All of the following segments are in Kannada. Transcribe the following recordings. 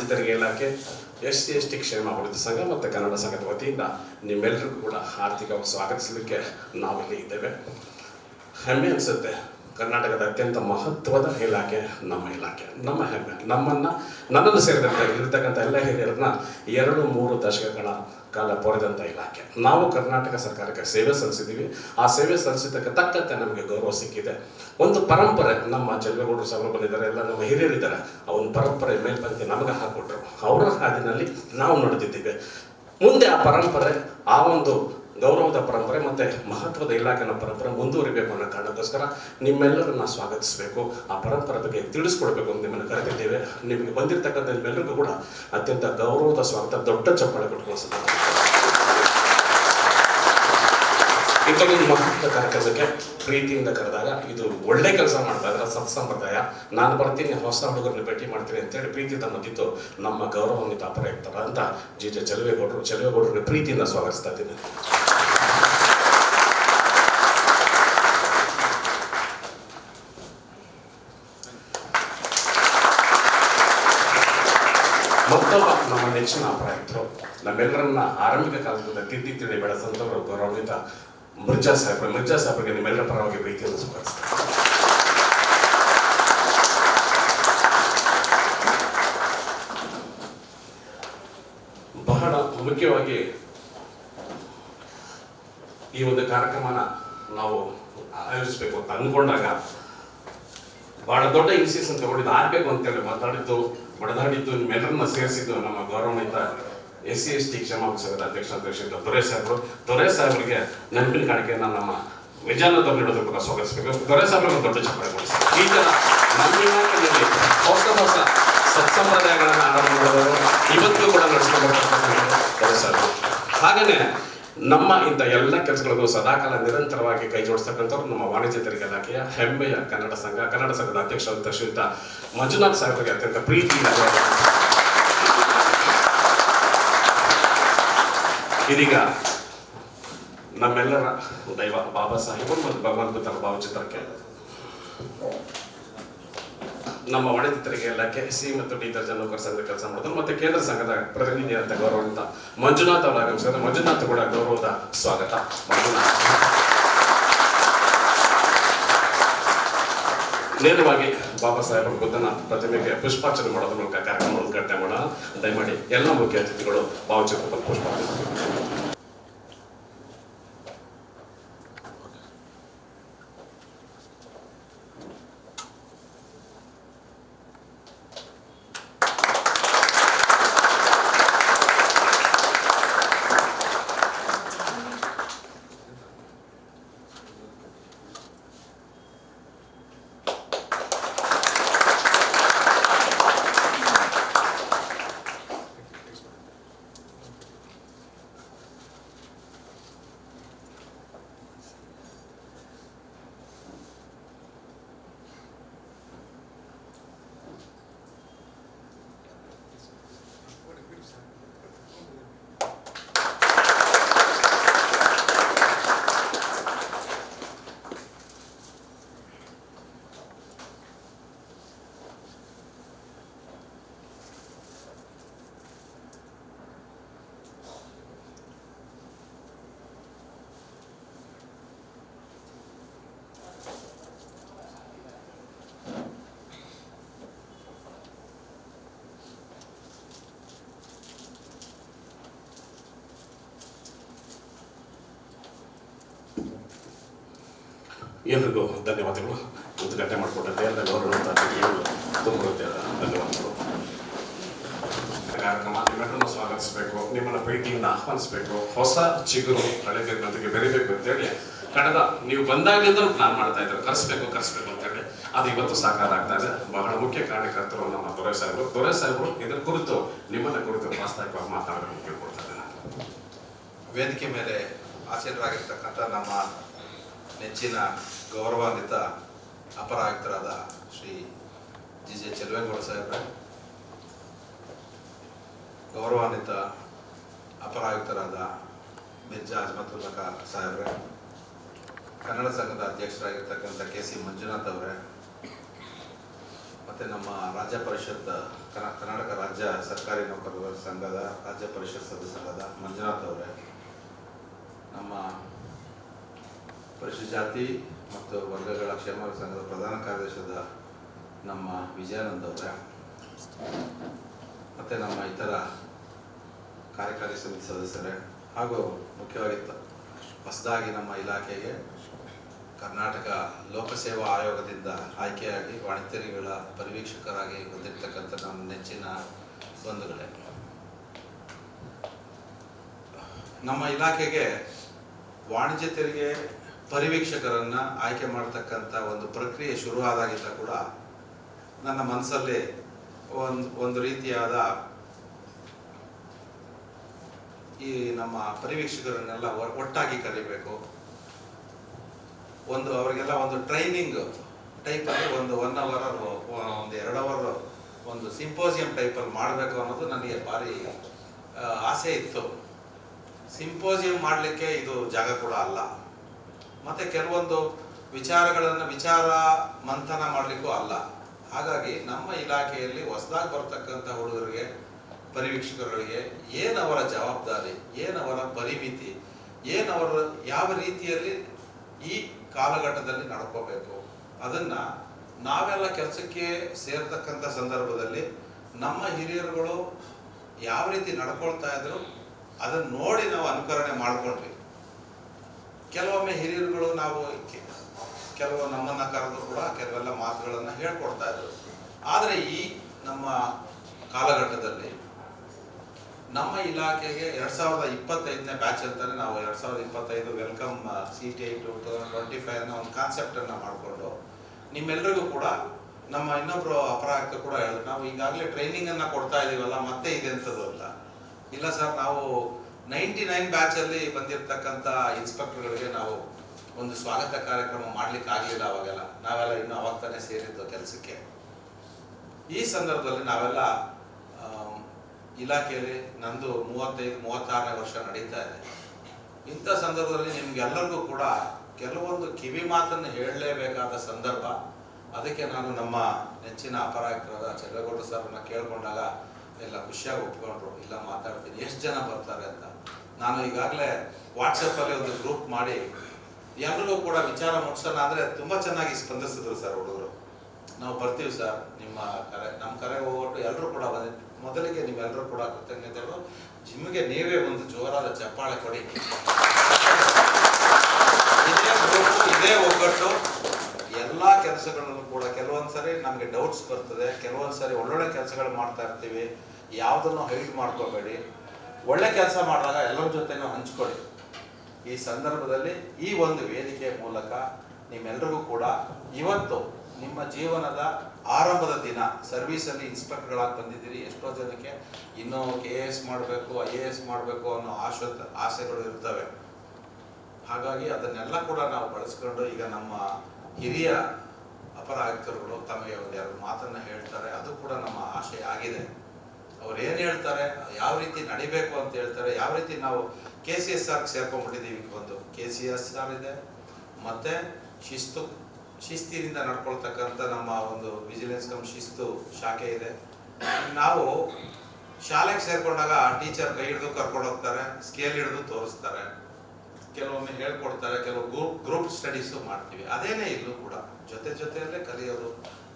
ವಾಣಿಜ್ಯ ತೆರಿಗೆ ಇಲಾಖೆ, SC/ST ಕ್ಷೇಮ ಅಭಿವೃದ್ಧಿ ಸಂಘ ಮತ್ತು ಕನ್ನಡ ಸಂಘದ ವತಿಯಿಂದ ನಿಮ್ಮೆಲ್ಲರಿಗೂ ಕೂಡ ಆರ್ಥಿಕವಾಗಿ ಸ್ವಾಗತಿಸಲಿಕ್ಕೆ ನಾವಿಲ್ಲಿ ಇದ್ದೇವೆ. ಹೆಮ್ಮೆ ಅನಿಸುತ್ತೆ. ಕರ್ನಾಟಕದ ಅತ್ಯಂತ ಮಹತ್ವದ ಇಲಾಖೆ ನಮ್ಮ ಇಲಾಖೆ, ನಮ್ಮ ಹೆಮ್ಮೆ. ನನ್ನನ್ನು ಸೇರಿದಂತೆ ಇಲ್ಲಿರ್ತಕ್ಕಂಥ ಎಲ್ಲ ಹಿರಿಯರನ್ನ 2-3 ದಶಕಗಳ ಕಾಲ ಪೊರೆದಂಥ ಇಲಾಖೆ. ನಾವು ಕರ್ನಾಟಕ ಸರ್ಕಾರಕ್ಕೆ ಸೇವೆ ಸಲ್ಲಿಸಿದ್ದೀವಿ. ಆ ಸೇವೆ ಸಲ್ಲಿಸಿದ್ದಕ್ಕೆ ತಕ್ಕಂತೆ ನಮಗೆ ಗೌರವ ಸಿಕ್ಕಿದೆ. ಒಂದು ಪರಂಪರೆ, ನಮ್ಮ ಚೆಲುವೇಗೌಡರು ಸಾಹೇಬರು ಬಂದಿದ್ದಾರೆ, ಎಲ್ಲ ನಮ್ಮ ಹಿರಿಯರಿದ್ದಾರೆ. ಆ ಒಂದು ಪರಂಪರೆ ಮೇಲ್ಪಂಕ್ತಿ ನಮಗೆ ಹಾಕಿಕೊಟ್ರು. ಅವರ ಹಾದಿನಲ್ಲಿ ನಾವು ನಡೆದಿದ್ದೀವಿ. ಮುಂದೆ ಆ ಪರಂಪರೆ, ಆ ಒಂದು ಗೌರವದ ಪರಂಪರೆ ಮತ್ತು ಮಹತ್ವದ ಇಲಾಖೆನ ಪರಂಪರೆ ಮುಂದುವರಿಬೇಕು ಅನ್ನೋ ಕಾರಣಕ್ಕೋಸ್ಕರ ನಿಮ್ಮೆಲ್ಲರನ್ನ ಸ್ವಾಗತಿಸಬೇಕು, ಆ ಪರಂಪರೆ ಬಗ್ಗೆ ತಿಳಿಸ್ಕೊಡ್ಬೇಕು ಅಂತ ನಿಮ್ಮನ್ನು ಕರೆದಿದ್ದೇವೆ. ನಿಮಗೆ ಬಂದಿರತಕ್ಕಂಥ ನಿಮ್ಮೆಲ್ಲರಿಗೂ ಕೂಡ ಅತ್ಯಂತ ಗೌರವದ ಸ್ವಾಗತ. ದೊಡ್ಡ ಚಪ್ಪಾಳೆ ಕೊಟ್ಕೊಳ್ಳಿಸುತ್ತೆ. ಇಂಥದ್ದೊಂದು ಮಹತ್ವದ ಕಾರ್ಯಕ್ರಮಕ್ಕೆ ಪ್ರೀತಿಯಿಂದ ಕರೆದಾಗ ಇದು ಒಳ್ಳೆ ಕೆಲಸ ಮಾಡ್ತಾ ಇದ್ದಾರೆ, ಸತ್ಸಂಪ್ರದಾಯ. ನಾನು ಬರ್ತೀನಿ, ಹೊಸ ಹುಡುಗರನ್ನ ಭೇಟಿ ಮಾಡ್ತೀನಿ ಅಂತೇಳಿ ಪ್ರೀತಿಯಿಂದ ಬಂದಿದ್ದು ನಮ್ಮ ಗೌರವಾನ್ವಿತ ಅಪರ ಇರ್ತಾರ ಅಂತ J.J. ಚೆಲುವೇಗೌಡರಿಗೆ ಪ್ರೀತಿಯಿಂದ ಸ್ವಾಗತಿಸ್ತಾ ಇದ್ದೀನಿ. ಮತ್ತೊಬ್ಬ ನಮ್ಮ ನೆಚ್ಚಿನ ಅಪರಾಯಿತರು, ನಮ್ಮೆಲ್ಲರನ್ನ ಆರಂಭಿಕ ಕಾಲದಿಂದ ತಿದ್ದಿ ತಿಳಿ ಬೆಳೆಸಂತವರು ಗೌರವಾನ್ವಿತ ಮಿರ್ಜಾ ಸಾಹೇಬ್ರಿಗೆ ನಿಮ್ಮೆಲ್ಲರ ಪರವಾಗಿ ಪ್ರೀತಿಯನ್ನು ಸ್ವಾಗತಿಸ್ತಾರೆ. ಬಹಳ ಮುಖ್ಯವಾಗಿ ಈ ಒಂದು ಕಾರ್ಯಕ್ರಮನ ನಾವು ಆಯೋಜಿಸಬೇಕು ಅಂತ ಅಂದ್ಕೊಂಡಾಗ ಬಹಳ ದೊಡ್ಡ ಇನಿಷಿಯೇಷನ್ ತಗೊಂಡಿದ್ದು, ಆಗ್ಬೇಕು ಅಂತೇಳಿ ಬಡದಾಡಿದ್ದು ನಿಮ್ಮೆಲ್ಲರನ್ನ ಸೇರಿಸಿದ್ದು ನಮ್ಮ ಗೌರವಾನ್ವಿತ SC/ST ಕ್ಷೇಮ ಸಂಘದ ಅಧ್ಯಕ್ಷ ದೊರೆ ಸಾಹೇಬರಿಗೆ ನೆನಪಿನ ಕಾಣಿಕೆಯನ್ನು ನಮ್ಮ ವಿಜಯನಗರದಲ್ಲಿ ನೀಡೋದಕ್ಕೆ ಸ್ವಾಗತಿಸಬೇಕು. ದೊರೆ ಸಾಹೇಬರಿಗೆ ದೊಡ್ಡ ಚಪ್ಪಾಳೆ ಕೊಡಿಸಿ. ಈ ಥರ ನಮ್ಮ ಇಲಾಖೆಯಲ್ಲಿ ಹೊಸ ಸತ್ಸಂಪ್ರದಾಯಗಳನ್ನು ಆರಂಭ ಮಾಡೋದು ಇವತ್ತು ಕೂಡ ನಡೆಸ್ಕೊಂಡು ದೊರೆ ಸಾಹೇಬರು. ಹಾಗೆಯೇ ನಮ್ಮ ಇಂಥ ಎಲ್ಲ ಕೆಲಸಗಳಿಗೂ ಸದಾಕಾಲ ನಿರಂತರವಾಗಿ ಕೈ ಜೋಡಿಸ್ತಕ್ಕಂಥವ್ರು ನಮ್ಮ ವಾಣಿಜ್ಯ ತೆರಿಗೆ ಇಲಾಖೆಯ ಹೆಮ್ಮೆಯ ಕನ್ನಡ ಸಂಘದ ಅಧ್ಯಕ್ಷ ಶ್ರೀಯುತ ಮಂಜುನಾಥ್ ಸಾಹೇಬರಿಗೆ ಅತ್ಯಂತ ಪ್ರೀತಿಯಿಂದ ಇದೀಗ ನಮ್ಮೆಲ್ಲರ ದೈವ ಬಾಬಾ ಸಾಹೇಬರು ಮತ್ತು ಭಗವಂತ ಬುದ್ಧರ ಭಾವಚಿತ್ರಕ್ಕೆ ನಮ್ಮ ವಾಣಿಜ್ಯ ತೆರಿಗೆ ಇಲಾಖೆ C ಮತ್ತು D ದರ್ಜೆ ನೌಕರ ಸಂಘದ ಕೆಲಸ ಮಾಡಿದ್ರು ಮತ್ತು ಕೇಂದ್ರ ಸಂಘದ ಪ್ರತಿನಿಧಿ ಅಂತ ಗೌರವಾನ್ವಿತ ಮಂಜುನಾಥ್ ಅವರು ಆಗಮಿಸಿದ್ದಾರೆ. ಮಂಜುನಾಥ್ ಕೂಡ ಗೌರವದ ಸ್ವಾಗತ. ಮಂಜುನಾಥ್ ನೇರವಾಗಿ ಬಾಬಾ ಸಾಹೇಬರ ಬುದ್ಧನ ಪ್ರತಿಮೆಗೆ ಪುಷ್ಪಾರ್ಚನೆ ಮಾಡೋದ್ರ ಮೂಲಕ ಕಾರ್ಯಕ್ರಮ ಉದ್ಘಾಟನೆ ಮಾಡೋಣ. ದಯಮಾಡಿ ಎಲ್ಲ ಮುಖ್ಯ ಅತಿಥಿಗಳು ಭಾವಚಿತ್ರದಲ್ಲಿ ಪುಷ್ಪಾರ್ಚನೆ. ಎಲ್ರಿಗೂ ಧನ್ಯವಾದಗಳು. ಉದ್ಘಾಟನೆ ಮಾಡಿಕೊಟ್ಟಂತೆ ಎಲ್ಲ ಗೌರವಾನ್ವಿತ ಅತಿಥಿಗಳು ತುಂಬ ಧನ್ಯವಾದಗಳು. ಕಾರ್ಯಕ್ರಮ ನಿಮ್ಮೆಲ್ಲರನ್ನು ಸ್ವಾಗತಿಸಬೇಕು, ನಿಮ್ಮನ್ನ ಪ್ರೀತಿಯಿಂದ ಆಹ್ವಾನಿಸಬೇಕು, ಹೊಸ ಚಿಗುರು ಹಳೆಗೆ ಬೆರಿಬೇಕು ಅಂತೇಳಿ ಕಳೆದ ನೀವು ಬಂದಾಗಲಿಂದ ಪ್ಲಾನ್ ಮಾಡ್ತಾ ಇದ್ದಾರೆ, ಕರೆಸ್ಬೇಕು ಅಂತೇಳಿ. ಅದು ಇವತ್ತು ಸಾಕಾರ ಆಗ್ತಾ ಇದೆ. ಬಹಳ ಮುಖ್ಯ ಕಾರ್ಯಕರ್ತರು ನಮ್ಮ ದೊರೆ ಸಾಹೇಬರು ಇದರ ಕುರಿತು ನಿಮ್ಮನ್ನ ಕುರಿತು ವಾಸ್ತವಿಕವಾಗಿ ಮಾತಾಡಬೇಕು ಕೇಳ್ಕೊಳ್ತಾ ಇದ್ದಾರೆ. ವೇದಿಕೆ ಮೇಲೆ ಆಸೀನರಾಗಿರ್ತಕ್ಕಂಥ ನಮ್ಮ ನೆಚ್ಚಿನ ಗೌರವಾನ್ವಿತ ಅಪರ ಆಯುಕ್ತರಾದ ಶ್ರೀ J.J. ಚೆಲುವೇಗೌಡ ಸಾಹೇಬ್ರೆ, ಗೌರವಾನ್ವಿತ ಅಪರ ಆಯುಕ್ತರಾದ ಮಿರ್ಜಾ ಅಜ್ಮತುಲ್ಲಾ ಸಾಹೇಬ್ರೆ, ಕನ್ನಡ ಸಂಘದ ಅಧ್ಯಕ್ಷರಾಗಿರ್ತಕ್ಕಂಥ K.C. ಮಂಜುನಾಥ್ ಅವರೇ, ಮತ್ತು ನಮ್ಮ ರಾಜ್ಯ ಪರಿಷತ್ ಕರ್ನಾಟಕ ರಾಜ್ಯ ಸರ್ಕಾರಿ ನೌಕರರ ಸಂಘದ ರಾಜ್ಯ ಪರಿಷತ್ ಸದಸ್ಯರಾದ ಮಂಜುನಾಥ್ ಅವರೇ, ನಮ್ಮ ಪರಿಶಿಷ್ಟ ಜಾತಿ ಮತ್ತು ವರ್ಗಗಳ ಕ್ಷೇಮ ಸಂಘದ ಪ್ರಧಾನ ಕಾರ್ಯದರ್ಶಿಯಾದ ನಮ್ಮ ವಿಜಯಾನಂದ್ ಅವರೇ, ಮತ್ತು ನಮ್ಮ ಇತರ ಕಾರ್ಯಕಾರಿ ಸಮಿತಿ ಸದಸ್ಯರೇ, ಹಾಗೂ ಮುಖ್ಯವಾಗಿ ಹೊಸದಾಗಿ ನಮ್ಮ ಇಲಾಖೆಗೆ ಕರ್ನಾಟಕ ಲೋಕಸೇವಾ ಆಯೋಗದಿಂದ ಆಯ್ಕೆಯಾಗಿ ವಾಣಿಜ್ಯ ತೆರಿಗೆಗಳ ಪರಿವೀಕ್ಷಕರಾಗಿ ಬಂದಿರತಕ್ಕಂಥ ನಮ್ಮ ನೆಚ್ಚಿನ ಬಂಧುಗಳೇ, ನಮ್ಮ ಇಲಾಖೆಗೆ ವಾಣಿಜ್ಯ ತೆರಿಗೆ ಪರಿವೀಕ್ಷಕರನ್ನು ಆಯ್ಕೆ ಮಾಡತಕ್ಕಂಥ ಒಂದು ಪ್ರಕ್ರಿಯೆ ಶುರುವಾದಾಗಿದ್ದ ಕೂಡ ನನ್ನ ಮನಸ್ಸಲ್ಲಿ ಒಂದು ರೀತಿಯಾದ ಈ ನಮ್ಮ ಪರಿವೀಕ್ಷಕರನ್ನೆಲ್ಲ ಒಟ್ಟಾಗಿ ಕರಿಬೇಕು, ಅವರಿಗೆಲ್ಲ ಒಂದು ಟ್ರೈನಿಂಗ್ ಟೈಪಲ್ಲಿ ಒಂದು 1 ಅವರ್ ಒಂದು 2 ಅವರ್ ಒಂದು ಸಿಂಪೋಸಿಯಂ ಟೈಪಲ್ಲಿ ಮಾಡಬೇಕು ಅನ್ನೋದು ನನಗೆ ಭಾರಿ ಆಸೆ ಇತ್ತು. ಸಿಂಪೋಸಿಯಂ ಮಾಡಲಿಕ್ಕೆ ಇದು ಜಾಗ ಕೂಡ ಅಲ್ಲ, ಮತ್ತು ಕೆಲವೊಂದು ವಿಚಾರ ಮಂಥನ ಮಾಡಲಿಕ್ಕೂ ಅಲ್ಲ. ಹಾಗಾಗಿ ನಮ್ಮ ಇಲಾಖೆಯಲ್ಲಿ ಹೊಸದಾಗಿ ಬರ್ತಕ್ಕಂಥ ಹುಡುಗರಿಗೆ, ಪರಿವೀಕ್ಷಕರಿಗೆ ಏನವರ ಜವಾಬ್ದಾರಿ, ಏನವರ ಪರಿಮಿತಿ, ಏನವರ ಯಾವ ರೀತಿಯಲ್ಲಿ ಈ ಕಾಲಘಟ್ಟದಲ್ಲಿ ನಡ್ಕೋಬೇಕು, ಅದನ್ನು ನಾವೆಲ್ಲ ಕೆಲಸಕ್ಕೆ ಸೇರ್ತಕ್ಕಂಥ ಸಂದರ್ಭದಲ್ಲಿ ನಮ್ಮ ಹಿರಿಯರುಗಳು ಯಾವ ರೀತಿ ನಡ್ಕೊಳ್ತಾ ಇದ್ರು ಅದನ್ನು ನೋಡಿ ನಾವು ಅನುಕರಣೆ ಮಾಡ್ಕೊಂಡ್ವಿ. ಕೆಲವೊಮ್ಮೆ ಹಿರಿಯರುಗಳು ಕೆಲವು ನಮ್ಮನ್ನ ಕರೆದು ಕೂಡ ಕೆಲವೆಲ್ಲ ಮಾತುಗಳನ್ನು ಹೇಳ್ಕೊಡ್ತಾ ಇದ್ರು. ಆದರೆ ಈ ನಮ್ಮ ಕಾಲಘಟ್ಟದಲ್ಲಿ ನಮ್ಮ ಇಲಾಖೆಗೆ 2025ನೇ ಬ್ಯಾಚ್ ಅಂತಾನೆ ನಾವು 2025 ವೆಲ್ಕಮ್ CTI 2025 ಅನ್ನೋ ಒಂದು ಕಾನ್ಸೆಪ್ಟನ್ನು ಮಾಡಿಕೊಂಡು ನಿಮ್ಮೆಲ್ಲರಿಗೂ ಕೂಡ ನಮ್ಮ ಇನ್ನೊಬ್ಬರು ಅಪರಾಕ್ತ ಕೂಡ ಹೇಳಿದ್ರು, ನಾವು ಈಗಾಗಲೇ ಟ್ರೈನಿಂಗನ್ನು ಕೊಡ್ತಾ ಇದ್ದೀವಲ್ಲ, ಮತ್ತೆ ಇದೆಂಥದ್ದು ಅಂತ. ಇಲ್ಲ ಸರ್, ನಾವು 99 ಬ್ಯಾಚಲ್ಲಿ ಬಂದಿರತಕ್ಕಂಥ ಇನ್ಸ್ಪೆಕ್ಟರ್ಗಳಿಗೆ ನಾವು ಒಂದು ಸ್ವಾಗತ ಕಾರ್ಯಕ್ರಮ ಮಾಡ್ಲಿಕ್ಕೆ ಆಗಲಿಲ್ಲ. ಅವಾಗೆಲ್ಲ ನಾವೆಲ್ಲ ಇನ್ನೂ ಅವಾಗ ತಾನೇ ಸೇರಿದ್ದು ಕೆಲಸಕ್ಕೆ. ಈ ಸಂದರ್ಭದಲ್ಲಿ ನಾವೆಲ್ಲ ಇಲಾಖೆಯಲ್ಲಿ ನಂದು 35-36ನೇ ವರ್ಷ ನಡೀತಾ ಇದೆ. ಇಂಥ ಸಂದರ್ಭದಲ್ಲಿ ನಿಮ್ಗೆಲ್ಲರಿಗೂ ಕೂಡ ಕೆಲವೊಂದು ಕಿವಿ ಮಾತನ್ನು ಹೇಳಲೇಬೇಕಾದ ಸಂದರ್ಭ. ಅದಕ್ಕೆ ನಾನು ನಮ್ಮ ನೆಚ್ಚಿನ ಅಪರಾಕ್ತರಾದ ಚೆಲ್ಲೇಗೌಡರು ಸರ್ನ ಕೇಳ್ಕೊಂಡಾಗ ಎಲ್ಲ ಖುಷಿಯಾಗಿ ಒಪ್ಕೊಂಡ್ರು, ಇಲ್ಲ ಮಾತಾಡ್ತೀನಿ, ಎಷ್ಟು ಜನ ಬರ್ತಾರೆ ಅಂತ. ನಾನು ಈಗಾಗಲೇ ವಾಟ್ಸಪ್ಪಲ್ಲಿ ಒಂದು ಗ್ರೂಪ್ ಮಾಡಿ ಎಲ್ಲರಿಗೂ ಕೂಡ ವಿಚಾರ ಮುಗಿಸೋಣ ಅಂದರೆ ತುಂಬ ಚೆನ್ನಾಗಿ ಸ್ಪಂದಿಸಿದ್ರು ಸರ್ ಹುಡುಗರು. ನಾವು ಬರ್ತೀವಿ ಸರ್, ನಮ್ಮ ಕರೆ ಹೋಗ್ಬಿಟ್ಟು ಎಲ್ಲರೂ ಕೂಡ ಮೊದಲಿಗೆ ನೀವೆಲ್ಲರೂ ಕೂಡ ಕೃತಜ್ಞತೆಗಳು. ಜಿಮ್ಗೆ ನೀವೇ ಒಂದು ಜೋರಾದ ಚಪ್ಪಾಳೆ ಕೊಡಿ. ಇದೇ ಒಗ್ಗಟ್ಟು ಎಲ್ಲ ಕೆಲಸಗಳನ್ನು ಕೂಡ ಕೆಲವೊಂದ್ಸರಿ ನಮಗೆ ಡೌಟ್ಸ್ ಬರ್ತದೆ, ಕೆಲವೊಂದ್ಸರಿ ಒಳ್ಳೊಳ್ಳೆ ಕೆಲಸಗಳು ಮಾಡ್ತಾ ಇರ್ತೀವಿ. ಯಾವುದನ್ನು ಹೈಡ್ ಮಾಡ್ಕೋಬೇಡಿ. ಒಳ್ಳೆ ಕೆಲಸ ಮಾಡಿದಾಗ ಎಲ್ಲರ ಜೊತೆನೂ ಹಂಚ್ಕೊಳ್ಳಿ. ಈ ಸಂದರ್ಭದಲ್ಲಿ ಈ ಒಂದು ವೇದಿಕೆ ಮೂಲಕ ನಿಮ್ಮೆಲ್ಲರಿಗೂ ಕೂಡ ಇವತ್ತು ನಿಮ್ಮ ಜೀವನದ ಆರಂಭದ ದಿನ, ಸರ್ವೀಸಲ್ಲಿ ಇನ್ಸ್ಪೆಕ್ಟರ್ಗಳಾಗಿ ಬಂದಿದ್ದೀರಿ. ಎಷ್ಟೋ ಜನಕ್ಕೆ ಇನ್ನೂ KAS ಮಾಡಬೇಕು, IAS ಮಾಡಬೇಕು ಅನ್ನೋ ಆಸೆಗಳು ಇರ್ತವೆ. ಹಾಗಾಗಿ ಅದನ್ನೆಲ್ಲ ಕೂಡ ನಾವು ಬಳಸ್ಕೊಂಡು ಈಗ ನಮ್ಮ ಹಿರಿಯ ಅಪರ ಆಯುಕ್ತರುಗಳು ತಮಗೆ ಒಂದೆರಡು ಮಾತನ್ನು ಹೇಳ್ತಾರೆ. ಅದು ಕೂಡ ನಮ್ಮ ಆಶೆ ಆಗಿದೆ. ಅವ್ರು ಏನು ಹೇಳ್ತಾರೆ, ಯಾವ ರೀತಿ ನಡಿಬೇಕು ಅಂತ ಹೇಳ್ತಾರೆ, ಯಾವ ರೀತಿ ನಾವು KCSR ಸೇರ್ಕೊಂಡ್ಬಿಟ್ಟಿದ್ದೀವಿ. ಒಂದು KCSR ಇದೆ, ಮತ್ತೆ ಶಿಸ್ತಿನಿಂದ ನಡ್ಕೊಳ್ತಕ್ಕಂಥ ನಮ್ಮ ಒಂದು ವಿಜಿಲೆನ್ಸ್ ಕಮ್ ಶಿಸ್ತು ಶಾಖೆ ಇದೆ. ನಾವು ಶಾಲೆಗೆ ಸೇರ್ಕೊಂಡಾಗ ಟೀಚರ್ ಕೈ ಹಿಡಿದು ಕರ್ಕೊಂಡು ಹೋಗ್ತಾರೆ, ಸ್ಕೇಲ್ ಹಿಡಿದು ತೋರಿಸ್ತಾರೆ, ಕೆಲವೊಮ್ಮೆ ಹೇಳ್ಕೊಡ್ತಾರೆ, ಕೆಲವು ಗ್ರೂಪ್ ಸ್ಟಡೀಸು ಮಾಡ್ತೀವಿ. ಅದೇನೇ ಇಲ್ಲೂ ಕೂಡ ಜೊತೆಯಲ್ಲೇ ಕಲಿಯೋದು,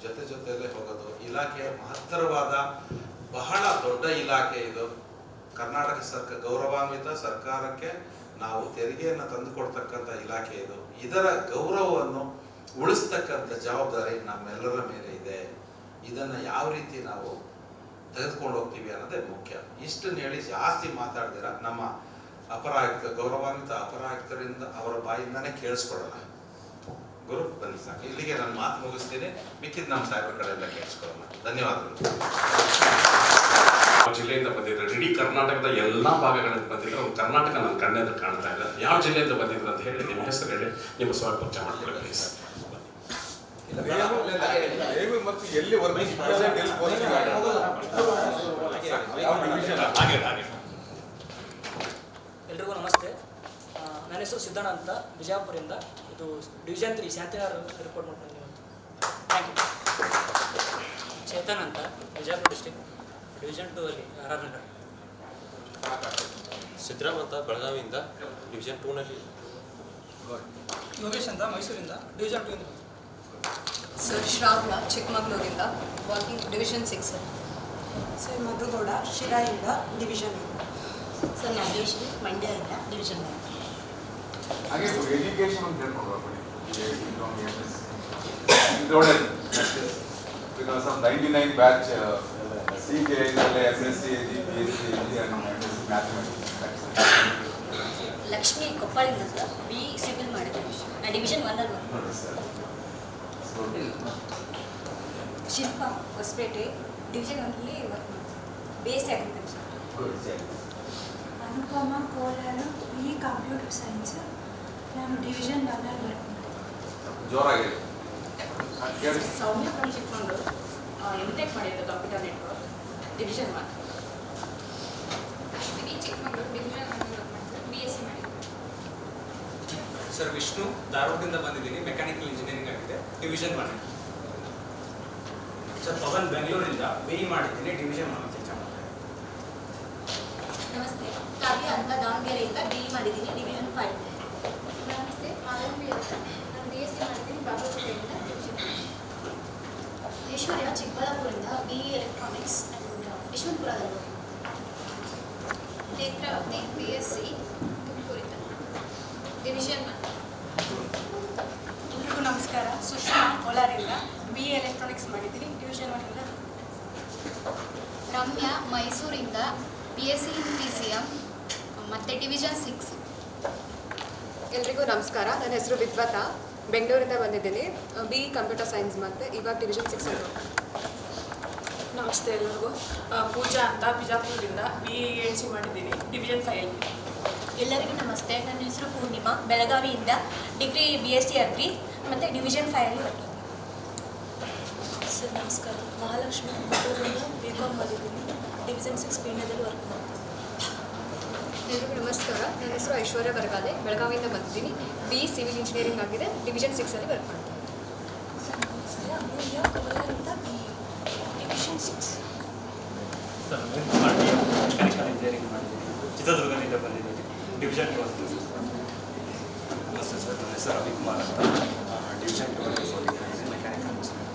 ಜೊತೆಯಲ್ಲೇ ಹೋಗೋದು. ಇಲಾಖೆ ಮಹತ್ತರವಾದ ಬಹಳ ದೊಡ್ಡ ಇಲಾಖೆ ಇದು. ಕರ್ನಾಟಕ ಗೌರವಾನ್ವಿತ ಸರ್ಕಾರಕ್ಕೆ ನಾವು ತೆರಿಗೆಯನ್ನು ತಂದುಕೊಡ್ತಕ್ಕಂಥ ಇಲಾಖೆ ಇದು. ಇದರ ಗೌರವವನ್ನು ಉಳಿಸ್ತಕ್ಕಂಥ ಜವಾಬ್ದಾರಿ ನಮ್ಮೆಲ್ಲರ ಮೇಲೆ ಇದೆ. ಇದನ್ನು ಯಾವ ರೀತಿ ನಾವು ತೆಗೆದುಕೊಂಡು ಹೋಗ್ತೀವಿ ಅನ್ನೋದೇ ಮುಖ್ಯ. ಇಷ್ಟನ್ನು ಹೇಳಿ ಜಾಸ್ತಿ ಮಾತಾಡ್ದಿರ ನಮ್ಮ ಗೌರವಾನ್ವಿತ ಅಪರಾಯುಕ್ತರಿಂದ ಅವರ ಬಾಯಿಂದಾನೇ ಕೇಳಿಸ್ಕೊಳ್ಳೋಣ. ಗುರು ಬನ್ನಿ ಸಾಕು. ಇಲ್ಲಿಗೆ ನಾನು ಮಾತು ಮುಗಿಸ್ತೀನಿ, ಮಿಕ್ಕಿದ್ದು ನಮ್ಮ ಸಾಹೇಬರ ಕಡೆಯಿಂದ ಕೇಳಿಸ್ಕೊಳ್ಳೋಣ. ಧನ್ಯವಾದಗಳು. ಜಿಲ್ಲೆಯಿಂದ ಬಂದಿದ್ರು, ಇಡೀ ಕರ್ನಾಟಕದ ಎಲ್ಲ ಭಾಗಗಳಿಂದ ಬಂದಿದ್ರು. ಕರ್ನಾಟಕ ನನ್ನ ಕಣ್ಣೆದ್ದು ಕಾಣ್ತಾ ಇಲ್ಲ. ಯಾವ ಜಿಲ್ಲೆಯಿಂದ ಬಂದಿದ್ರು ಅಂತ ಹೇಳಿ ನಿಮ್ಮ ಹೆಸರು ಹೇಳಿ ನಿಮ್ಮ ಸ್ವಾಗ ಪರಿಚಯ ಮಾಡ್ಕೊಳ್ಳಿ ಪ್ಲೀಸ್. ಎಲ್ರಿಗೂ ನಮಸ್ತೆ. ನನ್ನ ಹೆಸರು ಸಿದ್ದಣ್ಣ ಅಂತ, ಬಿಜಾಪುರಿಂದ. ಇದು ಡಿವಿಷನ್ 3 ಶಾಂತಿನಗರ ರಿಪೋರ್ಟ್ ಮಾಡ್ಕೊಂಡು ಥ್ಯಾಂಕ್ ಯು. ಚೇತನ್ ಅಂತ ಬಿಜಾಪುರ ಡಿಸ್ಟಿಕ್ ಡಿವಿಷನ್ 2 ಅಲ್ಲಿ ಆರ್ ನಗರ. ಸಿದ್ದರಾಮ್ ಅಂತ ಬೆಳಗಾವಿಯಿಂದ ಡಿವಿಷನ್ 2ನಲ್ಲಿ. ಯೋಗೇಶ್ ಅಂತ ಮೈಸೂರಿಂದ ಡಿವಿಷನ್ 2 ಇಂದ. ಸರ್ ಶ್ರಾವ್ಯ ಚಿಕ್ಕಮಗಳೂರಿಂದ ವಾಕಿಂಗ್ ಡಿವಿಷನ್ 6. ಸರ್ ಮಧುಗೌಡ ಶಿರಾಯಿಂದ ಡಿವಿಷನ್. ಸರ್ ನಾಗೇಶ್ವರಿ ಮಂಡ್ಯದಿಂದ ಡಿವಿಷನ್ 1. ಹಾಗೆ ಎಜುಕೇಶನ್ ಅಂತ ಹೇಳ್ಕೊಂಡು because of 99 batch CK SSC BSc mathematics. Lakshmi ಕೊಪ್ಪಳಿಂದ ಸರ್ ಬಿ ಸಿವಿಲ್ ಮಾಡಿದ್ದೀನಿ. ನಾನು ಡಿವಿಷನ್ 1 ಅಲ್ಲಿ ನೋಡಿ ಸರ್. ಶಿಲ್ಪ ಹೊಸಪೇಟೆ ಡಿವಿಷನ್ 1 ಅಲ್ಲಿ ವರ್ಕ್ ಮಾಡ್ತೀನಿ. Base agriculture. ಅನುಪಮ ಕೋಲಾರ ಈ ಕಂಪ್ಯೂಟರ್ ಸೈನ್ಸ್. ನಾನು ಡಿವಿಷನ್ 1 ಅಲ್ಲಿ ವರ್ಕ್ ಮಾಡ್ತೀನಿ. ಜೋರಾಗಿ ಕೇಳಿ. ಸೌಮ್ಯ ಫ್ರಮ್ ಚಿಕ್ಕಮಗಳೂರು ಎಮ್.ಟೆಕ್ ಮಾಡಿದ್ದು computer network division 1. Ashwini Chikkamagaluru division 1 ಅಲ್ಲಿ ವರ್ಕ್ ಮಾಡ್ತೀನಿ. BSc ಮಾಡಿದ್ದೀನಿ. ಸರ್ ವಿಷ್ಣು ಧಾರವಾಡದಿಂದ ಬಂದಿದ್ದೀನಿ, ಮೆಕ್ಯಾನಿಕಲ್ ಇಂಜಿನಿಯರಿಂಗ್ ಆಗಿದೆ, ಡಿವಿಷನ್ 1. ಸರ್ ಪವನ್ ಬೆಂಗಳೂರಿಂದ BE ಮಾಡಿದ್ದೀನಿ, ಡಿವಿಷನ್ 1 ಕೆಲಸ ಮಾಡ್ತೀನಿ. ನಮಸ್ತೆ, ಕಾವ್ಯ ಅಂತ ದಾವಣಗೆರೆಯಿಂದ BE ಮಾಡಿದ್ದೀನಿ, ಡಿವಿಷನ್ 5. ನಮಸ್ತೆ, ಮಾಲಂಬಿ ಅಂತ ನಾನು BSc ಮಾಡಿದ್ದೀನಿ, ಬಾಗಲಕೋಟೆಯಿಂದ ಡಿವಿಷನ್ 1. ಐಶ್ವರ್ಯ ಚಿಕ್ಕಬಳ್ಳಾಪುರದಿಂದ BE ಎಲೆಕ್ಟ್ರಾನಿಕ್ಸ್ ಆ್ಯಂಡ್ ಯಶವಂತಪುರದಲ್ಲಿ. ನೇತ್ರಾವತಿ BSc ತುಮಕೂರಿಂದ ಡಿವಿಷನ್ 1. ಎಲ್ರಿಗೂ ನಮಸ್ಕಾರ. ಸುಷ್ಮಾ ಕೋಲಾರಿಂದ BE ಎಲೆಕ್ಟ್ರಾನಿಕ್ಸ್ ಮಾಡಿದ್ದೀನಿ, ಡಿವಿಷನ್ 1 ಇಂದ. ರಮ್ಯಾ ಮೈಸೂರಿಂದ BSc ಇನ್ PCM ಮತ್ತು ಡಿವಿಷನ್ 6. ಎಲ್ರಿಗೂ ನಮಸ್ಕಾರ. ನನ್ನ ಹೆಸರು ವಿದ್ವತಾ, ಬೆಂಗಳೂರಿಂದ ಬಂದಿದ್ದೀನಿ. BE ಕಂಪ್ಯೂಟರ್ ಸೈನ್ಸ್ ಮತ್ತು ಇವಾಗ ಡಿವಿಷನ್ 6 ಅಲ್ಲಿ. ನಮಸ್ತೆ ಎಲ್ಲರಿಗೂ. ಪೂಜಾ ಅಂತ ಬಿಜಾಪುರದಿಂದ BE ENC ಮಾಡಿದ್ದೀನಿ, ಡಿವಿಷನ್ 5 ಅಲ್ಲಿ. ಎಲ್ಲರಿಗೂ ನಮಸ್ತೆ, ನನ್ನ ಹೆಸರು ಪೂರ್ಣಿಮಾ, ಬೆಳಗಾವಿಯಿಂದ ಡಿಗ್ರಿ BSc ಅಗ್ರಿ ಮತ್ತು ಡಿವಿಷನ್ 5 ಅಲ್ಲಿ ಬರ್ತೀನಿ. ಸರ್ ನಮಸ್ಕಾರ, ಮಹಾಲಕ್ಷ್ಮಿ ಬೆಂಗಳೂರಿಂದ BCom ಮಾಡಿದ್ದೀನಿ, ಡಿವಿಷನ್ 6 ಪೀಣ್ಯದಲ್ಲಿ ವರ್ಕ್ ಮಾಡ್ತೀನಿ. ಎಲ್ರಿಗೂ ನಮಸ್ಕಾರ. ನನ್ನ ಹೆಸರು ಐಶ್ವರ್ಯ ಬರಗಾಲೆ, ಬೆಳಗಾವಿಯಿಂದ ಬಂದಿದ್ದೀನಿ. BE ಸಿವಿಲ್ ಇಂಜಿನಿಯರಿಂಗ್ ಆಗಿದೆ, ಡಿವಿಷನ್ 6 ಅಲ್ಲಿ ವರ್ಕ್ ಮಾಡ್ತೀನಿ. ಸರ್ ನಮಸ್ತೆ, ಅಮೂಲ್ಯ ಕೋಲಾರಿಂದ BE division 6. Sir mechanical engineering ಮಾಡಿದ್ದೀನಿ, ಚಿತ್ರದುರ್ಗದಿಂದ ಬಂದಿದ್ದೀನಿ, ಡಿವಿಷನ್ 2. ನಮಸ್ತೆ ಸರ್, ನನ್ನ ಹೆಸರು ರವಿಕುಮಾರ್ ಅಂತ, ಡಿವಿಷನ್ 2 ಅಲ್ಲಿ ಓದಿದ್ದೀನಿ, ಮೆಕ್ಯಾನಿಕಲ್ ಇಂಜಿನಿಯರಿಂಗ್.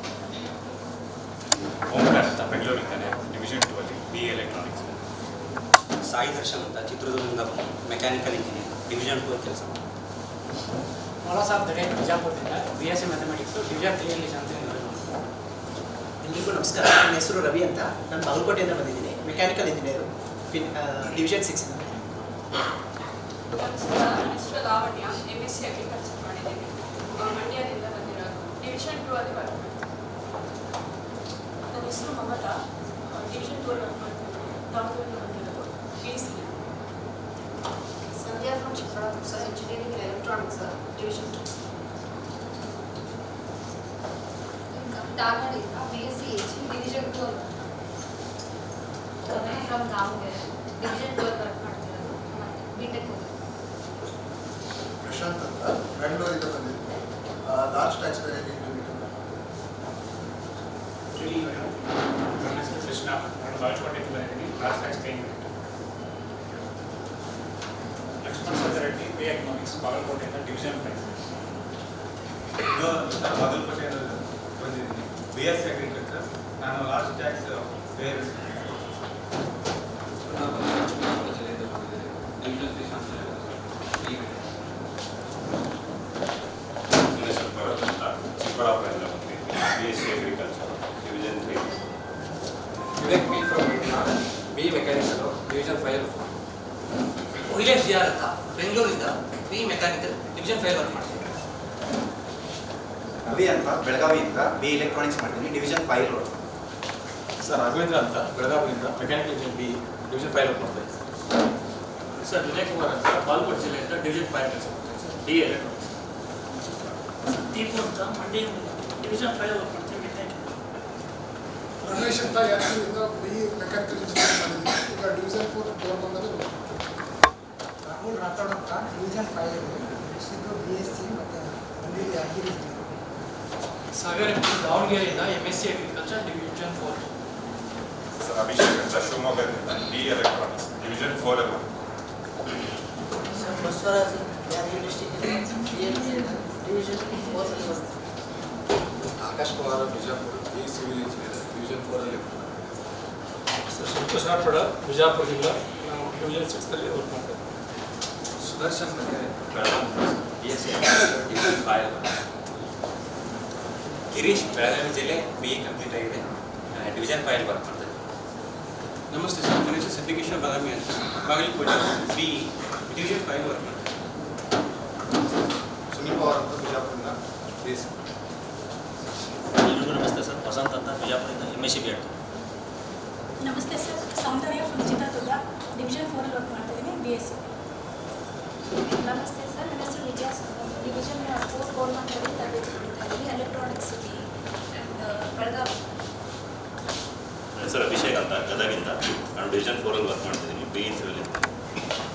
ಓಂಕಾರ ಅಂತ ಬೆಂಗಳೂರಿಂದನೇ ಡಿವಿಷನ್ 2 ಅಲ್ಲಿ BE ಎಲೆಕ್ಟ್ರಾನಿಕ್ಸ್. ಸಾಯಿ ದರ್ಶನ್ ಅಂತ ಚಿತ್ರದುರ್ಗದಿಂದ ಮೆಕ್ಯಾನಿಕಲ್ ಇಂಜಿನಿಯರ್, ಡಿವಿಷನ್ 2 ಕೆಲಸ ಮಾಡ್ತೀನಿ. ಮೊಳಸಾಬ್ ದಡೆ ಬಿಜಾಪುರದಿಂದ BSc ಮ್ಯಾಥಮೆಟಿಕ್ಸು, ಡಿವಿಷನ್ 3 ಅಲ್ಲಿ ಶಾಂತಿ. ಎಲ್ರಿಗೂ ನಮಸ್ಕಾರ. ನನ್ನ ಹೆಸರು ರವಿ ಅಂತ, ನಾನು ಬಾಗಲಕೋಟೆಯಿಂದ ಬಂದಿದ್ದೀನಿ, ಮೆಕ್ಯಾನಿಕಲ್ ಇಂಜಿನಿಯರು, ಡಿವಿಷನ್ 6. ನಮಸ್ಕಾರ, ನನ್ನ ಹೆಸರು ಲಾವಣ್ಯ, MSc ಅಗ್ರಿಕಲ್ಚರ್ ಮಾಡಿದ್ದೀನಿ, ಮಂಡ್ಯದಿಂದ ಬಂದಿರೋದು, ಡಿವಿಷನ್ 2 ಅಲ್ಲಿ ವರ್ಕ್ ಮಾಡ್ತೀನಿ. ನನ್ನ ಹೆಸರು ಮಮತಾ, ಡಿವಿಷನ್ 2 ಅಲ್ಲಿ ವರ್ಕ್ ಮಾಡ್ತೀನಿ, ದಾವಣಗೆರೆಯಿಂದ ಬಂದಿರೋದು, BSc. Sandhya from Chikkaballapur sir, engineering electronics division 2. ಧಾರವಾಡದಿಂದ BSc HE ಡಿವಿಷನ್ 2 ಅಲ್ಲಿ. ಕನ್ನಡ ಫ್ರಮ್ ದಾವಣಗೆರೆ ಡಿವಿಷನ್ 2 ಅಲ್ಲಿ ವರ್ಕ್ ಮಾಡ್ತಿರೋದು ಮತ್ತು B.Tech. ಪ್ರಶಾಂತ್ ಅಂತ ಬೆಂಗಳೂರಿಂದ ಬಂದಿದ್ದೀನಿ, ಲಾಸ್ಟ್ ಟ್ಯಾಕ್ಸ್ ನನ್ನ ಹೆಸರು ಕೃಷ್ಣ, ನಾನು ಬಾಗಲಕೋಟೆಯಿಂದ ಬಂದಿದ್ದೀನಿ, last tax unit. Lakshman Sadareddy, BE economics, ಬಾಗಲಕೋಟೆಯಿಂದ ಡಿವಿಷನ್ 5. ಬಾಗಲಕೋಟೆಯಿಂದ ಬಂದಿದ್ದೀನಿ, BSc ಅಗ್ರಿಕಲ್ಚರ್, ನಾನು ಲಾಸ್ಟ್ ಟ್ಯಾಕ್ಸ್ ಬೇರೆ. ನನ್ನ ಹೆಸರು ಭರತ್ ಅಂತ, ಚಿಕ್ಕಬಳ್ಳಾಪುರದಿಂದ ಬಂದಿದ್ದೀನಿ, BSc agriculture, division 3. Vivek B from BE mechanical, division 5. ಉಯಿಲೇಶ್ JR ಅಂತ ಬೆಂಗಳೂರಿಂದ BE ಮೆಕ್ಯಾನಿಕಲ್, ಡಿವಿಷನ್ 5 ವರ್ಕ್ ಮಾಡ್ತೀನಿ. ರವಿ ಅಂತ ಬೆಳಗಾವಿಯಿಂದ BE ಎಲೆಕ್ಟ್ರಾನಿಕ್ಸ್ ಮಾಡ್ತೀನಿ, ಡಿವಿಷನ್ 5 ವರ್ಕ್. ಸರ್ ರಾಘವೇಂದ್ರ ಅಂತ ಬೆಳಗಾವಿಯಿಂದ mechanical engineer BE, division 5 work ಮಾಡ್ತೀನಿ. ಸರ್ ವಿನಯ್ ಕುಮಾರ್ ಅಂತ ಬಾಗಲಕೋಟೆ ಜಿಲ್ಲೆಯಿಂದ ಡಿವಿಷನ್ 5 ಕೆಲಸ ಮಾಡ್ತೀನಿ ಸರ್, DE ಎಲೆಕ್ಟ್ರಾನಿಕ್ಸ್. ದೀಪು ಅಂತ ಮಂಡ್ಯದಿಂದ ಡಿವಿಷನ್ 5 ವರ್ಕ್ ಮಾಡ್ತೀನಿ, B.Tech. ರಮೇಶ್ ಅಂತ ಯಾದಗಿರಿಯಿಂದ BE ಮೆಕ್ಯಾನಿಕಲ್ ಇಂಜಿನಿಯರಿಂಗ್ ಮಾಡಿದ್ದೀನಿ, ಈಗ ಡಿವಿಷನ್ 4 ತೋರ್ಬಂದಲ್ಲಿ. ರಾಹುಲ್ ರಾಥೋಡ್ ಅಂತ ಡಿವಿಷನ್ 5 ಅಲ್ಲಿ BSc ಮತ್ತು ಯಾದಗಿರಿ. ಸಾಗರ್ ದಾವಣಗೆರೆಯಿಂದ MSc agriculture division 4. Sir Abhishek ಅಂತ ಶಿವಮೊಗ್ಗದಿಂದ BE ಎಲೆಕ್ಟ್ರಾನಿಕ್ಸ್ ಡಿವಿಷನ್ 4 ಅಲ್ಲಿ. Sir Basavaraj Yadgiri district division 4. Akash Kumar Bijapur BE civil engineer division 4 ಅಲ್ಲಿ. ಸರ್ ಶಿವಕೃಷ್ಣಪುರ ಬಿಜಾಪುರ ಜಿಲ್ಲಾ ನಾವು ಡಿವಿಷನ್ 6 ಅಲ್ಲಿ ವರ್ಕ್ ಮಾಡ್ತೇವೆ. Sudarshan BSc division 5. ಗಿರೀಶ್ ಬೆಳಗಾವಿ ಜಿಲ್ಲೆ BE ಕಂಪ್ಲೀಟ್ ಆಗಿದೆ, ಡಿವಿಷನ್ 5 ವರ್ಕ್ ಮಾಡ್ತೇವೆ. ನಮಸ್ತೆ ಸರ್, ನನ್ನ ಹೆಸರು ಸಿದ್ದಿಕೇಶ್ವರ ಬಾದಾಮಿ ಅಂತ, ಬಾಗಲಕೋಟೆ BE ಡಿವಿಷನ್ 5 ವರ್ಕ್ ಮಾಡ್ತೇವೆ. ಸುನೀಲ್ ಪವಾರ್ ಅಂತ ಬಿಜಾಪುರದಿಂದ BSc. ಎಲ್ರಿಗೂ ನಮಸ್ತೆ ಸರ್, ವಸಂತ್ ಅಂತ ಬಿಜಾಪುರದಿಂದ MSc BEd. ನಮಸ್ತೆ sir, Soundarya from Chitradurga division 4 work ಮಾಡ್ತಾ ಇದ್ದೀನಿ, BSc. ನಮಸ್ತೆ ಸರ್, ನನ್ನ ಹೆಸರು ವಿಜಯ ಸುಂದರ್, ಡಿವಿಷನ್ 4 ಗೋಲ್ಮಾಂಟಲ್ಲಿ ತರಬೇತಿ ಪಡಿತಾ ಇದ್ದೀನಿ, ಎಲೆಕ್ಟ್ರಾನಿಕ್ಸ್ ಸಿಟಿ ಆ್ಯಂಡ್ ಬೆಳಗಾವಿ. ನನ್ನ ಹೆಸರು ಅಭಿಷೇಕ್ ಅಂತ ಗದಗಿಂದ, ನಾನು ಡಿವಿಷನ್ 4 ಅಲ್ಲಿ ವರ್ಕ್ ಮಾಡ್ತಿದ್ದೀನಿ, BE ಸಿವಿಲ್ ಅಂತ.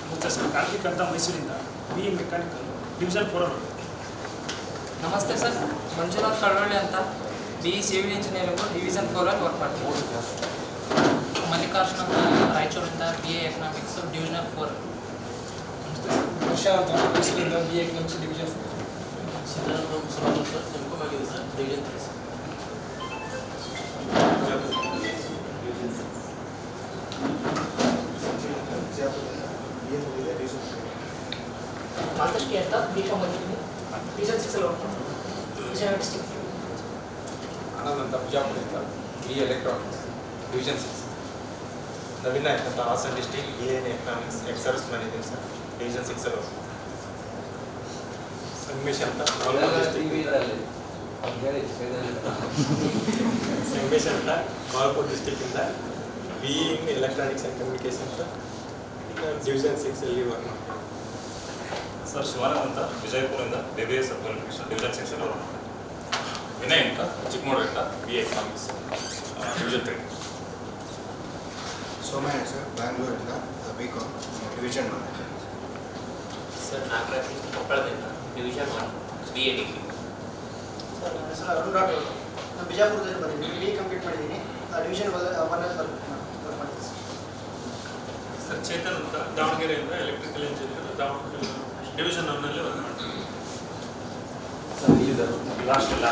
ನಮಸ್ತೆ ಸರ್, ಕಾರ್ತಿಕ್ ಅಂತ ಮೈಸೂರಿಂದ BE ಮೆಕ್ಯಾನಿಕಲ್ ಡಿವಿಷನ್ 4 ಅಲ್ಲಿ. ನಮಸ್ತೆ ಸರ್, ಮಂಜುನಾಥ್ ಕಳವಳ್ಳಿ ಅಂತ BE ಸಿವಿಲ್ ಇಂಜಿನಿಯರಿಂಗು ಡಿವಿಷನ್ 4 ಅಲ್ಲಿ ವರ್ಕ್ ಮಾಡ್ತೀನಿ. ಮಲ್ಲಿಕಾರ್ಜುನ ಅಂತ ರಾಯಚೂರಿಂದ BA ಎಕನಾಮಿಕ್ಸ್ ಡಿವಿಷನ್ 4. ವರ್ಷ ಅಂತ ಮೈಸೂರಿಂದ BA ಎಕನಾಮಿಕ್ಸ್ ಡಿವಿಷನ್ 4. ಸಿದ್ಧಾರ್ಥ ಮುಸಲ್ಮಾನ್ ಸರ್, ಎಂ.ಕಾಮ್ ಆಗಿದೆ ಸರ್, ಡಿವಿಷನ್ 3. ಮಾತಶ್ರೀ ಅಂತ B.Com ಓದಿದ್ದೀನಿ, ಡಿವಿಷನ್ 6 ಅಲ್ಲಿ ವರ್ಕ್ ಮಾಡ್ತೀನಿ, ವಿಜಯನಗರ ಡಿಸ್ಟಿಕ್. ಆನಂದ್ ಅಂತ ಬಿಜಾಪುರದಿಂದ BE electronics division 6. Naveen Nayak ಅಂತ ಹಾಸನ್ ಡಿಸ್ಟಿಕ್ BA ಎಕನಾಮಿಕ್ಸ್ ಎಕ್ಸರ್ಸ್ ಮಾಡಿದ್ದೀನಿ ಸರ್, ಡಿವಿಷನ್ 6 ಅಲ್ಲಿ. ಸಂಗಮೇಶ್ ಅಂತ ಸಂಗಮೇಶ್ ಅಂತ ಬಾಗಲಕೋಟೆ ಡಿಸ್ಟಿಕ್ಕಿಂದ BE ಎಲೆಕ್ಟ್ರಾನಿಕ್ಸ್ ಆ್ಯಂಡ್ ಕಮ್ಯುನಿಕೇಷನ್ ಅಂತ ಡಿವಿಷನ್ 6 ಅಲ್ಲಿ ವರ್ಕ್ ಮಾಡ್ತೀನಿ. ಸರ್ ಶಿವಾನಂದ್ ಅಂತ ವಿಜಯಪುರದಿಂದ BBA ಸಬ್ ಕಮ್ಯುನಿಕೇಷನ್ ಡಿವಿಷನ್ 6 ಅಲ್ಲಿ ವರ್ಕ್ ಮಾಡ್ತೀನಿ. ವಿನಯ್ ಅಂತ ಚಿಕ್ಕಮಗಳೂರಿಂದ BA economics division 3. Somayya sir, ಬ್ಯಾಂಗ್ಳೂರಿಂದ B.Com ಡಿವಿಷನ್ 1. ಸರ್ ನಾಗರಾಜ್ ಕೊಪ್ಪಳದಿಂದ ಡಿವಿಷನ್ 1 BA ಡಿಗ್ರಿ. ಸರ್ ನನ್ನ ಹೆಸರು ಅರುಣ್ ರಾಠೋಡ್, ನಾನು ಬಿಜಾಪುರದಲ್ಲಿ ಬಂದಿದ್ದೀನಿ, BE ಕಂಪ್ಲೀಟ್ ಮಾಡಿದ್ದೀನಿ, ಡಿವಿಷನ್ 1 ಅಲ್ಲಿ ವರ್ಕ್ ಮಾಡ್ತೀನಿ ಸರ್ ಚೇತನ್ ಅಂತ ದಾವಣಗೆರೆಯಿಂದ ಎಲೆಕ್ಟ್ರಿಕಲ್ ಇಂಜಿನಿಯರ್ ಡಿವಿಷನ್ 1 ನಲ್ಲಿ ವರ್ಕ್ ಮಾಡ್ತೀನಿ. ಲಾಸ್ಟ್ ಇಲ್ಲ.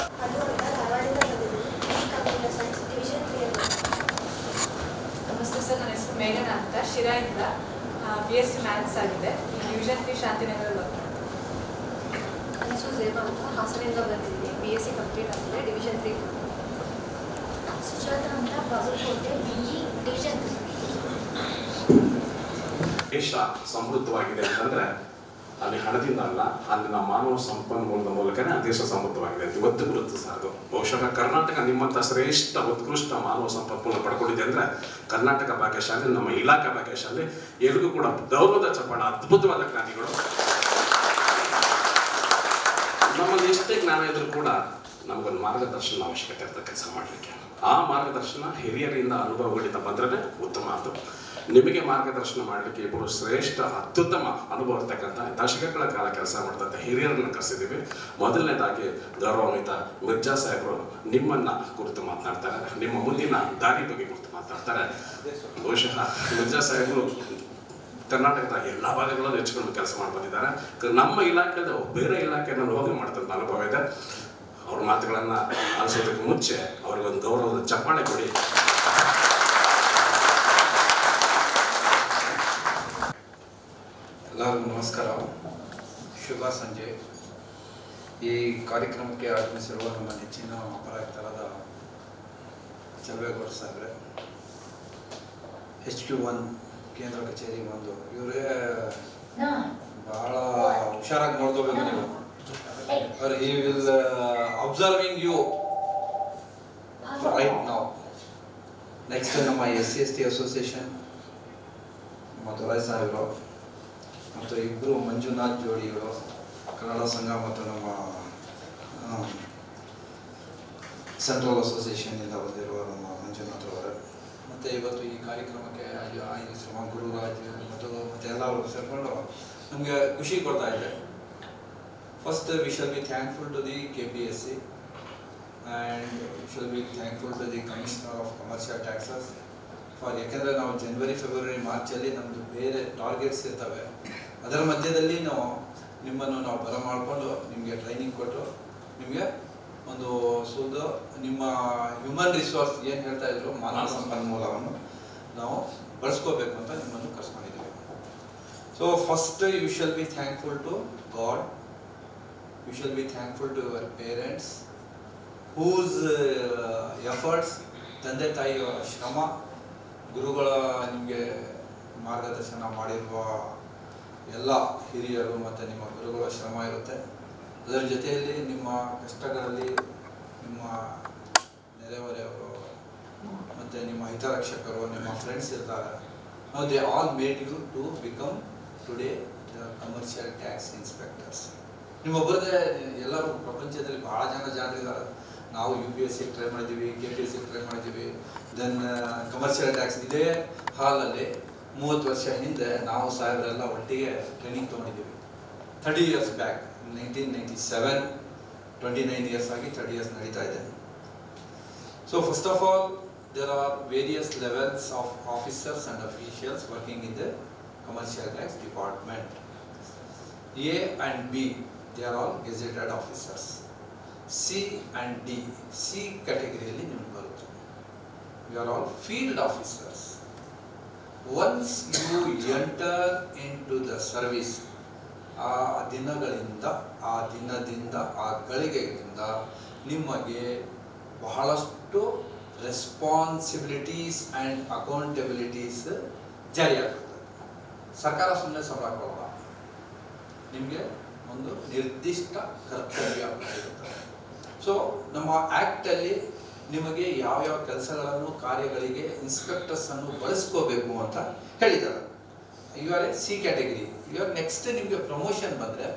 ನಮಸ್ತೆ ಸರ್, ನನ್ನ ಹೆಸರು ಮೇಘನಾ ಅಂತ ಶಿರಾಯಿಂದ BSc ಮ್ಯಾಥ್ಸ್ ಆಗಿದೆ, ಡಿವಿಷನ್ 3 ಶಾಂತಿನಗರಲ್ಲಿ ವರ್ಕ್ ಮಾಡ್ತೀನಿ. ನನ್ನ ಹೆಸರು ಝೇಬಾ ಅಂತ ಹಾಸನಿಂದ ಬಂದಿದ್ದೀನಿ, BSc ಕಂಪ್ಲೀಟ್ ಆಗಿದೆ, ಡಿವಿಷನ್ 3. ಸುಜಾತ ಅಂತ ಬಾಗಲಕೋಟೆ BE ಡಿವಿಷನ್ 3. ದೇಶ ಸಮೃದ್ಧವಾಗಿದೆ ಅಂತಂದರೆ ಅಲ್ಲಿ ಹಣದಿಂದ ಅಲ್ಲ, ಅಲ್ಲಿನ ಮಾನವ ಸಂಪನ್ಮೂಲದ ಮೂಲಕನೇ ಆ ದೇಶ ಸಮೃದ್ಧವಾಗಿದೆ ಅಂತ ಇವತ್ತು ಗುರುತಿಸೋದು. ಬಹುಶಃ ಕರ್ನಾಟಕ ನಿಮ್ಮಂಥ ಶ್ರೇಷ್ಠ ಉತ್ಕೃಷ್ಟ ಮಾನವ ಸಂಪನ್ಮೂಲ ಪಡ್ಕೊಂಡಿದೆ ಅಂದರೆ ಕರ್ನಾಟಕ ಭಾಗ್ಯಶಾಲಿ, ನಮ್ಮ ಇಲಾಖೆ ಭಾಗ್ಯಶಾಲಿ. ಎಲ್ರಿಗೂ ಕೂಡ ಗೌರವದ ಚಪ್ಪಾಳ. ಅದ್ಭುತವಾದ ಜ್ಞಾನಿಗಳು. ನಮ್ಮಲ್ಲಿ ಎಷ್ಟೇ ಜ್ಞಾನ ಇದ್ರೂ ಕೂಡ ನಮಗೊಂದು ಮಾರ್ಗದರ್ಶನ ಅವಶ್ಯಕತೆ ಇರ್ತದೆ ಕೆಲಸ ಮಾಡಲಿಕ್ಕೆ. ಆ ಮಾರ್ಗದರ್ಶನ ಹಿರಿಯರಿಂದ ಅನುಭವಗಳಿಂದ ಬಂದ್ರೆ ಉತ್ತಮ. ಅದು ನಿಮಗೆ ಮಾರ್ಗದರ್ಶನ ಮಾಡಲಿಕ್ಕೆ ಇಬ್ಬರು ಶ್ರೇಷ್ಠ ಅತ್ಯುತ್ತಮ ಅನುಭವ ಇರ್ತಕ್ಕಂಥ ದಶಕಗಳ ಕಾಲ ಕೆಲಸ ಮಾಡ್ತಂಥ ಹಿರಿಯರನ್ನು ಕರೆಸಿದ್ದೀವಿ. ಮೊದಲನೇದಾಗಿ ಗೌರವಾನ್ವಿತ ಮಿರ್ಜಾ ಸಾಹೇಬರು ನಿಮ್ಮನ್ನು ಕುರಿತು ಮಾತನಾಡ್ತಾರೆ, ನಿಮ್ಮ ಮುಂದಿನ ದಾರಿ ಬಗ್ಗೆ ಕುರಿತು ಮಾತನಾಡ್ತಾರೆ. ಬಹುಶಃ ಮಿರ್ಜಾ ಸಾಹೇಬರು ಕರ್ನಾಟಕದ ಎಲ್ಲ ಭಾಗಗಳಲ್ಲೂ ಹೆಚ್ಚುಕೊಂಡು ಕೆಲಸ ಮಾಡಿ ಬಂದಿದ್ದಾರೆ. ನಮ್ಮ ಇಲಾಖೆದ ಬೇರೆ ಇಲಾಖೆಯನ್ನು ಹೋಗಿ ಮಾಡ್ತಂಥ ಅನುಭವ ಇದೆ. ಅವ್ರ ಮಾತುಗಳನ್ನು ಆಲಿಸೋದಕ್ಕೆ ಮುಂಚೆ ಅವರಿಗೊಂದು ಗೌರವದ ಚಪ್ಪಾಳೆ ಕೊಡಿ. ಎಲ್ಲರಿಗೂ ನಮಸ್ಕಾರ, ಶುಭ ಸಂಜೆ. ಈ ಕಾರ್ಯಕ್ರಮಕ್ಕೆ ಆಗಮಿಸಿರುವ ನಮ್ಮ ನೆಚ್ಚಿನ ಅಪರಾಧಿತರಾದ ಚಲವೇಗೌಡ ಸಾಹೇಬ್ರೆ, HQ1 ಕೇಂದ್ರ ಕಚೇರಿ ಒಂದು, ಇವರೇ ಭಾಳ ಹುಷಾರಾಗಿ ನೋಡ್ಕೋಬೇಕು ನೀವು. he will observing you right now. Next ನಮ್ಮ SC/ST ಅಸೋಸಿಯೇಷನ್ ಮಧುರಾಯ್ ಸಾಹೇಬರು ಮತ್ತು ಇಬ್ಬರು ಮಂಜುನಾಥ್ ಜೋಡಿಗಳು, ಕನ್ನಡ ಸಂಘ ಮತ್ತು ನಮ್ಮ ಸೆಂಟ್ರಲ್ ಅಸೋಸಿಯೇಷನ್ನಿಂದ ಬಂದಿರುವ ನಮ್ಮ ಮಂಜುನಾಥ್ ಅವರು, ಮತ್ತು ಇವತ್ತು ಈ ಕಾರ್ಯಕ್ರಮಕ್ಕೆ ಶ್ರಮ ಗುರುರಾಜ್ ಮತ್ತು ಎಲ್ಲರೂ ಸೇರಿಕೊಂಡು ನಮಗೆ ಖುಷಿ ಕೊಡ್ತಾ ಇದೆ. First we shall be thankful to the KPSC and you shall be thankful to the Commissioner of Commercial Taxes for ಯಾಕೆಂದರೆ ನಾವು ಜನವರಿ ಫೆಬ್ರವರಿ ಮಾರ್ಚಲ್ಲಿ ನಮ್ಮದು ಬೇರೆ ಟಾರ್ಗೆಟ್ಸ್ ಇರ್ತವೆ. ಅದರ ಮಧ್ಯದಲ್ಲಿ ನಿಮ್ಮನ್ನು ನಾವು ಬರಮಾಡಿಕೊಂಡು ನಿಮಗೆ ಟ್ರೈನಿಂಗ್ ಕೊಟ್ಟು ನಿಮಗೆ ಒಂದು ಸುದ್ದು ನಿಮ್ಮ ಹ್ಯೂಮನ್ ರಿಸೋರ್ಸ್ ಏನು ಹೇಳ್ತಾ ಇದ್ರು ಮಾನವ ಸಂಪನ್ಮೂಲವನ್ನು ನಾವು ಬಳಸ್ಕೋಬೇಕು ಅಂತ ನಿಮ್ಮನ್ನು ಕರ್ಸ್ಕೊಂಡಿದ್ದೀವಿ. So first you shall be thankful to God, you shall be thankful to your parents whose efforts, ತಂದೆ ತಾಯಿಯವರ ಶ್ರಮ, ಗುರುಗಳ ನಿಮಗೆ ಮಾರ್ಗದರ್ಶನ ಮಾಡಿರುವ ಎಲ್ಲ ಹಿರಿಯರು ಮತ್ತು ನಿಮ್ಮ ಗುರುಗಳ ಶ್ರಮ ಇರುತ್ತೆ. ಅದರ ಜೊತೆಯಲ್ಲಿ ನಿಮ್ಮ ಕಷ್ಟಗಳಲ್ಲಿ ನಿಮ್ಮ ನೆರೆಹೊರೆಯವರು ಮತ್ತು ನಿಮ್ಮ ಹಿತರಕ್ಷಕರು, ನಿಮ್ಮ ಫ್ರೆಂಡ್ಸ್ ಇರ್ತಾರೆ. ನಾವು they all made you to become today the commercial tax inspectors. ನಿಮ್ಮೊಬ್ಬರದೇ ಎಲ್ಲರೂ ಪ್ರಪಂಚದಲ್ಲಿ ಭಾಳ ಜನರಿದ್ದಾರೆ. ನಾವು UPSC ಟ್ರೈ ಮಾಡಿದ್ದೀವಿ, KPSC ಟ್ರೈ ಮಾಡಿದ್ದೀವಿ, ದೆನ್ ಕಮರ್ಷಿಯಲ್ ಟ್ಯಾಕ್ಸ್ ಇದೇ ಹಾಲಲ್ಲಿ 30 ವರ್ಷ ಹಿಂದೆ ನಾವು ಸಾಹೇಬರೆಲ್ಲ ಒಟ್ಟಿಗೆ ಟ್ರೈನಿಂಗ್ ತೊಗೊಂಡಿದ್ದೀವಿ. 30 years ಬ್ಯಾಕ್, 1997, 29 years ಆಗಿ 30 years ನಡೀತಾ ಇದೆ. So first of all there are various levels of officers and officials working in the commercial tax department. A and B, they are all gazetted officers. C and D, C category ನಿಮಗೆ ಬರುತ್ತೆ. You are all field officers. Once you enter into the service, ಆ ದಿನದಿಂದ ಆ ದಿನದಿಂದ ಆ ಗಳಿಗೆಯಿಂದ ನಿಮಗೆ ಬಹಳಷ್ಟು ರೆಸ್ಪಾನ್ಸಿಬಿಲಿಟೀಸ್ ಆ್ಯಂಡ್ ಅಕೌಂಟಬಿಲಿಟೀಸ್ ಜಾರಿಯಾಗುತ್ತದೆ. ಸರ್ಕಾರ ಸುಮ್ಮನೆ ಸಂಬಳ ಕೊಡಲ್ಲ, ನಿಮಗೆ ಒಂದು ನಿರ್ದಿಷ್ಟ ಕರ್ತವ್ಯ ಇರುತ್ತದೆ. ಸೊ ನಮ್ಮ ಆ್ಯಕ್ಟಲ್ಲಿ ನಿಮಗೆ ಯಾವ್ಯಾವ ಕೆಲಸಗಳನ್ನು ಕಾರ್ಯಗಳಿಗೆ ಇನ್ಸ್ಪೆಕ್ಟರ್ಸನ್ನು ಬಳಸ್ಕೋಬೇಕು ಅಂತ ಹೇಳಿದ್ದಾರೆ. You are a C category. You are next ನಿಮಗೆ ಪ್ರಮೋಷನ್ ಬಂದರೆ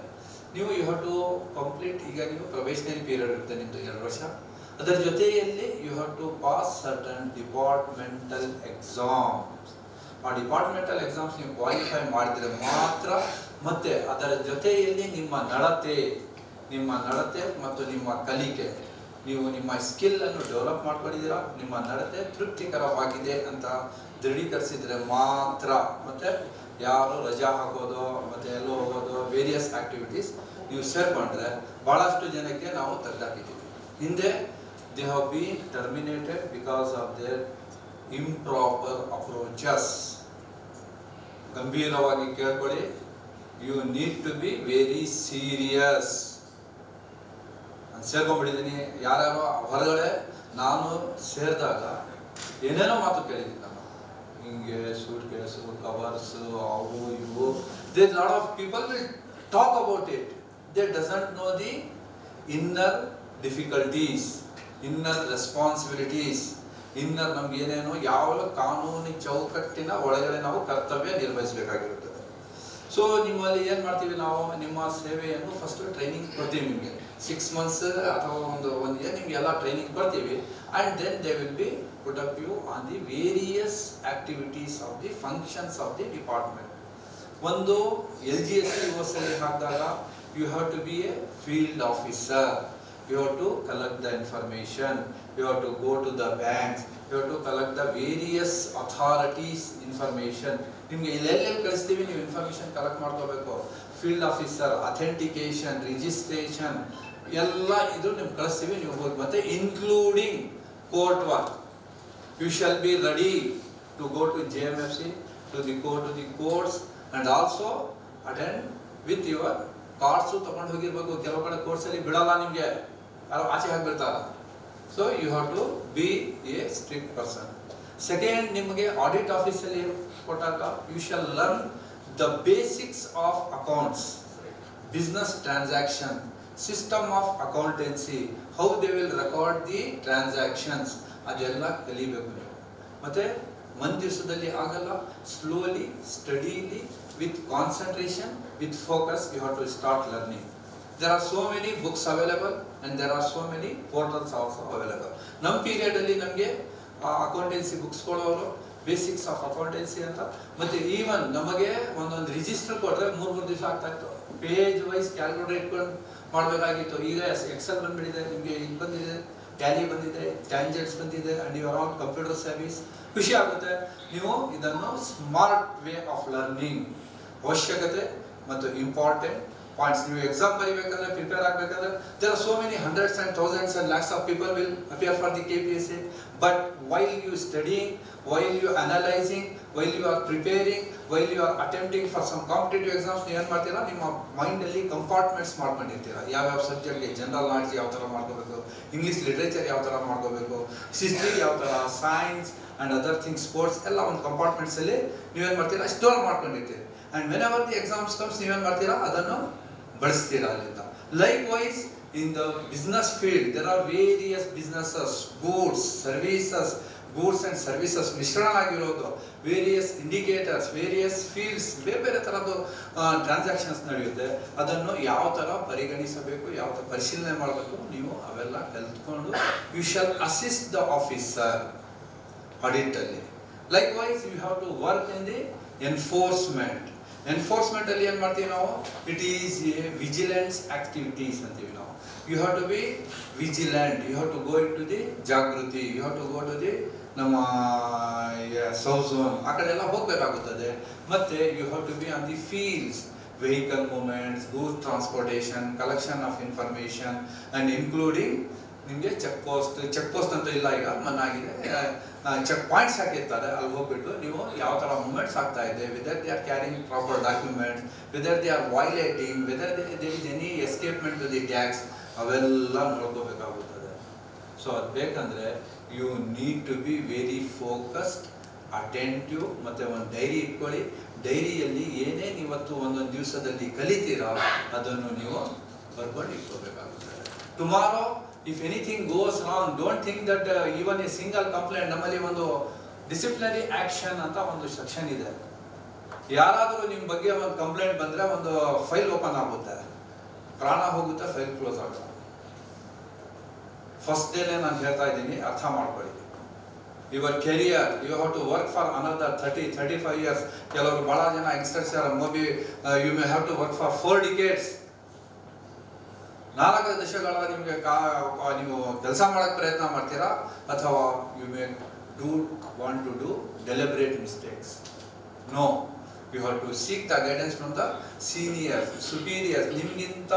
ನೀವು ಯು ಹ್ಯಾವ್ ಟು ಕಂಪ್ಲೀಟ್, ಈಗ ನೀವು ಪ್ರೊಬೇಷನರಿ ಪೀರಿಯಡ್ ಇರುತ್ತೆ ನಿಮ್ಮದು 2 ವರ್ಷ. ಅದರ ಜೊತೆಯಲ್ಲಿ you have to pass certain departmental exams. ಆ ಡಿಪಾರ್ಟ್ಮೆಂಟಲ್ ಎಕ್ಸಾಮ್ಸ್ ನೀವು ಕ್ವಾಲಿಫೈ ಮಾಡಿದರೆ ಮಾತ್ರ, ಮತ್ತು ಅದರ ಜೊತೆಯಲ್ಲಿ ನಿಮ್ಮ ನಡತೆ ಮತ್ತು ನಿಮ್ಮ ಕಲಿಕೆ, ನೀವು ನಿಮ್ಮ ಸ್ಕಿಲ್ಲನ್ನು ಡೆವಲಪ್ ಮಾಡ್ಕೊಂಡಿದ್ದೀರಾ, ನಿಮ್ಮ ನಡತೆ ತೃಪ್ತಿಕರವಾಗಿದೆ ಅಂತ ದೃಢೀಕರಿಸಿದರೆ ಮಾತ್ರ, ಮತ್ತು ಯಾರು ರಜಾ ಹಾಕೋದು ಮತ್ತು ಎಲ್ಲೋ ಹೋಗೋದು ವೇರಿಯಸ್ ಆ್ಯಕ್ಟಿವಿಟೀಸ್ ನೀವು ಸೇರ್ಕೊಂಡ್ರೆ ಭಾಳಷ್ಟು ಜನಕ್ಕೆ ನಾವು ತೆಗೆದಾಕಿದ್ದೀವಿ. ಹಿಂದೆ they have been terminated because of their improper approaches. ಗಂಭೀರವಾಗಿ ಕೇಳ್ಕೊಳ್ಳಿ, you need to be very serious. ನಾನು ಸೇರ್ಕೊಂಡ್ಬಿಟ್ಟಿದ್ದೀನಿ. ಯಾರ್ಯಾರೋ ಹೊರಗಡೆ ನಾನು ಸೇರಿದಾಗ ಏನೇನೋ ಮಾತು ಕೇಳಿದ್ದೀನಿ ನಾನು, ಹಿಂಗೆ ಸೂಟ್ ಕೇಸು, ಕವರ್ಸು, ಅವು ಇವು. They lot of people will talk about it. They doesn't know the inner difficulties, inner responsibilities, inner ನಮ್ಗೆ ಏನೇನೋ ಯಾವ ಕಾನೂನಿ ಚೌಕಟ್ಟಿನ ಒಳಗಡೆ ನಾವು ಕರ್ತವ್ಯ ನಿರ್ವಹಿಸಬೇಕಾಗಿರುತ್ತದೆ. ಸೊ ನಿಮ್ಮಲ್ಲಿ ಏನು ಮಾಡ್ತೀವಿ ನಾವು, ನಿಮ್ಮ ಸೇವೆಯನ್ನು ಫಸ್ಟ್ ಟ್ರೈನಿಂಗ್ ಕೊಡ್ತೀವಿ ನಿಮಗೆ 6 months ಅಥವಾ ಒಂದು ಇಯರ್ ನಿಮ್ಗೆ ಎಲ್ಲ ಟ್ರೈನಿಂಗ್ ಕೊಡ್ತೀವಿ. And then they will be put up you on the various activities of the functions of the department. ಒಂದು LGST ಯೂನಿವರ್ಸಲ್ಲಿ ಹಾಕಿದಾಗ you have to be a field officer. You have to collect the information, you have to go to the banks, you have to collect the various authorities information. ನಿಮಗೆ ಇಲ್ಲೆಲ್ಲಿ ಕಳಿಸ್ತೀವಿ, ನೀವು ಇನ್ಫಾರ್ಮೇಷನ್ ಕಲೆಕ್ಟ್ ಮಾಡ್ಕೋಬೇಕು. ಫೀಲ್ಡ್ ಆಫೀಸರ್, ಅಥೆಂಟಿಕೇಶನ್, ರಿಜಿಸ್ಟ್ರೇಷನ್ ಎಲ್ಲ ಇದು ನಿಮ್ಗೆ ಕಳಿಸ್ತೀವಿ, ನೀವು ಹೋಗಿ. ಮತ್ತು including court work. You shall be ready to go to JMFC, to the courts and also attend with your cards ತೊಗೊಂಡು ಹೋಗಿರ್ಬೇಕು. ಕೆಲವು ಕಡೆ ಕೋರ್ಟ್ಸಲ್ಲಿ ಬಿಡಲ್ಲ, ನಿಮಗೆ ಯಾರು ಆಚೆ ಹಾಕಿಬಿಡ್ತಾರೆ. So you have to be a strict person. Second, ನಿಮಗೆ ಆಡಿಟ್ ಆಫೀಸಲ್ಲಿ ಕೊಟ್ಟಾಗ you shall learn the basics of accounts, business transaction, system of accountancy, how they will record the transactions, ಅದೆಲ್ಲ ಕಲಿಬೇಕು ನೀವು. ಮತ್ತು ಒಂದು ದಿವಸದಲ್ಲಿ ಆಗಲ್ಲ, slowly, steadily, with concentration, with focus, you have to start learning. There are so many books available and there are so many portals also available. ನಮ್ಮ ಪೀರಿಯಡಲ್ಲಿ ನಮಗೆ ಅಕೌಂಟೆನ್ಸಿ ಬುಕ್ಸ್ ಕೊಡೋರು, ಬೇಸಿಕ್ಸ್ ಆಫ್ ಅಕೌಂಟೆನ್ಸಿ ಅಂತ. ಮತ್ತು ಈವನ್ ನಮಗೆ ಒಂದೊಂದು ರಿಜಿಸ್ಟರ್ ಕೊಟ್ಟರೆ 3 ದಿವಸ ಆಗ್ತಾಯಿತ್ತು. ಪೇಜ್ ವೈಸ್ ಕ್ಯಾಲ್ಕುಲೇಟ್ ಇಟ್ಕೊಂಡು ಮಾಡಬೇಕಾಗಿತ್ತು. ಈಗ ಎಕ್ಸೆಲ್ ಬಂದುಬಿಟ್ಟಿದೆ, ನಿಮಗೆ ಇದು ಬಂದಿದೆ, ಟ್ಯಾಲಿ ಬಂದಿದೆ, ಟ್ಯಾಂಜೆಂಟ್ಸ್ ಬಂದಿದೆ, and you are on computer service. ಖುಷಿ ಆಗುತ್ತೆ. ನೀವು ಇದನ್ನು ಸ್ಮಾರ್ಟ್ ವೇ ಆಫ್ ಲರ್ನಿಂಗ್ ಅವಶ್ಯಕತೆ ಮತ್ತು ಇಂಪಾರ್ಟೆಂಟ್ ಪಾಯಿಂಟ್ಸ್. ನೀವು ಎಕ್ಸಾಮ್ ಬರೀಬೇಕಾದ್ರೆ, ಪ್ರಿಪೇರ್ ಆಗಬೇಕಾದ್ರೆ, there are so many hundreds and thousands and lakhs of people will appear for the KPSC. But while you studying, while you analyzing, while you are preparing, while you are attempting for some competitive exams, ನೀವು ಏನು ಮಾಡ್ತೀರಾ, ನಿಮ್ಮ ಮೈಂಡಲ್ಲಿ ಕಂಪಾರ್ಟ್ಮೆಂಟ್ಸ್ ಮಾಡ್ಕೊಂಡಿರ್ತೀರಾ. ಯಾವ್ಯಾವ ಸಬ್ಜೆಕ್ಟ್ಗೆ ಜನರಲ್ ನಾಲೆಡ್ಜ್ ಯಾವ ಥರ ಮಾಡ್ಕೋಬೇಕು, ಇಂಗ್ಲೀಷ್ ಲಿಟ್ರೇಚರ್ ಯಾವ ಥರ ಮಾಡ್ಕೋಬೇಕು, ಹಿಸ್ಟ್ರಿ ಯಾವ ಥರ, science and other things, sports ಎಲ್ಲ ಒಂದು ಕಂಪಾರ್ಟ್ಮೆಂಟ್ಸಲ್ಲಿ ನೀವೇನು ಮಾಡ್ತೀರಾ, ಸ್ಟೋರ್ ಮಾಡ್ಕೊಂಡಿರ್ತೀರಿ. And whenever the exams comes ನೀವೇನು ಮಾಡ್ತೀರಾ, ಅದನ್ನು ಬಳಸ್ತೀರಾ ಅಲ್ಲಿಂದ. Likewise in the business field there are various businesses, goods and services ಮಿಶ್ರಣ ಆಗಿರೋದು, ವೇರಿಯಸ್ ಇಂಡಿಕೇಟರ್ಸ್, ವೇರಿಯಸ್ ಫೀಲ್ಡ್ಸ್, ಬೇರೆ ಬೇರೆ ಥರದ್ದು ಟ್ರಾನ್ಸಾಕ್ಷನ್ಸ್ ನಡೆಯುತ್ತೆ. ಅದನ್ನು ಯಾವ ಥರ ಪರಿಗಣಿಸಬೇಕು, ಯಾವ ಥರ ಪರಿಶೀಲನೆ ಮಾಡಬೇಕು, ನೀವು ಅವೆಲ್ಲ ಕಲ್ತ್ಕೊಂಡು you shall assist the officer ಆಡಿಟಲ್ಲಿ. Likewise you have to work in the ಎನ್ಫೋರ್ಸ್ಮೆಂಟಲ್ಲಿ ಏನು ಮಾಡ್ತೀವಿ ನಾವು, it is a vigilance activities ಅಂತೀವಿ ನಾವು. You have to be vigilant, you have to go in to the ಜಾಗೃತಿ, you have to go to the ನಮ್ಮ ಸೌತ್ ಝೋನ್ ಆ ಕಡೆ ಎಲ್ಲ ಹೋಗಬೇಕಾಗುತ್ತದೆ. ಮತ್ತು you have to be on the fields, vehicle movements, goods transportation, collection of information and including ನಿಮಗೆ ಚೆಕ್ ಪೋಸ್ಟ್ ಅಂತೂ ಇಲ್ಲ, ಈಗ ಮನ್ನಾಗಿದೆ, ಚೆಕ್ ಪಾಯಿಂಟ್ಸ್ ಹಾಕಿರ್ತಾರೆ. ಅಲ್ಲಿ ಹೋಗ್ಬಿಟ್ಟು ನೀವು ಯಾವ ಥರ ಮೂವ್ಮೆಂಟ್ಸ್ ಆಗ್ತಾ ಇದೆ, whether they are carrying proper documents, whether they are violating, whether there is any escapement to the tax, ಅವೆಲ್ಲ ನೋಡ್ಕೋಬೇಕಾಗುತ್ತದೆ. ಸೊ ಅದು ಬೇಕಂದರೆ you need to be very focused, attentive. ಮತ್ತು ಒಂದು ಡೈರಿ ಇಟ್ಕೊಳ್ಳಿ. ಡೈರಿಯಲ್ಲಿ ಏನೇನು ಇವತ್ತು ಒಂದೊಂದು ದಿವಸದಲ್ಲಿ ಕಲಿತೀರಾ ಅದನ್ನು ನೀವು ಬರ್ಕೊಂಡು ಇಟ್ಕೋಬೇಕಾಗುತ್ತದೆ. Tomorrow if anything goes wrong, don't think that even a single complaint. ನಮ್ಮಲ್ಲಿ ಒಂದು ಡಿಸಿಪ್ಲಿನರಿ ಆ್ಯಕ್ಷನ್ ಅಂತ ಒಂದು ಸೆಕ್ಷನ್ ಇದೆ. ಯಾರಾದರೂ ನಿಮ್ಮ ಬಗ್ಗೆ ಒಂದು ಕಂಪ್ಲೇಂಟ್ ಬಂದರೆ ಒಂದು ಫೈಲ್ ಓಪನ್ ಆಗುತ್ತೆ, ಪ್ರಾಣ ಹೋಗುತ್ತೆ, ಫೈಲ್ ಕ್ಲೋಸ್ ಆಗುತ್ತೆ. ಫಸ್ಟ್ ಡೇನೇ ನಾನು ಹೇಳ್ತಾ ಇದ್ದೀನಿ, ಅರ್ಥ ಮಾಡ್ಕೊಳ್ಳಿ. Your career, you have to work for another 30-35 years. ಕೆಲವರು ಭಾಳ ಜನ ಯಂಗ್ಸ್ಟರ್ಸ್ ಯಾರು maybe you may have to work for 4 decades. 4 ದಶಕಗಳ ನಿಮಗೆ ನೀವು ಕೆಲಸ ಮಾಡೋಕ್ಕೆ ಪ್ರಯತ್ನ ಮಾಡ್ತೀರಾ, ಅಥವಾ you may want to do deliberate mistakes. No, you have to seek the guidance from the seniors, superiors. ನಿಮಗಿಂತ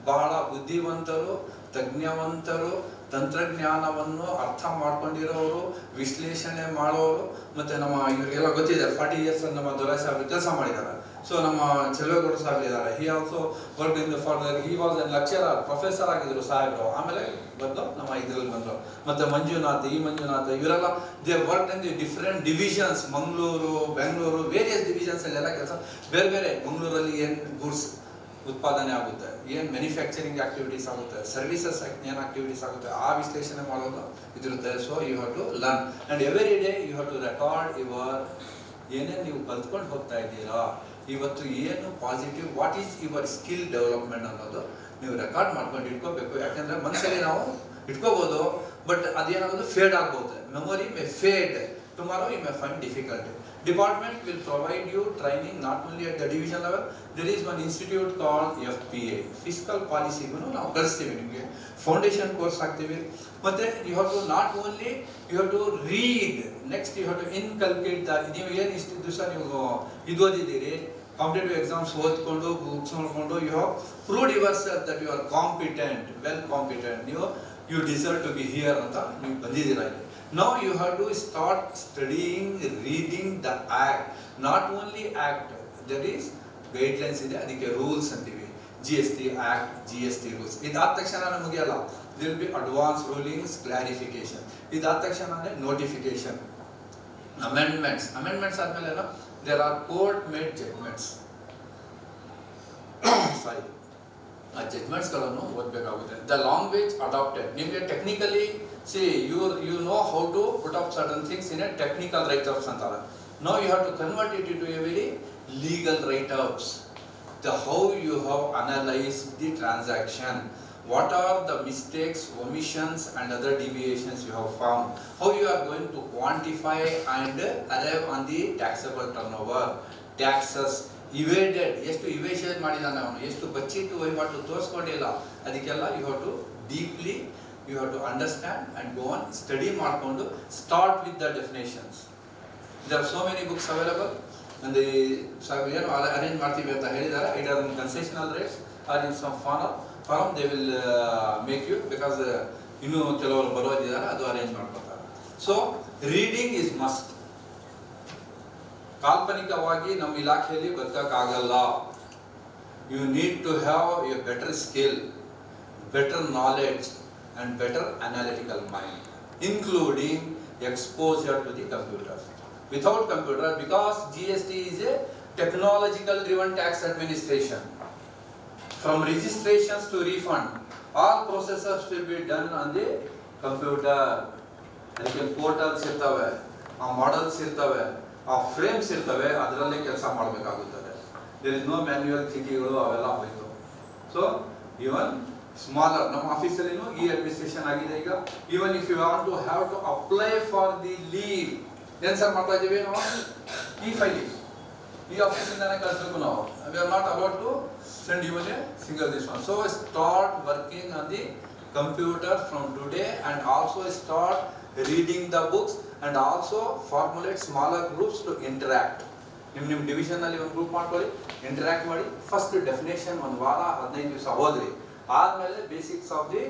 ಬಹಳ ಬುದ್ಧಿವಂತರು, ತಜ್ಞವಂತರು, ತಂತ್ರಜ್ಞಾನವನ್ನು ಅರ್ಥ ಮಾಡ್ಕೊಂಡಿರೋರು, ವಿಶ್ಲೇಷಣೆ ಮಾಡೋರು. ಮತ್ತು ನಮ್ಮ ಇವರಿಗೆಲ್ಲ ಗೊತ್ತಿದೆ, 40 years ನಮ್ಮ ದೊರೆ ಸಾಹೇಬ್ ಕೆಲಸ ಮಾಡಿದ್ದಾರೆ. ಸೊ ನಮ್ಮ ಚೆಲುವೇಗೌಡ ಸಾಹೇಬ್ ಇದ್ದಾರೆ, he also work in the further, he was A lecturer, professor ಆಗಿದ್ರು ಸಾಹೇಬರು. ಆಮೇಲೆ ಬಂದು ನಮ್ಮ ಇದರಲ್ಲಿ ಬಂದರು. ಮತ್ತು ಮಂಜುನಾಥ್, ಇವರೆಲ್ಲ they work in the different divisions, Mangaluru, Bengaluru, various ಡಿವಿಷನ್ಸಲ್ಲೆಲ್ಲ ಕೆಲಸ. ಬೇರೆ ಬೇರೆ ಮಂಗಳೂರಲ್ಲಿ ಏನು ಗೂಡ್ಸ್ ಉತ್ಪಾದನೆ ಆಗುತ್ತೆ, ಏನು ಮ್ಯಾನುಫ್ಯಾಕ್ಚರಿಂಗ್ ಆಕ್ಟಿವಿಟೀಸ್ ಆಗುತ್ತೆ, ಸರ್ವಿಸಸ್ ಏನು ಆಕ್ಟಿವಿಟೀಸ್ ಆಗುತ್ತೆ, ಆ ವಿಶ್ಲೇಷಣೆ ಮಾಡೋದು ಇದಿರುತ್ತೆ. So you have to learn and every day you have to record your ಏನೇನು ನೀವು ಕಲ್ತ್ಕೊಂಡು ಹೋಗ್ತಾ ಇದ್ದೀರಾ, ಇವತ್ತು ಏನು positive, what is your skill development ಅನ್ನೋದು ನೀವು ರೆಕಾರ್ಡ್ ಮಾಡ್ಕೊಂಡು ಇಟ್ಕೋಬೇಕು. ಯಾಕೆಂದರೆ ಮನಸ್ಸಲ್ಲಿ ನಾವು ಇಟ್ಕೋಬೋದು, ಬಟ್ ಅದೇನಾಗೋದು ಫೇಡ್ ಆಗ್ಬೋದು. Memory may fade, tomorrow you may find difficulty. Department will provide you training not only at the division level. There is one institute called FPA, Fiscal Policy. ನಾವು ಕಲಿಸ್ತೀವಿ ನಿಮಗೆ, ಫೌಂಡೇಶನ್ ಕೋರ್ಸ್ ಹಾಕ್ತೀವಿ. ಮತ್ತು you have to not only you have to read, next you have to inculcate the. ನೀವು ಏನು ಇಷ್ಟು ದಿವಸ ನೀವು ಇದು ಓದಿದ್ದೀರಿ, ಕಾಂಪಿಟೇಟಿವ್ ಎಕ್ಸಾಮ್ಸ್ ಓದ್ಕೊಂಡು ಬುಕ್ಸ್ ನೋಡಿಕೊಂಡು, you have proved yourself that you are competent, well competent. ನೀವು you deserve to be here ಅಂತ ನೀವು ಬಂದಿದ್ದೀರಾ ಇಲ್ಲಿ. Now you have to start studying, reading the act. Not only act, there is guidelines ಇದೆ, ಅದಕ್ಕೆ ರೂಲ್ಸ್ ಅಂತೀವಿ. GST Act, GST rules. ಇದಾದ ತಕ್ಷಣ ಮುಗಿಯಲ್ಲ, there will be advance rulings, clarification. ಇದಾದ ತಕ್ಷಣನೇ ನೋಟಿಫಿಕೇಶನ್, ಅಮೆಂಡ್ಮೆಂಟ್ಸ್. ಅಮೆಂಡ್ಮೆಂಟ್ಸ್ ಆದಮೇಲೆ ಏನೋ there are court made judgments. Sorry, ಆ ಜಡ್ಜ್ಮೆಂಟ್ಸ್ಗಳನ್ನು ಓದಬೇಕಾಗುತ್ತೆ. The language adapted. ನಿಮಗೆ technically you know how to put up certain things in a technical write-ups ಅಂತಾರೆ. Now you have to convert it into a very legal write-ups. How you have analyzed the transaction, what are the mistakes, omissions and other deviations you have found, how you are going to quantify and arrive on the taxable turnover, taxes, evaded, ಎಷ್ಟು ಇವೇಷನ್ ಮಾಡಿದಾನೆ ಅವನು, ಎಷ್ಟು ಬಚ್ಚಿಟ್ಟು ವಹಿವಾಟು ತೋರಿಸ್ಕೊಂಡಿಲ್ಲ, ಅದಕ್ಕೆಲ್ಲ you have to deeply you have to understand and go on study ಮಾಡ್ಕೊಂಡು start with the definitions. There are so many books available and they ಏನು ಅರೇಂಜ್ ಮಾಡ್ತೀವಿ ಅಂತ ಹೇಳಿದ್ದಾರೆ. either in concessional rates or in some forum they will make you, because ಇನ್ನೂ ಕೆಲವರು ಬರೋದಿದ್ದಾರೆ, ಅದು ಅರೇಂಜ್ ಮಾಡ್ಕೊತಾರೆ. So reading is must. ಕಾಲ್ಪನಿಕವಾಗಿ ನಮ್ಮ ಇಲಾಖೆಯಲ್ಲಿ ಬದುಕಕ್ಕಾಗಲ್ಲ. You need to have a better skill, better knowledge and better analytical mind, including exposure to the computers. Without computer, because GST is a technological driven tax administration, from registrations to refund, all processes will be done on the computer. ಅದಕ್ಕೆ ಪೋರ್ಟಲ್ಸ್ ಇರ್ತವೆ, ಆ ಮಾಡಲ್ಸ್ ಇರ್ತವೆ, ಆ ಫ್ರೇಮ್ಸ್ ಇರ್ತವೆ, ಅದರಲ್ಲೇ ಕೆಲಸ ಮಾಡಬೇಕಾಗುತ್ತದೆ. ದೇರ್ ಇಸ್ ನೋ ಮ್ಯಾನ್ಯುಯಲ್ ಚೀಟಿಗಳು ಅವೆಲ್ಲ ಹೋಯ್ತು. ಸೊ ಇವನ್ ಸ್ಮಾಲರ್ ನಮ್ಮ ಆಫೀಸಲ್ಲಿನೂ ಈ ಅಡ್ಮಿನಿಸ್ಟ್ರೇಷನ್ ಆಗಿದೆ ಈಗ. Even if you want to have to apply for the leave, ಏನು ಸರ್ ಮಾಡ್ತಾ ಇದ್ದೀವಿ ನಾವು? ಈ ಫೈಲಿಂಗ್ ಈ ಆಫೀಸಿಂದಾನೇ ಕಳಿಸ್ಬೇಕು ನಾವು. We are not about to send even a single this one. So start working on the computer from today and also start reading the books and also formulate smaller groups to interact. ನಿಮ್ಮ ಡಿವಿಷನ್ ಅಲ್ಲಿ ಒಂದು ಗ್ರೂಪ್ ಮಾಡ್ಕೊಳ್ಳಿ, ಇಂಟರಾಕ್ಟ್ ಮಾಡಿ. ಫಸ್ಟ್ ಡೆಫಿನೇಷನ್ ಒಂದು ವಾರ 15 ದಿವಸ ಓದ್ರಿ. ಆದ್ಮೇಲೆ basics of the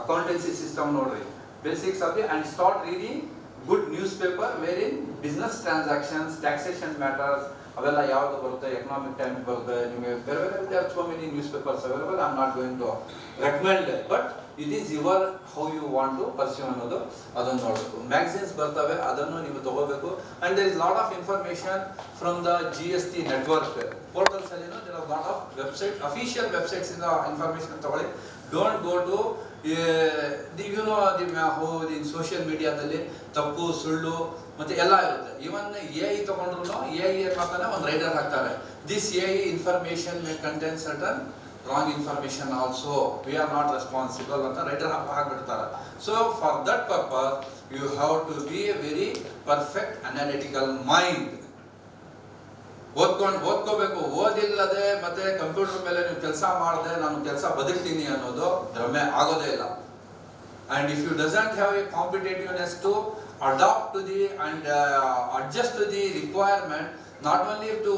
accountancy system ನೋಡ್ರಿ, basics of the, and start reading good newspaper where in business transactions, taxation matters ಅವೆಲ್ಲ ಯಾವುದು ಬರುತ್ತೆ, ಎಕನಾಮಿಕ್ ಟೈಮ್ಸ್ ಬರುತ್ತೆ, ನಿಮಗೆ ಬೇರೆ ಬೇರೆ so many newspapers available. I am not going to recommend, but it is your how you want to pursue ಅನ್ನೋದು ಅದನ್ನು ನೋಡಬೇಕು. ಮ್ಯಾಗಝಿನ್ಸ್ ಬರ್ತವೆ, ಅದನ್ನು ನೀವು ತಗೋಬೇಕು. And there is lot of information from the GST network portals ಅಲ್ಲಿ there are lot of website, official websites ಇಂದ ಇನ್ಫಾರ್ಮೇಶನ್ ತಗೊಳ್ಳಿ. Don't go to in social ಮೀಡಿಯಾದಲ್ಲಿ ತಪ್ಪು ಸುಳ್ಳು ಮತ್ತೆ ಎಲ್ಲ ಇರುತ್ತೆ. ಈವನ್ AI ತಗೊಂಡ್ರು AI ಏನ್ ಮಾಡ್ತಾನೆ, ಒಂದು ರೈಡರ್ ಹಾಕ್ತಾರೆ, this AI information may contain certain wrong information also, we are not responsible ಅಂತ ರೈಟರ್ ಹಾಕ್ಬಿಡ್ತಾರೆ. So for that purpose you have to be a very perfect analytical mind. ಓದ್ಕೋಬೇಕು. ಓದಿಲ್ಲದೆ ಮತ್ತೆ ಕಂಪ್ಯೂಟರ್ ಮೇಲೆ ನೀವು ಕೆಲಸ ಮಾಡದೆ ನಾನು ಕೆಲಸ ಬದುಕ್ತೀನಿ ಅನ್ನೋದು ಭ್ರಮೆ ಆಗೋದೇ ಇಲ್ಲ. And if you doesn't have a competitiveness to adapt to the and adjust to the requirement, not only to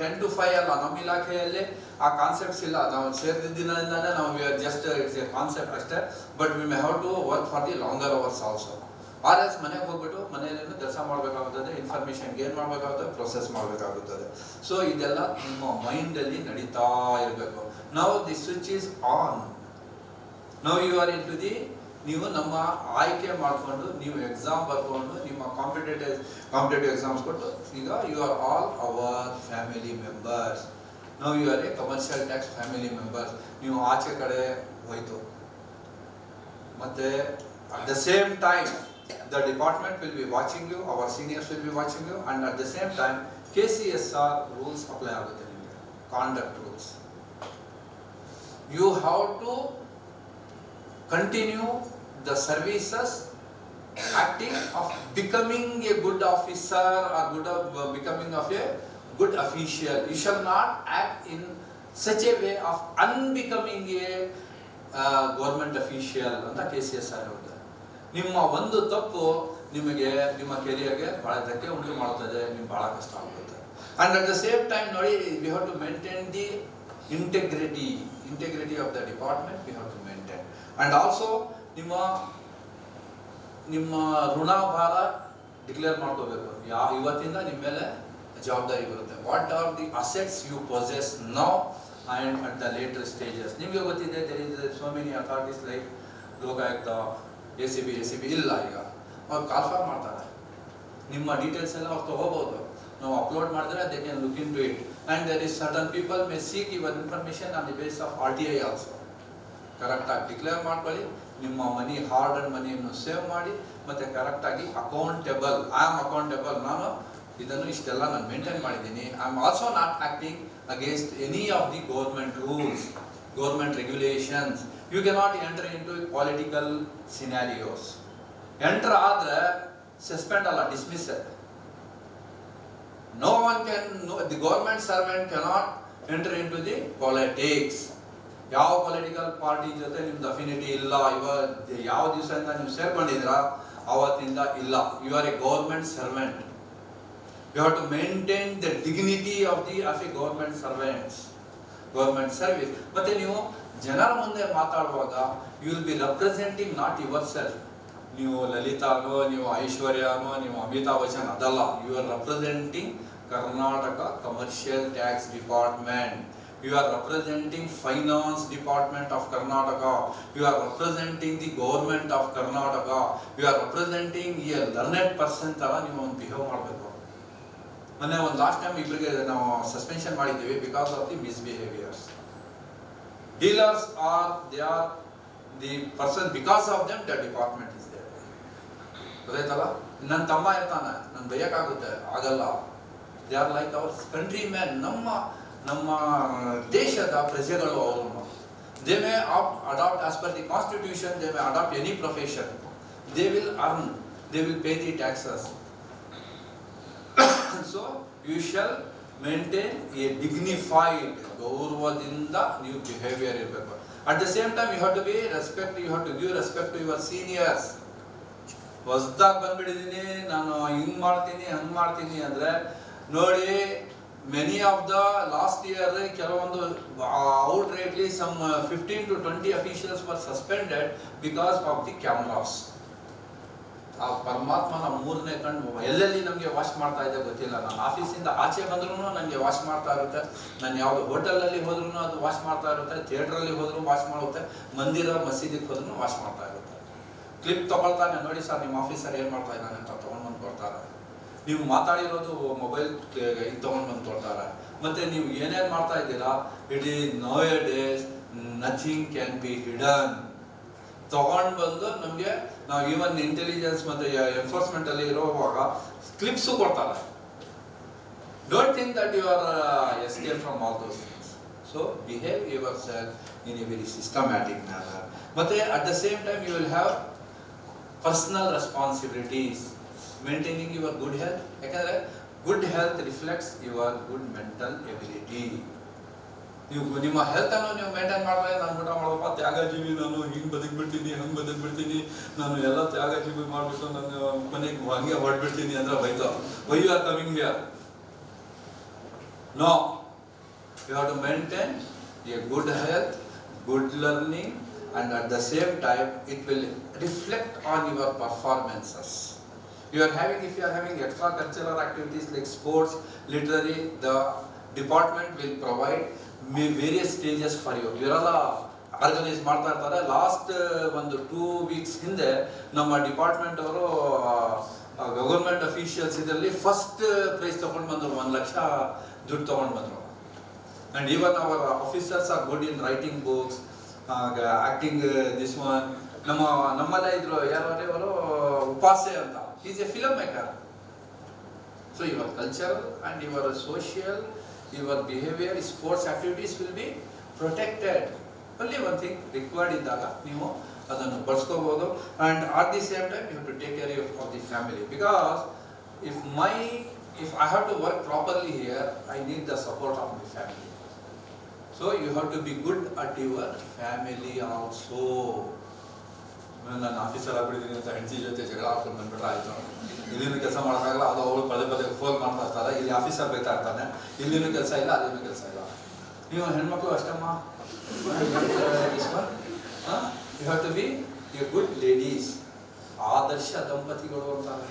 10 to 5 ಅಲ್ಲ, ನಮ್ಮ ಇಲಾಖೆಯಲ್ಲಿ ಆ ಕಾನ್ಸೆಪ್ಟ್ಸ್ ಇಲ್ಲ. ನಾವು ಸೇರಿದಿಂದನೇ ನಾವು ಜಸ್ಟ್ ಇಟ್ಸ್ ಎ ಕಾನ್ಸೆಪ್ಟ್ ಅಷ್ಟೇ, but we may have to work for the longer hours also. ಆರ್ ಎಸ್ ಮನೆಗೆ ಹೋಗ್ಬಿಟ್ಟು ಮನೆಯಲ್ಲೇನು ಕೆಲಸ ಮಾಡಬೇಕಾಗುತ್ತದೆ, ಇನ್ಫಾರ್ಮೇಶನ್ ಗೇನ್ ಮಾಡಬೇಕಾಗುತ್ತೆ, ಪ್ರೊಸೆಸ್ ಮಾಡಬೇಕಾಗುತ್ತದೆ. ಸೊ ಇದೆಲ್ಲ ನಿಮ್ಮ ಮೈಂಡಲ್ಲಿ ನಡೀತಾ ಇರಬೇಕು. ನಾವು the switch is on. Now you are in to the, ನೀವು ನಮ್ಮ ಆಯ್ಕೆ ಮಾಡಿಕೊಂಡು ನೀವು ಎಕ್ಸಾಮ್ ಬರ್ಕೊಂಡು ನಿಮ್ಮ ಕಾಂಪಿಟೇಟಿವ್ ಎಕ್ಸಾಮ್ಸ್ ಕೊಟ್ಟು ಈಗ you are all our family members. Now you are a commercial tax family members. ನೀವು ಆಚೆ ಕಡೆ ಹೋಯ್ತು ಮತ್ತೆ at the same time the department will be watching you, our seniors will be watching you, and at the same time KCSR rules apply ಆಗುತ್ತೆ ನಿಮಗೆ, conduct rules. You have to continue the services acting of becoming a good officer or becoming of a good official. You shall not act in such a way of unbecoming a government official ಅಂತ KCSR ಹೇಳುತ್ತೆ. ನಿಮ್ಮ ಒಂದು ತಪ್ಪು ನಿಮಗೆ ನಿಮ್ಮ ಕೆರಿಯರ್ಗೆ ಭಾಳ ಧಕ್ಕೆ ಉಂಟು ಮಾಡುತ್ತದೆ, ನಿಮ್ಗೆ ಭಾಳ ಕಷ್ಟ ಆಗುತ್ತೆ. And at the same time ನೋಡಿ, we have to maintain the integrity of the department we have to maintain. And also ನಿಮ್ಮ ಋಣಭಾರ ಡಿಕ್ಲೇರ್ ಮಾಡ್ಕೋಬೇಕು. ಇವತ್ತಿಂದ ನಿಮ್ಮ ಮೇಲೆ ಜವಾಬ್ದಾರಿ ಬರುತ್ತೆ. What are the assets you possess now and at the later stages. ನಿಮಗೆ ಗೊತ್ತಿದೆ, there is so many authorities like Lokayukta, ACB ಇಲ್ಲ. ಈಗ ಅವ್ರು ಕಾಲ್ಫಾರ್ ಮಾಡ್ತಾರೆ, ನಿಮ್ಮ ಡೀಟೇಲ್ಸ್ ಎಲ್ಲ ಅವ್ರು ತೊಗೋಬೋದು. ನಾವು ಅಪ್ಲೋಡ್ ಮಾಡಿದ್ರೆ they can look in to it. And there is certain people may seek your information on the base of RTI also. ಕರೆಕ್ಟಾಗಿ ಡಿಕ್ಲೇರ್ ಮಾಡ್ಕೊಳ್ಳಿ, ನಿಮ್ಮ ಮನಿ ಹಾರ್ಡ್ ಅಂಡ್ ಮನಿಯನ್ನು ಸೇವ್ ಮಾಡಿ, ಮತ್ತು ಕರೆಕ್ಟಾಗಿ ಅಕೌಂಟೇಬಲ್. I am accountable. ನಾನು ಇದನ್ನು ಇಷ್ಟೆಲ್ಲ ನಾನು ಮೇಂಟೈನ್ ಮಾಡಿದ್ದೀನಿ. I am also not acting against any of the government rules, government regulations. You cannot enter into political scenarios. Enter ಆದರೆ suspend ಅಲ್ಲ, dismiss it. No one can, the government servant cannot enter into the politics. ಯಾವ ಪೊಲಿಟಿಕಲ್ ಪಾರ್ಟಿ ಜೊತೆ ನಿಮ್ದು ಅಫಿನಿಟಿ ಇಲ್ಲ, ಯಾವ ದಿವಸದಿಂದ ನೀವು ಸೇರ್ಕೊಂಡಿದ್ದೀರಾ ಅವತ್ತಿಂದ ಇಲ್ಲ. You are a government servant. You have to maintain the dignity of a government servants, government service. ಮತ್ತೆ ನೀವು ಜನರ ಮುಂದೆ ಮಾತಾಡುವಾಗ you will be representing not yourself. ನೀವು ಲಲಿತಾನೋ, ನೀವು ಐಶ್ವರ್ಯನೋ, ನೀವು ಅಮಿತಾಬ್ ಬಚ್ಚನ್ ಅದಲ್ಲ. You are representing Karnataka commercial tax department. You are representing finance department of Karnataka. You are representing the government of Karnataka. You are representing a learned person ತರ ನೀವು ಒಂದು ಬಿಹೇವ್ ಮಾಡಬೇಕು. ಮೊನ್ನೆ ಒಂದು ಲಾಸ್ಟ್ ಟೈಮ್ ಇಬ್ಬರಿಗೆ ನಾವು ಸಸ್ಪೆನ್ಷನ್ ಮಾಡಿದ್ದೀವಿ because of the misbehaviours. Dealers they are the person, because of them the department is there. ಗೊತ್ತಾಯ್ತಲ್ಲ? ನನ್ನ ತಮ್ಮ ಇರ್ತಾನೆ, ನಾನು ಬೈಯಕ್ಕಾಗುತ್ತೆ, ಆಗಲ್ಲ. They are like our countryman. ನಮ್ಮ ದೇಶದ ಪ್ರಜೆಗಳು ಅವರು. They may adopt as per the constitution, they may adopt any profession. They will earn, they will pay the taxes. So you shall maintain a dignified, ಗೌರವದಿಂದ ನೀವು ಬಿಹೇವಿಯರ್ ಇರಬೇಕು. At the same time you have to be respect, you have to give respect to your seniors. ಹೊಸದಾಗಿ ಬಂದ್ಬಿಟ್ಟಿದ್ದೀನಿ, ನಾನು ಹಿಂಗೆ ಮಾಡ್ತೀನಿ ಹಂಗೆ ಮಾಡ್ತೀನಿ ಅಂದರೆ ನೋಡಿ, many of the last year ಕೆಲವೊಂದು outrightly some 15 to 20 officials were suspended because of the cameras. ಆ ಪರಮಾತ್ಮನ ಮೂರನೇ ಕಣ್ಣು ಎಲ್ಲೆಲ್ಲಿ ನಮಗೆ ವಾಶ್ ಮಾಡ್ತಾ ಇದೆ ಗೊತ್ತಿಲ್ಲ. ನಾನು ಆಫೀಸಿಂದ ಆಚೆ ಬಂದ್ರೂ ನನಗೆ ವಾಶ್ ಮಾಡ್ತಾ ಇರುತ್ತೆ, ನಾನು ಯಾವುದೋ ಹೋಟೆಲಲ್ಲಿ ಹೋದ್ರೂ ಅದು ವಾಶ್ ಮಾಡ್ತಾ ಇರುತ್ತೆ, ಥಿಯೇಟ್ರಲ್ಲಿ ಹೋದ್ರೂ ವಾಶ್ ಮಾಡುತ್ತೆ, ಮಂದಿರ ಮಸೀದಿಗೆ ಹೋದ್ರೂ ವಾಶ್ ಮಾಡ್ತಾ ಇರುತ್ತೆ. ಕ್ಲಿಪ್ ತಗೊಳ್ತಾನೆ, ನೋಡಿ ಸರ್ ನಿಮ್ಮ ಆಫೀಸರ್ ಏನು ಮಾಡ್ತಾ ಇದ್ದಾನೆ ಅಂತ ತೊಗೊಂಡು ಬಂದು ಕೊಡ್ತಾರೆ. ನೀವು ಮಾತಾಡಿರೋದು ಮೊಬೈಲ್ ಇದು ತೊಗೊಂಡು ಬಂದು ಕೊಡ್ತಾರೆ. ಮತ್ತು ನೀವು ಏನೇನು ಮಾಡ್ತಾ ಇದ್ದೀರಾ, it is nowadays nothing can be hidden. ತೊಗೊಂಡು ಬಂದು ನಮಗೆ ನಾವು ಈವನ್ ಇಂಟೆಲಿಜೆನ್ಸ್ ಮತ್ತು ಎನ್ಫೋರ್ಸ್ಮೆಂಟಲ್ಲಿ ಇರುವಾಗ ಕ್ಲಿಪ್ಸು ಕೊಡ್ತಾರೆ. Don't think that you are escape from all those things. So behave yourself in a very systematic manner. ಮತ್ತು at the same time you will have personal responsibilities. Maintaining your good health. ಯಾಕಂದರೆ good health reflects your good mental ability. ನೀವು ನಿಮ್ಮ ಹೆಲ್ತನ್ನು ನೀವು ಮೇಂಟೈನ್ ಮಾಡಿದ್ರೆ, ನಾನು ಊಟ ಮಾಡಪ್ಪ ತ್ಯಾಗಜೀವಿ, ನಾನು ಹಿಂಗೆ ಬದುಕ್ಬಿಡ್ತೀನಿ ಹಂಗೆ ಬದುಕ್ಬಿಡ್ತೀನಿ, ನಾನು ಎಲ್ಲ ತ್ಯಾಗಜೀವಿ ಮಾಡಿಬಿಟ್ಟು ನಾನು ಮನೆಗೆ ಹಂಗೆ ಹೊರಡ್ಬಿಡ್ತೀನಿ ಅಂದರೆ ಬೈತು. Why you are coming here? No, you have to maintain a good health, good learning, and at the same time it will reflect on your performances. If you are having extracurricular activities like sports, literary, the department will provide various stages for you. ಇವರೆಲ್ಲ ಆರ್ಗನೈಸ್ ಮಾಡ್ತಾ ಇರ್ತಾರೆ. ಲಾಸ್ಟ್ ಒಂದು 2 weeks ಹಿಂದೆ ನಮ್ಮ ಡಿಪಾರ್ಟ್ಮೆಂಟ್ ಅವರು ಗವರ್ಮೆಂಟ್ ಅಫಿಷಿಯಲ್ಸ್ ಇದರಲ್ಲಿ ಫಸ್ಟ್ ಪ್ರೈಸ್ ತೊಗೊಂಡು ಬಂದರು, 1 ಲಕ್ಷ ದುಡ್ಡು ತೊಗೊಂಡು ಬಂದರು. And even our officers are good in writing books, acting this one. ನಮ್ಮಲ್ಲೇ ಇದ್ರು ಯಾರು ಅವರು ಉಪಾಸೆ ಅಂತ, is a filmmaker. So your culture and your social, your behaviour, sports activities will be protected. Only one thing, required ಇದ್ದಾಗ ನೀವು ಅದನ್ನು ಬಳಸ್ಕೋಬೋದು. And at the same time you have to take care of the family. Because if I have to work properly here, I need the support of my family. So you have to be good at your family also. ನಾನು ಆಫೀಸರ್ ಆಗ್ಬಿಟ್ಟಿದ್ದೀನಿ ಅಂತ ಹೆಂಡತಿ ಜೊತೆ ಜಗಳ ಆಡ್ಕೊಂಡು ಬಂದ್ಬಿಟ್ರೆ ಆಯಿತು. ಇಲ್ಲಿನೂ ಕೆಲಸ ಮಾಡೋಕ್ಕಾಗಲ್ಲ, ಅದು ಅವಳು ಪದೇ ಫೋನ್ ಮಾಡ್ತಾ ಇರ್ತಾರೆ, ಇಲ್ಲಿ ಆಫೀಸರ್ ಬೈತಾ ಇರ್ತಾನೆ, ಇಲ್ಲಿನೂ ಕೆಲಸ ಇಲ್ಲ ಅಲ್ಲಿನೂ ಕೆಲಸ ಇಲ್ಲ. ನೀವು ಹೆಣ್ಮಕ್ಳು ಅಷ್ಟಮ್ಮ, you have to be a good ladies. ಆದರ್ಶ ದಂಪತಿಗಳು ಅಂತಾರೆ,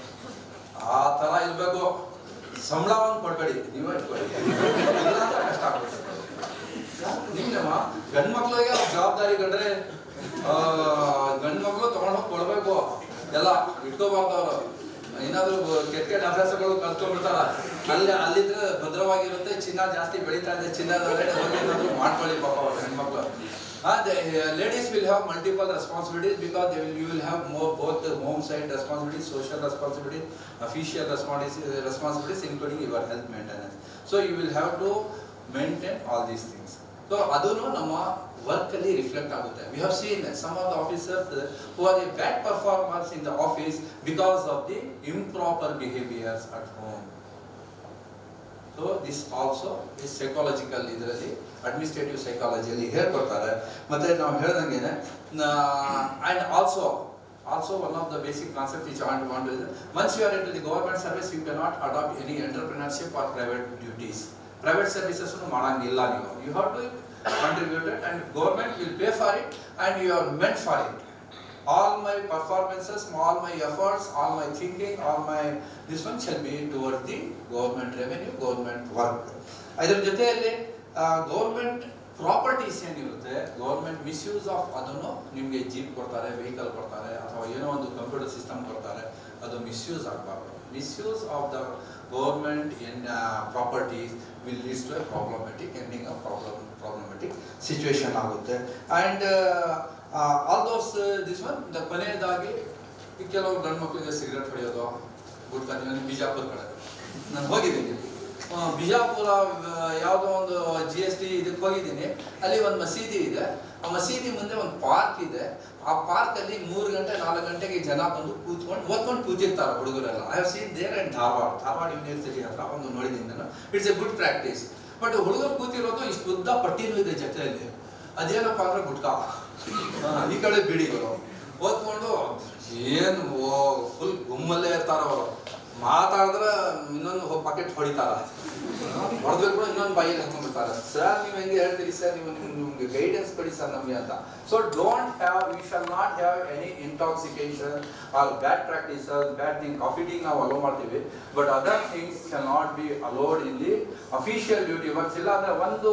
ಆ ಥರ ಇರಬೇಕು. ಸಂಬಳವನ್ನು ಕೊಡ್ಬೇಡಿ, ನೀವೇ ಇಟ್ಕೊಳ್ಳಿ, ಇಲ್ಲ ಅಂತ ಕಷ್ಟ ಆಗ್ಬಿಡ್ತದೆ. ನಿಮ್ಮಮ್ಮ ಗಂಡು ಮಕ್ಳಿಗೆ ಜವಾಬ್ದಾರಿ ಕಂಡ್ರೆ ಗಂಡು ಮಕ್ಕಳು ತೊಗೊಂಡೋಗಿ ಕೊಡಬೇಕು, ಎಲ್ಲ ಇಟ್ಕೋಬಾರ್ದು. ಅವರು ಏನಾದರೂ ಕೆಟ್ಟ ಅಭ್ಯಾಸಗಳು ಕಲ್ತ್ಕೊಂಡ್ಬಿಡ್ತಾರ, ಅಲ್ಲಿದ್ರೆ ಭದ್ರವಾಗಿರುತ್ತೆ. ಚಿನ್ನ ಜಾಸ್ತಿ ಬೆಳೀತಾ ಇದೆ, ಚಿನ್ನದ ರೇಟ್ ಏನಾದರೂ ಮಾಡ್ಕೊಳ್ಳಿ ಪಾಪ ಅವರು ಹೆಣ್ಮಕ್ಳು. Ladies will have multiple responsibilities because you will have both home side responsibilities, social responsibilities, official responsibilities, including your health maintenance. So you will have to maintain all these things. So adunu nama work alli reflect agutte. We have seen some of the officers who are a bad performers in the office because of the improper behaviors at home. So so this also is psychological ಇದರಲ್ಲಿ ಅಡ್ಮಿನಿಸ್ಟ್ರೇಟಿವ್ ಸೈಕಾಲಜಿಯಲ್ಲಿ ಹೇಳ್ಕೊಡ್ತಾರೆ. ಮತ್ತು ನಾವು ಹೇಳ್ದಂಗೆ and also one of the basic concepts which I want to is once you are into the government service you cannot adopt any entrepreneurship or private duties. Private services ಮಾಡಂಗಿಲ್ಲ ನೀವು. You have to contribute it and government will pay for it and you are meant for it. All my performances, all my efforts, all my thinking, all my this one shall be towards the government revenue, government work. ಅದರ ಜೊತೆಯಲ್ಲಿ ಗೌರ್ಮೆಂಟ್ ಪ್ರಾಪರ್ಟೀಸ್ ಏನಿರುತ್ತೆ ಗೌರ್ಮೆಂಟ್ ಮಿಸ್ಯೂಸ್ ಆಫ್ ಅದನ್ನು ನಿಮಗೆ ಜೀಪ್ ಕೊಡ್ತಾರೆ, ವೆಹಿಕಲ್ ಕೊಡ್ತಾರೆ ಅಥವಾ ಏನೋ ಒಂದು ಕಂಪ್ಯೂಟರ್ ಸಿಸ್ಟಮ್ ಕೊಡ್ತಾರೆ, ಅದು ಮಿಸ್ಯೂಸ್ ಆಗಬಾರ್ದು. Misuse of the government in properties will leads to a problematic ending of problematic situation ಆಗುತ್ತೆ. And all those this one the ಕೊನೆಯದಾಗಿ ಕೆಲವು ಗಂಡು ಮಕ್ಕಳಿಗೆ ಸಿಗರೇಟ್ ಹೊಡೆಯೋದು ಗುಡ್ಕ ಬಿಜಾಪುರ ಕಡೆ ನಾನು ಹೋಗಿದ್ದೀನಿ. ಬಿಜಾಪುರ ಯಾವುದೋ ಒಂದು GST ಇದಕ್ಕೆ ಹೋಗಿದ್ದೀನಿ. ಅಲ್ಲಿ ಒಂದು ಮಸೀದಿ ಇದೆ. ಆ ಮಸೀದಿ ಮುಂದೆ ಒಂದು ಪಾರ್ಕ್ ಇದೆ. ಆ ಪಾರ್ಕಲ್ಲಿ 3 ಗಂಟೆ 4 ಗಂಟೆಗೆ ಜನ ಬಂದು ಓದ್ಕೊಂಡು ಕೂತಿರ್ತಾರೆ ಹುಡುಗರೆಲ್ಲ. I have seen there and Dharwad university ಹತ್ರ ಒಂದು ನೋಡಿದ್ದೀನಿ ನಾನು. It's a good practice. But ಹುಡುಗರು ಕೂತಿರೋದು ಇಷ್ಟು ಉದ್ದ ಪಟ್ಟಿನೂ ಇದೆ ಜೊತೆಯಲ್ಲಿ. ಅದೇನಪ್ಪ ಅಂದರೆ ಗುಟ್ಕಾ, ಈ ಕಡೆ ಬಿಡಿಗಳು ಓದ್ಕೊಂಡು ಏನು ಫುಲ್ ಗುಮ್ಮಲ್ಲೇ ಇರ್ತಾರೆ ಅವರು. ಮಾತಾಡಿದ್ರೆ ಇನ್ನೊಂದು ಪಾಕೆಟ್ ಹೊಡಿತಾರ, ಹೊಡೆದ್ರೆ ಕೂಡ ಇನ್ನೊಂದು ಬಾಯಿಗೆ ಹಾಕೊಂಡ್ಬಿಡ್ತಾರೆ. ಸರ್ ನೀವು ಹೆಂಗೆ ಹೇಳ್ತೀರಿ ಸರ್, ನೀವು ನಿಮ್ಗೆ ಗೈಡೆನ್ಸ್ ಕೊಡಿ ಸರ್ ನಮಗೆ ಅಂತ. So don't have, you shall not have any intoxication or bad practices, bad thing. Coffee tea ನಾವು ಅಲೋ ಮಾಡ್ತೀವಿ, but other things shall not be allowed in the official duty works. ಇಲ್ಲ ಅಂದರೆ ಒಂದು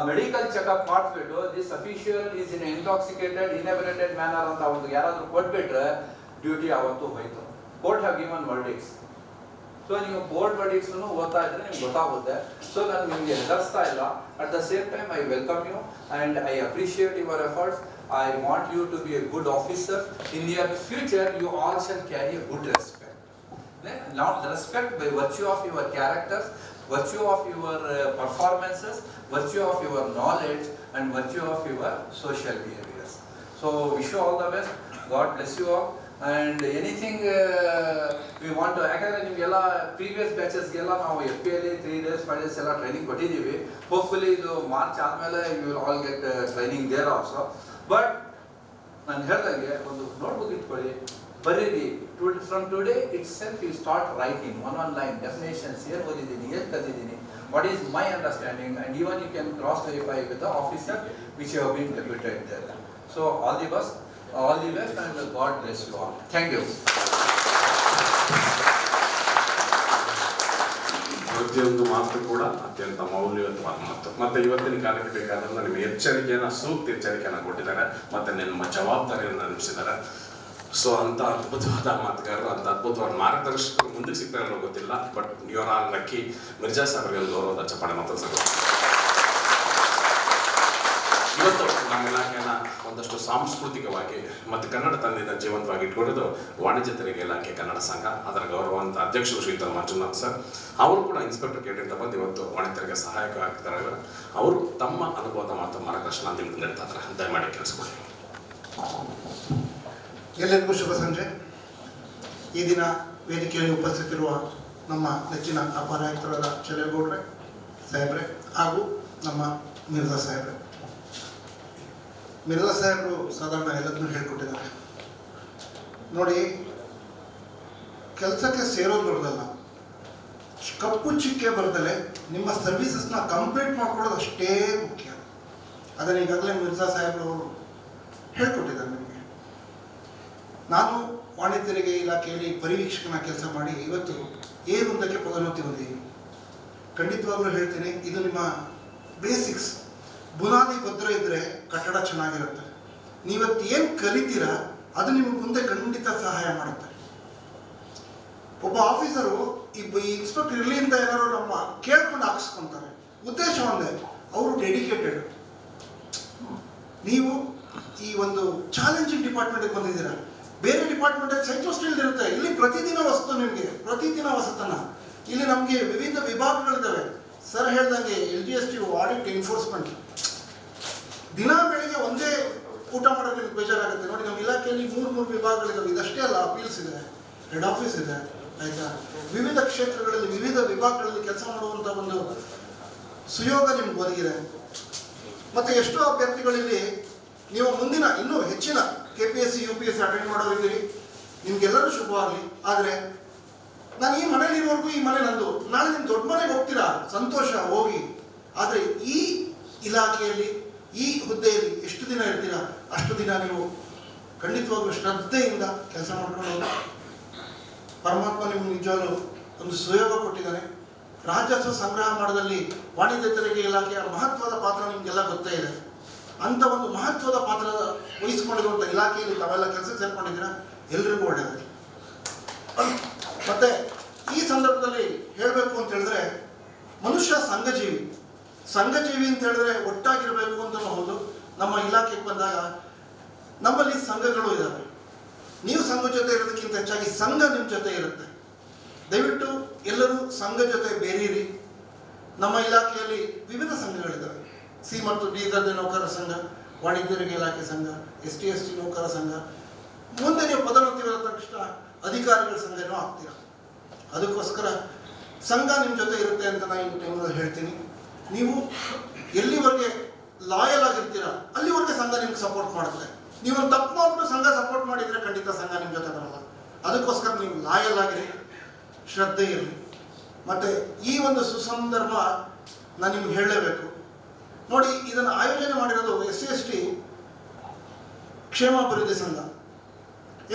ಮೆಡಿಕಲ್ ಚೆಕಪ್ ಮಾಡಿಸ್ಬಿಟ್ಟು this official is in intoxicated inebriated manner ಅಂತ ಒಂದು ಯಾರಾದರೂ ಕೊಟ್ಬಿಟ್ರೆ ಡ್ಯೂಟಿ ಅವತ್ತು ಹೋಯ್ತು. Court have given verdicts. ಸೊ ನೀವು ಕೋರ್ಟ್ ವರ್ಡಿಕ್ಸ್ ಓದ್ತಾ ಇದ್ರೆ ನಿಮ್ಗೆ ಗೊತ್ತಾಗುತ್ತೆ. ಸೊ ನಾನು ನಿಮಗೆ ಹೆದರ್ಸ್ತಾ ಇಲ್ಲ. At the same time I welcome you and I appreciate your efforts. I want you to be a good officer. In your future you all shall carry a good respect. Not respect by virtue of your characters, virtue of your performances, virtue of your knowledge and virtue of your social behaviors. So wish you all the best. God bless you all. And anything we want to ಯಾಕಂದರೆ ನಿಮಗೆಲ್ಲ ಪ್ರೀವಿಯಸ್ ಬ್ಯಾಚಸ್ಗೆಲ್ಲ ನಾವು FPL 3 days 5 days ಎಲ್ಲ ಟ್ರೈನಿಂಗ್ ಕೊಟ್ಟಿದ್ದೀವಿ. ಹೋಪ್ಫುಲಿ ಇದು ಮಾರ್ಚ್ ಆದಮೇಲೆ you will all get training there also. But ನಾನು ಹೇಳ್ದಂಗೆ ಒಂದು ನೋಟ್ಬುಕ್ ಇಟ್ಕೊಳ್ಳಿ, ಬರೀರಿ. From today itself you start writing one line definitions, ಏನು ಓದಿದ್ದೀನಿ, ಏನು ಕಲಿತಿದ್ದೀನಿ, what is my understanding, and even you can cross verify with the officer which you have been deputed there. So all the best and God bless you all. Thank you. ಪ್ರತಿಯೊಂದು ಮಾತು ಕೂಡ ಅತ್ಯಂತ ಮೌಲ್ಯಯುತವಾದ ಮಾತು. ಮತ್ತೆ ಇವತ್ತಿನ ಕಾಲಕ್ಕೆ ಬೇಕಾದ್ರೆ ನಿಮಗೆ ಎಚ್ಚರಿಕೆಯನ್ನು, ಸೂಕ್ತ ಎಚ್ಚರಿಕೆಯನ್ನು ಕೊಟ್ಟಿದ್ದಾರೆ, ಮತ್ತೆ ನಿಮ್ಮ ಜವಾಬ್ದಾರಿಯನ್ನು ನೆನಪಿಸಿದ್ದಾರೆ. ಸೊ ಅಂತ ಅದ್ಭುತವಾದ ಮಾತುಗಾರರು, ಅಂತ ಅದ್ಭುತವಾದ ಮಾರ್ಗದರ್ಶಕರು ಮುಂದಕ್ಕೆ ಸಿಗ್ತಾರೋ ಗೊತ್ತಿಲ್ಲ. But you are all lucky. Mirza ಸಾಹೇಬ್ರಿಗೆ ಒಂದು ಗೌರವದ ಚಪ್ಪಾಳೆ ಮಾತಾಡ್ಸೋದು. ಇವತ್ತು ನಮ್ಮ ಇಲಾಖೆನ ಒಂದಷ್ಟು ಸಾಂಸ್ಕೃತಿಕವಾಗಿ ಮತ್ತು ಕನ್ನಡ ತಂದೆಯಿಂದ ಜೀವಂತವಾಗಿ ಇಟ್ಕೊಂಡಿದ್ದು ವಾಣಿಜ್ಯ ತೆರಿಗೆ ಇಲಾಖೆ ಕನ್ನಡ ಸಂಘ. ಅದರ ಗೌರವಾನ್ವಿತ ಅಧ್ಯಕ್ಷರು ಶ್ರೀಯುತ ಮಂಜುನಾಥ್ ಸರ್. ಅವರು ಕೂಡ ಇನ್ಸ್ಪೆಕ್ಟರ್ ಕೇಟೆಂಟ್ ಬಂದು ಇವತ್ತು ವಾಣಿಜ್ಯ ತೆರಿಗೆ ಸಹಾಯಕ ಆಗ್ತಿದ್ದಾರೆ. ಅವರು ತಮ್ಮ ಅನುಭವದ ಮತ್ತು ಮಾರ್ಗದರ್ಶನ ನಿಮ್ಗೆ ನೀಡ್ತಾ ಇದ್ದಾರೆ. ದಯಮಾಡಿ ಕೆಲಸಗಳು. ಎಲ್ಲರಿಗೂ ಶುಭ ಸಂಜೆ. ಈ ದಿನ ವೇದಿಕೆಯಲ್ಲಿ ಉಪಸ್ಥಿತಿರುವ ನಮ್ಮ ನೆಚ್ಚಿನ ಅಪರ ಆಯುಕ್ತರಾದ ಚಲೇಗೌಡ್ರೆ ಸಾಹೇಬ್ರೆ ಹಾಗೂ ನಮ್ಮ ಮಿರ್ಜಾ ಸಾಹೇಬ್ರೆ. ಮಿರ್ಜಾ ಸಾಹೇಬರು ಸಾಧಾರಣ ಎಲ್ಲದನ್ನೂ ಹೇಳ್ಕೊಟ್ಟಿದ್ದಾರೆ. ನೋಡಿ, ಕೆಲಸಕ್ಕೆ ಸೇರೋದು ದೊಡ್ಡದಲ್ಲ, ಕಪ್ಪು ಚಿಕ್ಕೆ ಬರದಲ್ಲೇ ನಿಮ್ಮ ಸರ್ವೀಸಸ್ನ ಕಂಪ್ಲೀಟ್ ಮಾಡ್ಕೊಳ್ಳೋದು ಅಷ್ಟೇ ಮುಖ್ಯ. ಅದನ್ನು ಈಗಾಗಲೇ ಮಿರ್ಜಾ ಸಾಹೇಬ್ರವರು ಹೇಳ್ಕೊಟ್ಟಿದ್ದಾರೆ ನಿಮಗೆ. ನಾನು ವಾಣಿಜ್ಯ ತೆರಿಗೆ ಇಲಾಖೆಯಲ್ಲಿ ಪರಿವೀಕ್ಷಕನ ಕೆಲಸ ಮಾಡಿ ಇವತ್ತು ಒಂದಕ್ಕೆ ಪದೋನ್ನತಿ ಹೊಂದಿದ್ದೀನಿ. ಖಂಡಿತವಾಗ್ಲೂ ಹೇಳ್ತೀನಿ, ಇದು ನಿಮ್ಮ ಬೇಸಿಕ್ಸ್. ಬುನಾದಿ ಭದ್ರ ಇದ್ದರೆ ಕಟ್ಟಡ ಚೆನ್ನಾಗಿರುತ್ತೆ. ನೀವತ್ತು ಏನು ಕಲಿತೀರಾ ಅದು ನಿಮಗೆ ಮುಂದೆ ಖಂಡಿತ ಸಹಾಯ ಮಾಡುತ್ತೆ. ಒಬ್ಬ ಆಫೀಸರು ಈ ಇನ್ಸ್ಪೆಕ್ಟರ್ ಇರಲಿ ಅಂತ ಏನಾದ್ರು ನಮ್ಮ ಕೇಳ್ಕೊಂಡು ಹಾಕಿಸ್ಕೊತಾರೆ. ಉದ್ದೇಶ ಒಂದೇ, ಅವರು ಡೆಡಿಕೇಟೆಡ್. ನೀವು ಈ ಒಂದು ಚಾಲೆಂಜಿಂಗ್ ಡಿಪಾರ್ಟ್ಮೆಂಟಿಗೆ ಬಂದಿದ್ದೀರಾ. ಬೇರೆ ಡಿಪಾರ್ಟ್ಮೆಂಟಲ್ಲಿ ಸೈಕ್ಲೋಸ್ಟೀಲ್ ಇರುತ್ತೆ, ಇಲ್ಲಿ ಪ್ರತಿದಿನ ವಸ್ತು, ನಿಮಗೆ ಪ್ರತಿದಿನ ಹೊಸತನ. ಇಲ್ಲಿ ನಮಗೆ ವಿವಿಧ ವಿಭಾಗಗಳಿದ್ದಾವೆ. ಸರ್ ಹೇಳ್ದಂಗೆ LGST ಆಡಿಟ್ ಎನ್ಫೋರ್ಸ್ಮೆಂಟ್. ದಿನ ಬೆಳಿಗ್ಗೆ ಒಂದೇ ಊಟ ಮಾಡೋಕ್ಕೆ ಬೇಜಾರಾಗುತ್ತೆ. ನೋಡಿ, ನಮ್ಮ ಇಲಾಖೆಯಲ್ಲಿ 3 ವಿಭಾಗಗಳಿದ್ದಾವೆ. ಇದಷ್ಟೇ ಅಲ್ಲ, ಅಪೀಲ್ಸ್ ಇದೆ, ಹೆಡ್ ಆಫೀಸ್ ಇದೆ, ಆಯಿತಾ? ವಿವಿಧ ಕ್ಷೇತ್ರಗಳಲ್ಲಿ ವಿವಿಧ ವಿಭಾಗಗಳಲ್ಲಿ ಕೆಲಸ ಮಾಡುವಂಥ ಒಂದು ಸುಯೋಗ ನಿಮ್ಗೆ ಒದಗಿದೆ. ಮತ್ತು ಎಷ್ಟೋ ಅಭ್ಯರ್ಥಿಗಳಲ್ಲಿ ನೀವು ಮುಂದಿನ ಇನ್ನೂ ಹೆಚ್ಚಿನ KPSC UPSC ಅಟೆಂಡ್ ಮಾಡೋರಿದ್ದೀರಿ, ನಿಮ್ಗೆಲ್ಲರೂ ಶುಭವಾಗಲಿ. ಆದರೆ ನಾನು ಈ ಮನೇಲಿರೋರ್ಗೂ ಈ ಮನೆ ನಂದು, ನಾಳೆ ನಿಮ್ಮ ದೊಡ್ಡ ಮನೆಗೆ ಹೋಗ್ತೀರಾ, ಸಂತೋಷ, ಹೋಗಿ. ಆದರೆ ಈ ಇಲಾಖೆಯಲ್ಲಿ ಈ ಹುದ್ದೆಯಲ್ಲಿ ಎಷ್ಟು ದಿನ ಇರ್ತೀರಾ ಅಷ್ಟು ದಿನ ನೀವು ಖಂಡಿತವಾಗ್ಲೂ ಶ್ರದ್ಧೆಯಿಂದ ಕೆಲಸ ಮಾಡ್ಕೊಂಡು ಹೋಗಿ. ಪರಮಾತ್ಮ ನಿಮ್ಗೆ ನಿಜವಾಗ್ಲೂ ಒಂದು ಸುಯೋಗ ಕೊಟ್ಟಿದ್ದಾನೆ. ರಾಜ್ಯೋತ್ಸವ ಸಂಗ್ರಹ ಮಾಡೋದಲ್ಲಿ ವಾಣಿಜ್ಯ ತೆರಿಗೆ ಇಲಾಖೆಯ ಮಹತ್ವದ ಪಾತ್ರ ನಿಮಗೆಲ್ಲ ಗೊತ್ತೇ ಇದೆ. ಅಂಥ ಒಂದು ಮಹತ್ವದ ಪಾತ್ರ ವಹಿಸ್ಕೊಂಡಿರುವಂಥ ಇಲಾಖೆಯಲ್ಲಿ ತಾವೆಲ್ಲ ಕೆಲಸ ಸೇರ್ಕೊಂಡಿದ್ದೀರಾ, ಎಲ್ರಿಗೂ ಒಳ್ಳೆಯದು. ಮತ್ತು ಈ ಸಂದರ್ಭದಲ್ಲಿ ಹೇಳಬೇಕು ಅಂತ ಹೇಳಿದ್ರೆ, ಮನುಷ್ಯ ಸಂಘಜೀವಿ ಅಂತ ಹೇಳಿದ್ರೆ ಒಟ್ಟಾಗಿರಬೇಕು ಅಂತಲೂ ಹೌದು. ನಮ್ಮ ಇಲಾಖೆಗೆ ಬಂದಾಗ ನಮ್ಮಲ್ಲಿ ಸಂಘಗಳು ಇದ್ದಾವೆ. ನೀವು ಸಂಘ ಜೊತೆ ಇರೋದಕ್ಕಿಂತ ಹೆಚ್ಚಾಗಿ ಸಂಘ ನಿಮ್ಮ ಜೊತೆ ಇರುತ್ತೆ. ದಯವಿಟ್ಟು ಎಲ್ಲರೂ ಸಂಘ ಜೊತೆ ಬೇರೀರಿ. ನಮ್ಮ ಇಲಾಖೆಯಲ್ಲಿ ವಿವಿಧ ಸಂಘಗಳಿದ್ದಾವೆ. C ಮತ್ತು D ದರ್ಜೆ ನೌಕರರ ಸಂಘ, ವಾಣಿಜ್ಯ ತೆರಿಗೆ ಇಲಾಖೆ ಸಂಘ, ST ST ನೌಕರರ ಸಂಘ. ಮುಂದೆ ನೀವು ಪದೋನ್ನತಿ ಬಂದ ತಕ್ಷಣ ಅಧಿಕಾರಿಗಳ ಸಂಘನೂ ಆಗ್ತೀರಾ. ಅದಕ್ಕೋಸ್ಕರ ಸಂಘ ನಿಮ್ಮ ಜೊತೆ ಇರುತ್ತೆ ಅಂತ ನಾನು ಈ ಟೈಮಲ್ಲಿ ಹೇಳ್ತೀನಿ. ನೀವು ಎಲ್ಲಿವರೆಗೆ ಲಾಯಲ್ ಆಗಿರ್ತೀರಾ ಅಲ್ಲಿವರೆಗೆ ಸಂಘ ನಿಮ್ಗೆ ಸಪೋರ್ಟ್ ಮಾಡುತ್ತೆ. ನೀವು ಒಂದು ತಪ್ಪು ಮಾಡಿಬಿಟ್ಟು ಸಂಘ ಸಪೋರ್ಟ್ ಮಾಡಿದರೆ ಖಂಡಿತ ಸಂಘ ನಿಮ್ಮ ಜೊತೆ ಬರಲ್ಲ. ಅದಕ್ಕೋಸ್ಕರ ನೀವು ಲಾಯಲ್ ಆಗಿರಿ, ಶ್ರದ್ಧೆ ಇರಲಿ. ಮತ್ತು ಈ ಒಂದು ಸುಸಂದರ್ಭ ನಾನು ನಿಮ್ಗೆ ಹೇಳಲೇಬೇಕು ನೋಡಿ. ಇದನ್ನು ಆಯೋಜನೆ ಮಾಡಿರೋದು SC ST ಕ್ಷೇಮಾಭಿವೃದ್ಧಿ ಸಂಘ.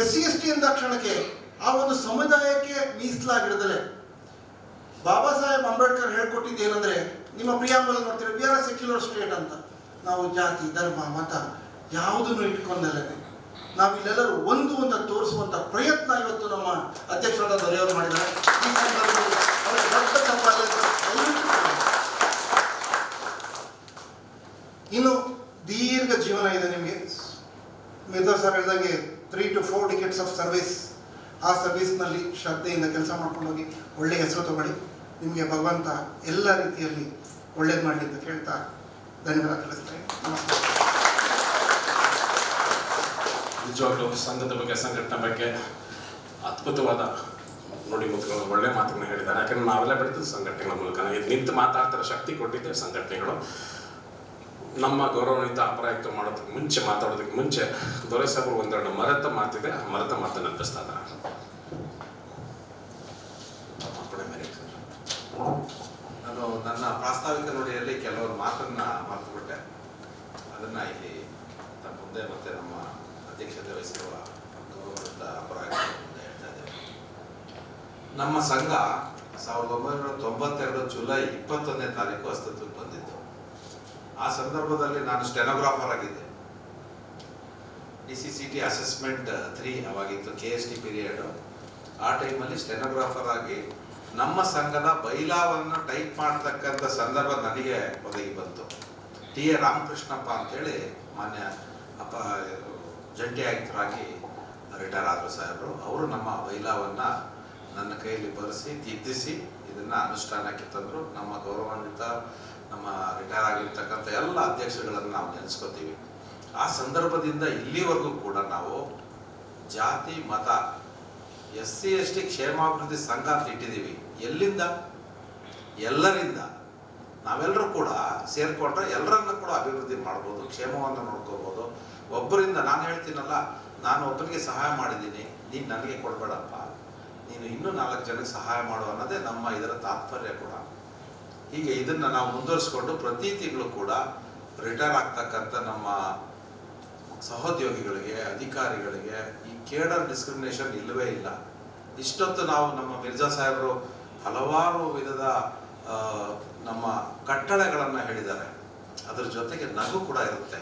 SC ST ಎಂದ ಕ್ಷಣಕ್ಕೆ ಆ ಒಂದು ಸಮುದಾಯಕ್ಕೆ ಮೀಸಲಾಗಿಡದಲೆ ಬಾಬಾ ಸಾಹೇಬ್ ಅಂಬೇಡ್ಕರ್ ಹೇಳ್ಕೊಟ್ಟಿದ್ದು ಏನಂದರೆ, ನಿಮ್ಮ ಪ್ರಿಯಾಂಬಲ್ ನೋಡ್ತೀವಿ, ವಿ ಆರ್ ಸೆಕ್ಯುಲರ್ ಸ್ಟೇಟ್ ಅಂತ. ನಾವು ಜಾತಿ ಧರ್ಮ ಮತ ಯಾವುದನ್ನು ಇಟ್ಕೊಂಡಲ್ಲೇ ನಾವಿಲ್ಲೆಲ್ಲರೂ ಒಂದು ಅಂತ ತೋರಿಸುವಂಥ ಪ್ರಯತ್ನ ಇವತ್ತು ನಮ್ಮ ಅಧ್ಯಕ್ಷರಾದ ದೊರೆಯವರು ಮಾಡಿದ್ದಾರೆ. ಈ ಸಂದರ್ಭದಲ್ಲಿ ಅವರ ದೊಡ್ಡ ಚಪ್ಪಾಳೆ ಇನ್ನು ದೀರ್ಘ ಜೀವನ ಇದೆ ನಿಮಗೆ. ಮಿರ್ಜಾ ಸರ್ ಹೇಳಿದಂಗೆ 3 to 4 ಡಿಕೆಟ್ಸ್ ಆಫ್ ಸರ್ವಿಸ್. ಆ ಸರ್ವಿಸ್ನಲ್ಲಿ ಶ್ರದ್ಧೆಯಿಂದ ಕೆಲಸ ಮಾಡ್ಕೊಂಡು ಹೋಗಿ ಒಳ್ಳೆಯ ಹೆಸರು ತಗೊಳ್ಳಿ. ನಿಮಗೆ ಭಗವಂತ ಎಲ್ಲ ರೀತಿಯಲ್ಲಿ ಒಳ್ಳೇದು ಮಾಡಲಿ ಅಂತ ಕೇಳ್ತಾ ಧನ್ಯವಾದ ತಿಳಿಸ್ತೇನೆ. ನಮಸ್ಕಾರ. ನಿಜವಾಗ್ಲೂ ಸಂಘದ ಬಗ್ಗೆ, ಸಂಘಟನೆ ಬಗ್ಗೆ ಅದ್ಭುತವಾದ ನುಡಿ ಮುತ್ತುಗಳು, ಒಳ್ಳೆ ಮಾತುಗಳನ್ನ ಹೇಳಿದ್ದಾರೆ. ಯಾಕಂದ್ರೆ ನಾವೆಲ್ಲ ಬೆಳೆದ ಸಂಘಟನೆಗಳ ಮೂಲಕ ಇದು ನಿಂತು ಮಾತಾಡ್ತಾರೆ, ಶಕ್ತಿ ಕೊಟ್ಟಿದ್ದೆ ಸಂಘಟನೆಗಳು. ನಮ್ಮ ಗೌರವಾನ್ವಿತ ಅಪರಾಯುಕ್ತ ಮಾಡೋದಕ್ಕೆ ಮಾತಾಡೋದಕ್ಕೆ ಮುಂಚೆ ದೊರೆ ಸಾಹೇಬರು ಒಂದೆರಡು ಮರೆತ ಮಾತಿದೆ, ಆ ಮರೆತ ಮಾತನ್ನು ನೆನಪಿಸ್ತಾ ಇದ್ದಾರೆ. ನಾನು ನನ್ನ ಪ್ರಾಸ್ತಾವಿಕ ನುಡಿಯಲ್ಲಿ ಕೆಲವರು ಮಾತನ್ನ ಮರೆತುಬಿಟ್ಟೆ. ಅದನ್ನ ಇಲ್ಲಿ ತಮ್ಮ ಮುಂದೆ ಮತ್ತೆ ನಮ್ಮ ಅಧ್ಯಕ್ಷತೆ ವಹಿಸಿರುವ ಗೌರವದ ಅಪರಾಯುಕ್ತರ ಮುಂದೆ ಹೇಳ್ತಾ ಇದ್ದೇವೆ. ನಮ್ಮ ಸಂಘ 1992 ಜುಲೈ 21ನೇ ತಾರೀಕು ಅಸ್ತಿತ್ವಕ್ಕೆ ಬಂದಿತ್ತು. ಆ ಸಂದರ್ಭದಲ್ಲಿ ನಾನು ಸ್ಟೆನೋಗ್ರಾಫರ್ ಆಗಿದ್ದೆ. DCCT assessment 3 ಅವಾಗಿತ್ತು, KST period. ಆ ಟೈಮಲ್ಲಿ ಸ್ಟೆನೋಗ್ರಾಫರ್ ಆಗಿ ನಮ್ಮ ಸಂಘದ ಬೈಲಾವನ್ನು ಟೈಪ್ ಮಾಡ್ತಕ್ಕಂಥ ಸಂದರ್ಭ ನನಗೆ ಒದಗಿ ಬಂತು. TA ರಾಮಕೃಷ್ಣಪ್ಪ ಅಂತೇಳಿ ಮಾನ್ಯ ಜಂಟಿ ಆಯುಕ್ತರಾಗಿ ರಿಟೈರ್ ಆದರು ಸಾಹೇಬರು. ಅವರು ನಮ್ಮ ಬೈಲಾವನ್ನು ನನ್ನ ಕೈಯಲ್ಲಿ ಬರೆಸಿ ತಿದ್ದಿಸಿ ಇದನ್ನು ಅನುಷ್ಠಾನಕ್ಕೆ ತಂದರು. ನಮ್ಮ ಗೌರವಾನ್ವಿತ ನಮ್ಮ ರಿಟೈರ್ ಆಗಿರ್ತಕ್ಕಂಥ ಎಲ್ಲ ಅಧ್ಯಕ್ಷಗಳನ್ನು ನಾವು ನೆನೆಸ್ಕೋತೀವಿ. ಆ ಸಂದರ್ಭದಿಂದ ಇಲ್ಲಿವರೆಗೂ ಕೂಡ ನಾವು ಜಾತಿ ಮತ SC ST ಕ್ಷೇಮಾಭಿವೃದ್ಧಿ ಸಂಘ ಅಂತ ಇಟ್ಟಿದ್ದೀವಿ. ಎಲ್ಲಿಂದ? ಎಲ್ಲರಿಂದ. ನಾವೆಲ್ಲರೂ ಕೂಡ ಸೇರಿಕೊಂಡ್ರೆ ಎಲ್ಲರನ್ನ ಕೂಡ ಅಭಿವೃದ್ಧಿ ಮಾಡ್ಬೋದು, ಕ್ಷೇಮವನ್ನು ನೋಡ್ಕೋಬೋದು. ಒಬ್ಬರಿಂದ ನಾನು ಹೇಳ್ತೀನಲ್ಲ, ನಾನು ಒಬ್ಬನಿಗೆ ಸಹಾಯ ಮಾಡಿದ್ದೀನಿ, ನೀನು ನನಗೆ ಕೊಡಬೇಡಪ್ಪ, ನೀನು ಇನ್ನೂ 4 ಜನಕ್ಕೆ ಸಹಾಯ ಮಾಡು ಅನ್ನೋದೇ ನಮ್ಮ ಇದರ ತಾತ್ಪರ್ಯ ಕೂಡ. ಹೀಗೆ ಇದನ್ನು ನಾವು ಮುಂದುವರಿಸ್ಕೊಂಡು ಪ್ರತಿ ತಿಂಗಳು ಕೂಡ ರಿಟೈರ್ ಆಗ್ತಕ್ಕಂಥ ನಮ್ಮ ಸಹೋದ್ಯೋಗಿಗಳಿಗೆ, ಅಧಿಕಾರಿಗಳಿಗೆ ಈ ಕೇಡರ್ ಡಿಸ್ಕ್ರಿಮಿನೇಷನ್ ಇಲ್ಲವೇ ಇಲ್ಲ. ಇಷ್ಟೊತ್ತು ನಾವು ನಮ್ಮ ಮಿರ್ಜಾ ಸಾಹೇಬರು ಹಲವಾರು ವಿಧದ ನಮ್ಮ ಕಟ್ಟಳೆಗಳನ್ನು ಹೇಳಿದ್ದಾರೆ. ಅದ್ರ ಜೊತೆಗೆ ನಗು ಕೂಡ ಇರುತ್ತೆ.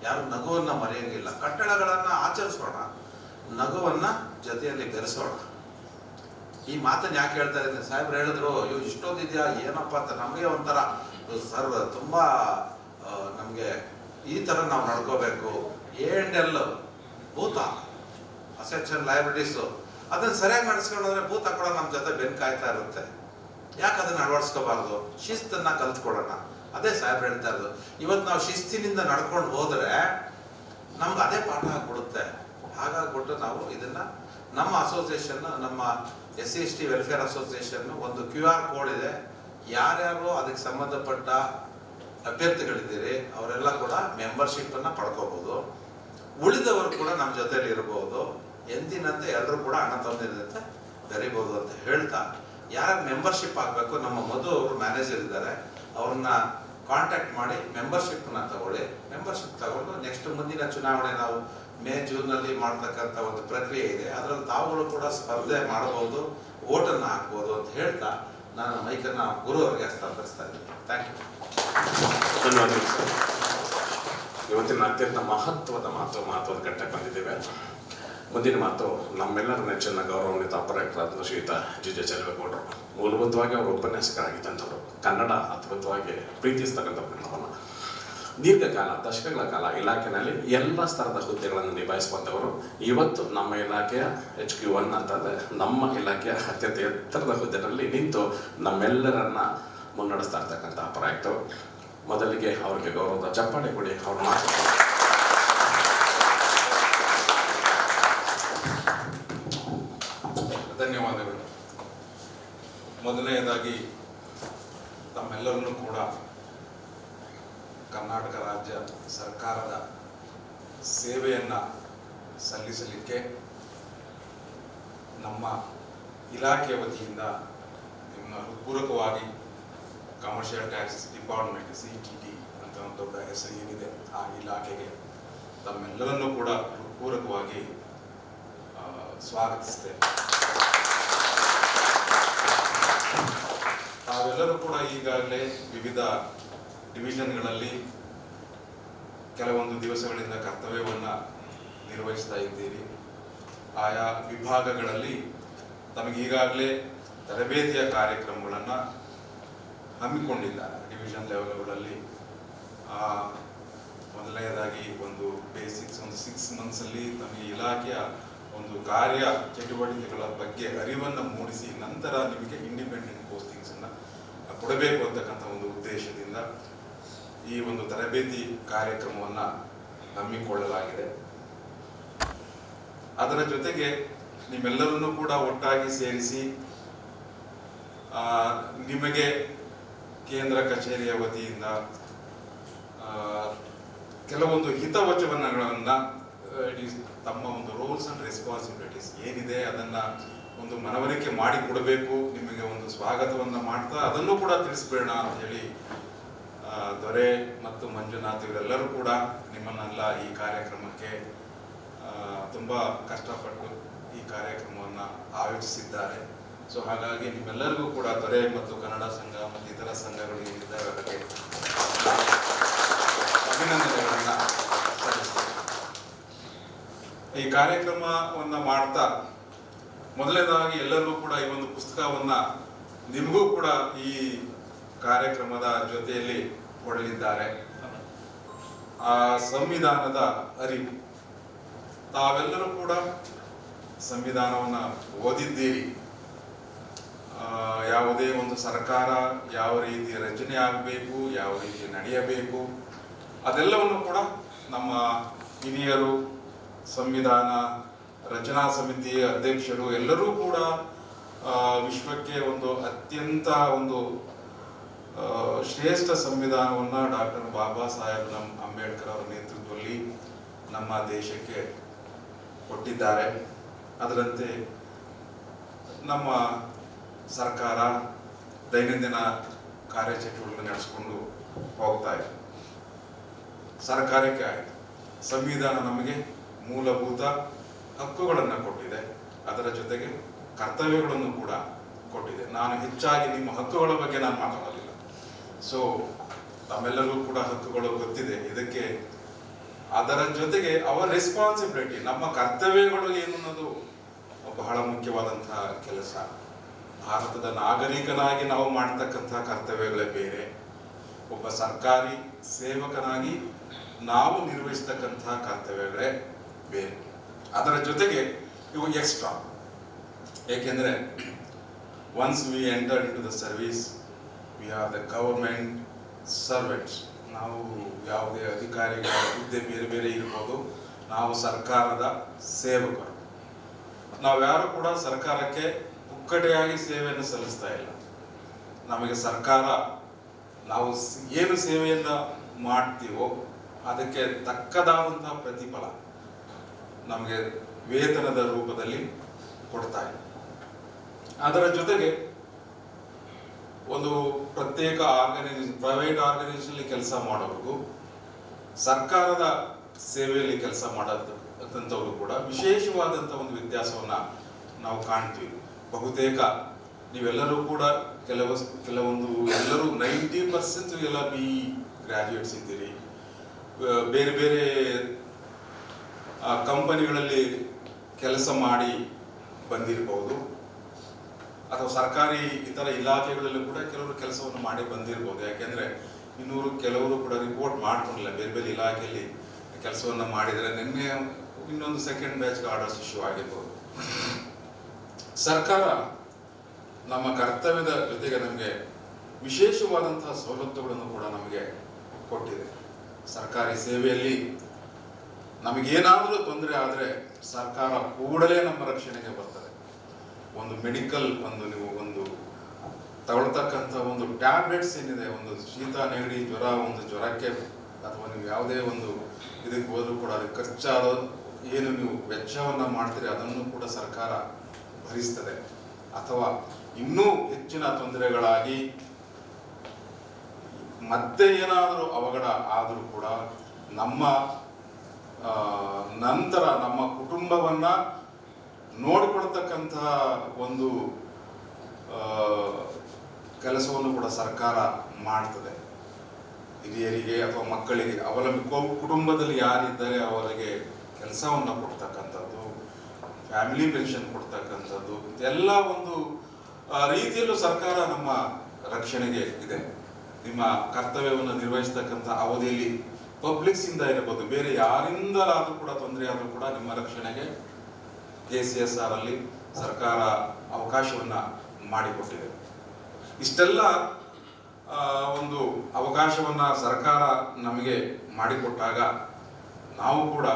ಯಾರು ನಗುವನ್ನು ಮರೆಯೋಂಗಿಲ್ಲ. ಕಟ್ಟಳೆಗಳನ್ನು ಆಚರಿಸೋಣ, ನಗುವನ್ನು ಜೊತೆಯಲ್ಲಿ ಬೆರೆಸೋಣ. ಈ ಮಾತನ್ನು ಯಾಕೆ ಹೇಳ್ತಾ ಇದ್ದೀನಿ, ಸಾಹೇಬ್ರು ಹೇಳಿದ್ರು ಇವು ಇಷ್ಟೊಂದಿದೆಯಾ ಏನಪ್ಪ ಅಂತ. ನಮಗೆ ಒಂಥರ ಸರ್ ತುಂಬ ನಮಗೆ ಈ ಥರ ನಾವು ನಡ್ಕೋಬೇಕು. A&L ಭೂತ, ಅಸೆಟ್ಸ್ ಆ್ಯಂಡ್ ಲಯಬಿಲಿಟೀಸು, ಅದನ್ನು ಸರಿಯಾಗಿ ನಡೆಸ್ಕೊಂಡ್ರೆ ಭೂತ ಕೂಡ ನಮ್ಮ ಜೊತೆ ಬೆನ್ನು ಕಾಯ್ತಾ ಇರುತ್ತೆ. ಯಾಕೆ ಅದನ್ನು ಅಳವಡಿಸ್ಕೋಬಾರ್ದು? ಶಿಸ್ತನ್ನು ಕಲ್ತ್ಕೊಳ್ಳೋಣ. ಅದೇ ಸಾಹೇಬ್ರು ಹೇಳ್ತಾ ಇರೋದು. ಇವತ್ತು ನಾವು ಶಿಸ್ತಿನಿಂದ ನಡ್ಕೊಂಡು ಹೋದರೆ ನಮ್ಗೆ ಅದೇ ಪಾಠ ಆಗ್ಬಿಡುತ್ತೆ. ಹಾಗಾಗ್ಬಿಟ್ಟು ನಾವು ಇದನ್ನು ನಮ್ಮ ಅಸೋಸಿಯೇಷನ್, ನಮ್ಮ SC/ST ವೆಲ್ಫೇರ್ ಅಸೋಸಿಯೇಷನ್ ಒಂದು QR ಕೋಡ್ ಇದೆ. ಯಾರ್ಯಾರು ಅದಕ್ಕೆ ಸಂಬಂಧಪಟ್ಟ ಅಭ್ಯರ್ಥಿಗಳಿದ್ದೀರಿ ಅವರೆಲ್ಲ ಕೂಡ ಮೆಂಬರ್ಶಿಪ್ಪನ್ನು ಪಡ್ಕೋಬೋದು. ಉಳಿದವರು ಕೂಡ ನಮ್ಮ ಜೊತೆಲಿ ಇರ್ಬೋದು. ಎಂದಿನಂತೆ ಎಲ್ಲರೂ ಕೂಡ ಅಣ್ಣ ತಮ್ಮದಿನಂತೆ ಬೆರಿಬೋದು ಅಂತ ಹೇಳ್ತಾ, ಯಾರು ಮೆಂಬರ್ಶಿಪ್ ಆಗಬೇಕು, ನಮ್ಮ ಮಧು ಅವರು ಮ್ಯಾನೇಜರ್ ಇದ್ದಾರೆ, ಅವ್ರನ್ನ ಕಾಂಟ್ಯಾಕ್ಟ್ ಮಾಡಿ ಮೆಂಬರ್ಶಿಪ್ನ ತಗೊಳ್ಳಿ. ಮೆಂಬರ್ಶಿಪ್ ತಗೊಂಡು ನೆಕ್ಸ್ಟ್ ಮುಂದಿನ ಚುನಾವಣೆ ನಾವು ಮೇ ಜೂನ್ನಲ್ಲಿ ಮಾಡ್ತಕ್ಕಂಥ ಒಂದು ಪ್ರಕ್ರಿಯೆ ಇದೆ, ಅದರಲ್ಲಿ ತಾವುಗಳು ಕೂಡ ಸ್ಪರ್ಧೆ ಮಾಡಬಹುದು, ವೋಟನ್ನು ಹಾಕ್ಬೋದು ಅಂತ ಹೇಳ್ತಾ ನಾನು ಮೈಕನ್ನು ಗುರು ಅವರಿಗೆ ಹಸ್ತಾಂತರಿಸ್ತಾ ಇದ್ದೀನಿ. Thank you. ಧನ್ಯವಾದಗಳು ಸರ್. ಇವತ್ತಿನ ಅತ್ಯಂತ ಮಹತ್ವದ ಘಟ್ಟಕ್ಕೆ ಬಂದಿದ್ದೇವೆ. ಮುಂದಿನ ಮಾತು ನಮ್ಮೆಲ್ಲರ ನೆಚ್ಚಿನ ಗೌರವಾನ್ವಿತ ಅಪರಾಕ್ಟರಾದ ಶ್ರೀಯುತ G.J. ಚೆಲುವೇಗೌಡರು. ಮೂಲಭೂತವಾಗಿ ಅವರು ಉಪನ್ಯಾಸಕರಾಗಿದ್ದಂಥವ್ರು. ಕನ್ನಡ ಅದ್ಭುತವಾಗಿ ಪ್ರೀತಿಸ್ತಕ್ಕಂಥ ಕನ್ನಡವನ್ನು ದೀರ್ಘಕಾಲ, ದಶಕಗಳ ಕಾಲ ಇಲಾಖೆಯಲ್ಲಿ ಎಲ್ಲ ಸ್ತರದ ಹುದ್ದೆಗಳನ್ನು ನಿಭಾಯಿಸುವಂಥವರು. ಇವತ್ತು ನಮ್ಮ ಇಲಾಖೆಯ HQ1 ಅಂತಂದರೆ ನಮ್ಮ ಇಲಾಖೆಯ ಅತ್ಯಂತ ಎತ್ತರದ ಹುದ್ದೆಯಲ್ಲಿ ನಿಂತು ನಮ್ಮೆಲ್ಲರನ್ನ ಮುನ್ನಡೆಸ್ತಾ ಇರ್ತಕ್ಕಂಥ ಅಪರಾಕ್ಟರು. ಮೊದಲಿಗೆ ಅವರಿಗೆ ಗೌರವದ ಚಪ್ಪಾಳೆ ಕೊಡಿ. ಅವ್ರ ಮಾತು ಧನ್ಯವಾದಗಳು. ಮೊದಲನೆಯದಾಗಿ ತಮ್ಮೆಲ್ಲರನ್ನೂ ಕೂಡ ಕರ್ನಾಟಕ ರಾಜ್ಯ ಸರ್ಕಾರದ ಸೇವೆಯನ್ನು ಸಲ್ಲಿಸಲಿಕ್ಕೆ ನಮ್ಮ ಇಲಾಖೆಯ ವತಿಯಿಂದ ನಿಮ್ಮ ಹೃತ್ಪೂರ್ವಕವಾಗಿ ಕಮರ್ಷಿಯಲ್ ಟ್ಯಾಕ್ಸ್ ಡಿಪಾರ್ಟ್ಮೆಂಟ್ CTD ಅಂತ ಒಂದು ದೊಡ್ಡ ಹೆಸರು ಏನಿದೆ ಆ ಇಲಾಖೆಗೆ ತಮ್ಮೆಲ್ಲರನ್ನೂ ಕೂಡ ಹೃತ್ಪೂರ್ವಕವಾಗಿ ಸ್ವಾಗತಿಸ್ತೇನೆ. ತಾವೆಲ್ಲರೂ ಕೂಡ ಈಗಾಗಲೇ ವಿವಿಧ ಡಿವಿಷನ್ಗಳಲ್ಲಿ ಕೆಲವೊಂದು ದಿವಸಗಳಿಂದ ಕರ್ತವ್ಯವನ್ನು ನಿರ್ವಹಿಸ್ತಾ ಇದ್ದೀರಿ. ಆಯಾ ವಿಭಾಗಗಳಲ್ಲಿ ತಮಗೆ ಈಗಾಗಲೇ ತರಬೇತಿಯ ಕಾರ್ಯಕ್ರಮಗಳನ್ನು ಹಮ್ಮಿಕೊಂಡಿದ್ದಾರೆ. ಡಿವಿಷನ್ ಲೆವೆಲ್ಗಳಲ್ಲಿ ಮೊದಲನೇದಾಗಿ ಒಂದು ಬೇಸಿಕ್ಸ್ ಒಂದು 6 ಮಂತ್ಸಲ್ಲಿ ತಮಗೆ ಇಲಾಖೆಯ ಒಂದು ಕಾರ್ಯ ಚಟುವಟಿಕೆಗಳ ಬಗ್ಗೆ ಅರಿವನ್ನು ಮೂಡಿಸಿ ನಂತರ ನಿಮಗೆ ಇಂಡಿಪೆಂಡೆಂಟ್ ಪೋಸ್ಟಿಂಗ್ಸನ್ನು ಕೊಡಬೇಕು ಅಂತಕ್ಕಂಥ ಒಂದು ಉದ್ದೇಶದಿಂದ ಈ ಒಂದು ತರಬೇತಿ ಕಾರ್ಯಕ್ರಮವನ್ನು ಹಮ್ಮಿಕೊಳ್ಳಲಾಗಿದೆ. ಅದರ ಜೊತೆಗೆ ನಿಮ್ಮೆಲ್ಲರನ್ನೂ ಕೂಡ ಒಟ್ಟಾಗಿ ಸೇರಿಸಿ ನಿಮಗೆ ಕೇಂದ್ರ ಕಚೇರಿಯ ವತಿಯಿಂದ ಕೆಲವೊಂದು ಹಿತವಚನಗಳನ್ನು ತಮ್ಮ ಒಂದು ರೋಲ್ಸ್ ಅಂಡ್ ರೆಸ್ಪಾನ್ಸಿಬಿಲಿಟೀಸ್ ಏನಿದೆ ಅದನ್ನು ಒಂದು ಮನವರಿಕೆ ಮಾಡಿ ಕೊಡಬೇಕು, ನಿಮಗೆ ಒಂದು ಸ್ವಾಗತವನ್ನು ಮಾಡ್ತಾ ಅದನ್ನು ಕೂಡ ತಿಳಿಸ್ಬೇಡ ಅಂತ ಹೇಳಿ ದೊರೆ ಮತ್ತು ಮಂಜುನಾಥ್ ಇವರೆಲ್ಲರೂ ಕೂಡ ನಿಮ್ಮನ್ನೆಲ್ಲ ಈ ಕಾರ್ಯಕ್ರಮಕ್ಕೆ ತುಂಬ ಕಷ್ಟಪಟ್ಟು ಈ ಕಾರ್ಯಕ್ರಮವನ್ನು ಆಯೋಜಿಸಿದ್ದಾರೆ. ಸೊ ಹಾಗಾಗಿ ನಿಮ್ಮೆಲ್ಲರಿಗೂ ಕೂಡ ದೊರೆ ಮತ್ತು ಕನ್ನಡ ಸಂಘ ಮತ್ತು ಇತರ ಸಂಘಗಳು ಏನಿದ್ದಾವೆ ಅದಕ್ಕೆ ಅಭಿನಂದನೆಗಳನ್ನು ಸಲ್ಲಿಸ್ತೇನೆ. ಈ ಕಾರ್ಯಕ್ರಮವನ್ನು ಮಾಡ್ತಾ ಮೊದಲನೇದಾಗಿ ಎಲ್ಲರಿಗೂ ಕೂಡ ಈ ಒಂದು ಪುಸ್ತಕವನ್ನು ನಿಮಗೂ ಕೂಡ ಈ ಕಾರ್ಯಕ್ರಮದ ಜೊತೆಯಲ್ಲಿ ಕೊಡಲಿದ್ದಾರೆ. ಆ ಸಂವಿಧಾನದ ಅರಿವು, ತಾವೆಲ್ಲರೂ ಕೂಡ ಸಂವಿಧಾನವನ್ನು ಓದಿದ್ದೀರಿ. ಯಾವುದೇ ಒಂದು ಸರ್ಕಾರ ಯಾವ ರೀತಿ ರಚನೆ ಆಗಬೇಕು, ಯಾವ ರೀತಿ ನಡೆಯಬೇಕು, ಅದೆಲ್ಲವನ್ನು ಕೂಡ ನಮ್ಮ ಹಿರಿಯರು, ಸಂವಿಧಾನ ರಚನಾ ಸಮಿತಿಯ ಅಧ್ಯಕ್ಷರು ಎಲ್ಲರೂ ಕೂಡ ವಿಶ್ವಕ್ಕೆ ಒಂದು ಅತ್ಯಂತ ಒಂದು ಶ್ರೇಷ್ಠ ಸಂವಿಧಾನವನ್ನು ಡಾಕ್ಟರ್ ಬಾಬಾ ಸಾಹೇಬ್ ಅಂಬೇಡ್ಕರ್ ಅವರ ನೇತೃತ್ವದಲ್ಲಿ ನಮ್ಮ ದೇಶಕ್ಕೆ ಕೊಟ್ಟಿದ್ದಾರೆ. ಅದರಂತೆ ನಮ್ಮ ಸರ್ಕಾರ ದೈನಂದಿನ ಕಾರ್ಯಚಟುವಟಿಕೆ ನಡೆಸಿಕೊಂಡು ಹೋಗ್ತಾ ಇದೆ. ಸರ್ಕಾರಕ್ಕೆ ಆಯಿತು, ಸಂವಿಧಾನ ನಮಗೆ ಮೂಲಭೂತ ಹಕ್ಕುಗಳನ್ನು ಕೊಟ್ಟಿದೆ, ಅದರ ಜೊತೆಗೆ ಕರ್ತವ್ಯಗಳನ್ನು ಕೂಡ ಕೊಟ್ಟಿದೆ. ನಾನು ಹೆಚ್ಚಾಗಿ ನಿಮ್ಮ ಹಕ್ಕುಗಳ ಬಗ್ಗೆ ನಾನು ಮಾತಾಡೋದಿಲ್ಲ. ಸೊ ತಮ್ಮೆಲ್ಲರಿಗೂ ಕೂಡ ಹಕ್ಕುಗಳು ಗೊತ್ತಿದೆ. ಇದಕ್ಕೆ ಅದರ ಜೊತೆಗೆ ಅವರ ರೆಸ್ಪಾನ್ಸಿಬಿಲಿಟಿ, ನಮ್ಮ ಕರ್ತವ್ಯಗಳು ಏನು ಅನ್ನೋದು ಬಹಳ ಮುಖ್ಯವಾದಂತಹ ಕೆಲಸ. ಭಾರತದ ನಾಗರಿಕನಾಗಿ ನಾವು ಮಾಡ್ತಕ್ಕಂಥ ಕರ್ತವ್ಯಗಳೇ ಬೇರೆ, ಒಬ್ಬ ಸರ್ಕಾರಿ ಸೇವಕನಾಗಿ ನಾವು ನಿರ್ವಹಿಸ್ತಕ್ಕಂಥ ಕರ್ತವ್ಯಗಳೇ ಬೇರೆ. ಅದರ ಜೊತೆಗೆ ಇವು ಎಕ್ಸ್ಟ್ರಾ. ಏಕೆಂದರೆ once we enter in to the service, we are the government servants. ನಾವು ಯಾವುದೇ ಅಧಿಕಾರಿಗಳ ಹುದ್ದೆ ಬೇರೆ ಬೇರೆ ಇರ್ಬೋದು, ನಾವು ಸರ್ಕಾರದ ಸೇವಕರು. ನಾವ್ಯಾರು ಕೂಡ ಸರ್ಕಾರಕ್ಕೆ ಪುಕ್ಕಟೆಯಾಗಿ ಸೇವೆಯನ್ನು ಸಲ್ಲಿಸ್ತಾ ಇಲ್ಲ. ನಮಗೆ ಸರ್ಕಾರ ನಾವು ಏನು ಸೇವೆಯನ್ನು ಮಾಡ್ತೀವೋ ಅದಕ್ಕೆ ತಕ್ಕದಾದಂತಹ ಪ್ರತಿಫಲ ನಮಗೆ ವೇತನದ ರೂಪದಲ್ಲಿ ಕೊಡ್ತಾ ಇದೆ. ಅದರ ಜೊತೆಗೆ ಒಂದು ಪ್ರತ್ಯೇಕ ಪ್ರೈವೇಟ್ ಆರ್ಗನೈಸೇಷನ್ ಕೆಲಸ ಮಾಡೋರಿಗೂ ಸರ್ಕಾರದ ಸೇವೆಯಲ್ಲಿ ಕೆಲಸ ಮಾಡೋದಂಥವ್ರು ಕೂಡ ವಿಶೇಷವಾದಂಥ ಒಂದು ವ್ಯತ್ಯಾಸವನ್ನು ನಾವು ಕಾಣ್ತೀವಿ. ಬಹುತೇಕ ನೀವೆಲ್ಲರೂ ಕೂಡ ಕೆಲವೊಂದು ಎಲ್ಲರೂ 90% ಎಲ್ಲ BE ಗ್ರ್ಯಾಜುಯೇಟ್ಸ್ ಇದ್ದೀರಿ. ಬೇರೆ ಬೇರೆ ಕಂಪನಿಗಳಲ್ಲಿ ಕೆಲಸ ಮಾಡಿ ಬಂದಿರಬಹುದು, ಅಥವಾ ಸರ್ಕಾರಿ ಇತರ ಇಲಾಖೆಗಳಲ್ಲೂ ಕೂಡ ಕೆಲವರು ಕೆಲಸವನ್ನು ಮಾಡಿ ಬಂದಿರಬಹುದು. ಯಾಕೆಂದರೆ ಕೆಲವರು ಕೂಡ ರಿಪೋರ್ಟ್ ಮಾಡ್ಕೊಂಡಿಲ್ಲ, ಬೇರೆ ಬೇರೆ ಇಲಾಖೆಯಲ್ಲಿ ಕೆಲಸವನ್ನು ಮಾಡಿದರೆ ನಿನ್ನೆ ಇನ್ನೊಂದು ಸೆಕೆಂಡ್ ಬ್ಯಾಚ್ಗೆ ಆರ್ಡರ್ಸ್ ಇಶ್ಯೂ ಆಗಿರ್ಬೋದು. ಸರ್ಕಾರ ನಮ್ಮ ಕರ್ತವ್ಯದ ಜೊತೆಗೆ ನಮಗೆ ವಿಶೇಷವಾದಂತಹ ಸವಲತ್ತುಗಳನ್ನು ಕೂಡ ನಮಗೆ ಕೊಟ್ಟಿದೆ. ಸರ್ಕಾರಿ ಸೇವೆಯಲ್ಲಿ ನಮಗೇನಾದರೂ ತೊಂದರೆ ಆದರೆ ಸರ್ಕಾರ ಕೂಡಲೇ ನಮ್ಮ ರಕ್ಷಣೆಗೆ ಬರ್ತದೆ. ಒಂದು ಮೆಡಿಕಲ್ ನೀವು ತಗೊಳ್ತಕ್ಕಂಥ ಒಂದು ಟ್ಯಾಬ್ಲೆಟ್ಸ್ ಏನಿದೆ, ಒಂದು ಶೀತ ನೆಗಡಿ ಜ್ವರ, ಒಂದು ಜ್ವರಕ್ಕೆ ಅಥವಾ ನೀವು ಯಾವುದೇ ಒಂದು ಇದಕ್ಕೆ ಹೋದರೂ ಕೂಡ ಅದಕ್ಕೆ ಖರ್ಚಾದ ಏನು ನೀವು ವೆಚ್ಚವನ್ನು ಮಾಡ್ತೀರಿ ಅದನ್ನು ಕೂಡ ಸರ್ಕಾರ ಭರಿಸ್ತದೆ. ಅಥವಾ ಇನ್ನೂ ಹೆಚ್ಚಿನ ತೊಂದರೆಗಳಾಗಿ ಮತ್ತೆ ಏನಾದರೂ ಅವಘಡ ಆದರೂ ಕೂಡ ನಮ್ಮ ನಂತರ ನಮ್ಮ ಕುಟುಂಬವನ್ನ ನೋಡಿಕೊಳ್ತಕ್ಕಂತಹ ಒಂದು ಕೆಲಸವನ್ನು ಕೂಡ ಸರ್ಕಾರ ಮಾಡ್ತದೆ. ಹಿರಿಯರಿಗೆ ಅಥವಾ ಮಕ್ಕಳಿಗೆ ಕುಟುಂಬದಲ್ಲಿ ಯಾರಿದ್ದಾರೆ ಅವರಿಗೆ ಕೆಲಸವನ್ನು ಕೊಡ್ತಕ್ಕಂಥದ್ದು, ಫ್ಯಾಮಿಲಿ ಪೆನ್ಷನ್ ಕೊಡ್ತಕ್ಕಂಥದ್ದು, ಎಲ್ಲ ಒಂದು ರೀತಿಯಲ್ಲೂ ಸರ್ಕಾರ ನಮ್ಮ ರಕ್ಷಣೆಗೆ ಇದೆ. ನಿಮ್ಮ ಕರ್ತವ್ಯವನ್ನು ನಿರ್ವಹಿಸ್ತಕ್ಕಂಥ ಅವಧಿಯಲ್ಲಿ ಪಬ್ಲಿಕ್ಸ್ ಇಂದ ಇರಬಹುದು, ಬೇರೆ ಯಾರಿಂದಲಾದರೂ ಕೂಡ ತೊಂದರೆ ಆದರೂ ಕೂಡ ನಿಮ್ಮ ರಕ್ಷಣೆಗೆ KCSR ಅಲ್ಲಿ ಸರ್ಕಾರ ಅವಕಾಶವನ್ನ ಮಾಡಿಕೊಟ್ಟಿದೆ. ಇಷ್ಟೆಲ್ಲ ಒಂದು ಅವಕಾಶವನ್ನ ಸರ್ಕಾರ ನಮಗೆ ಮಾಡಿಕೊಟ್ಟಾಗ ನಾವು ಕೂಡ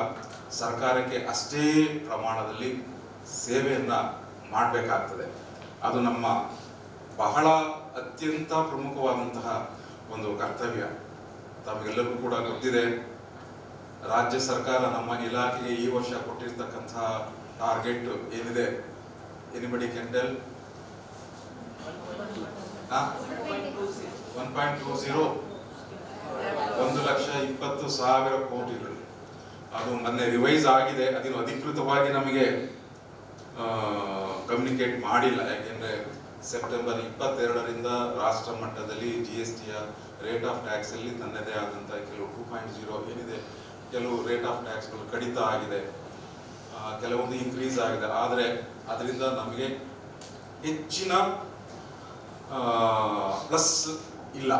ಸರ್ಕಾರಕ್ಕೆ ಅಷ್ಟೇ ಪ್ರಮಾಣದಲ್ಲಿ ಸೇವೆಯನ್ನ ಮಾಡಬೇಕಾಗ್ತದೆ. ಅದು ನಮ್ಮ ಬಹಳ ಅತ್ಯಂತ ಪ್ರಮುಖವಾದಂತಹ ಒಂದು ಕರ್ತವ್ಯ. ತಮಗೆಲ್ಲರಿಗೂ ಕೂಡ ಗೊತ್ತಿದೆ, ರಾಜ್ಯ ಸರ್ಕಾರ ನಮ್ಮ ಇಲಾಖೆಗೆ ಈ ವರ್ಷ ಕೊಟ್ಟಿರ್ತಕ್ಕಂತಹ ಟಾರ್ಗೆಟ್ ಏನಿದೆ, ಎನಿಬಡಿ ಕ್ಯಾನ್ ಟೆಲ್? 1.20 1,20,000 ಕೋಟಿಗಳು. ಅದು ಮೊನ್ನೆ ರಿವೈಸ್ ಆಗಿದೆ, ಅದೇನು ಅಧಿಕೃತವಾಗಿ ನಮಗೆ ಕಮ್ಯುನಿಕೇಟ್ ಮಾಡಿಲ್ಲ. ಯಾಕೆಂದ್ರೆ ಸೆಪ್ಟೆಂಬರ್ 22ರಿಂದ ರಾಷ್ಟ್ರ ಮಟ್ಟದಲ್ಲಿ GSTಯ ರೇಟ್ ಆಫ್ ಟ್ಯಾಕ್ಸ್ ಅಲ್ಲಿ ತನ್ನದೇ ಆದಂಥ ಕೆಲವು 2.0 ಏನಿದೆ, ಕೆಲವು ರೇಟ್ ಆಫ್ ಟ್ಯಾಕ್ಸ್ಗಳು ಕಡಿತ ಆಗಿದೆ, ಕೆಲವೊಂದು ಇನ್ಕ್ರೀಸ್ ಆಗಿದೆ. ಆದರೆ ಅದರಿಂದ ನಮಗೆ ಹೆಚ್ಚಿನ ಪ್ಲಸ್ ಇಲ್ಲ.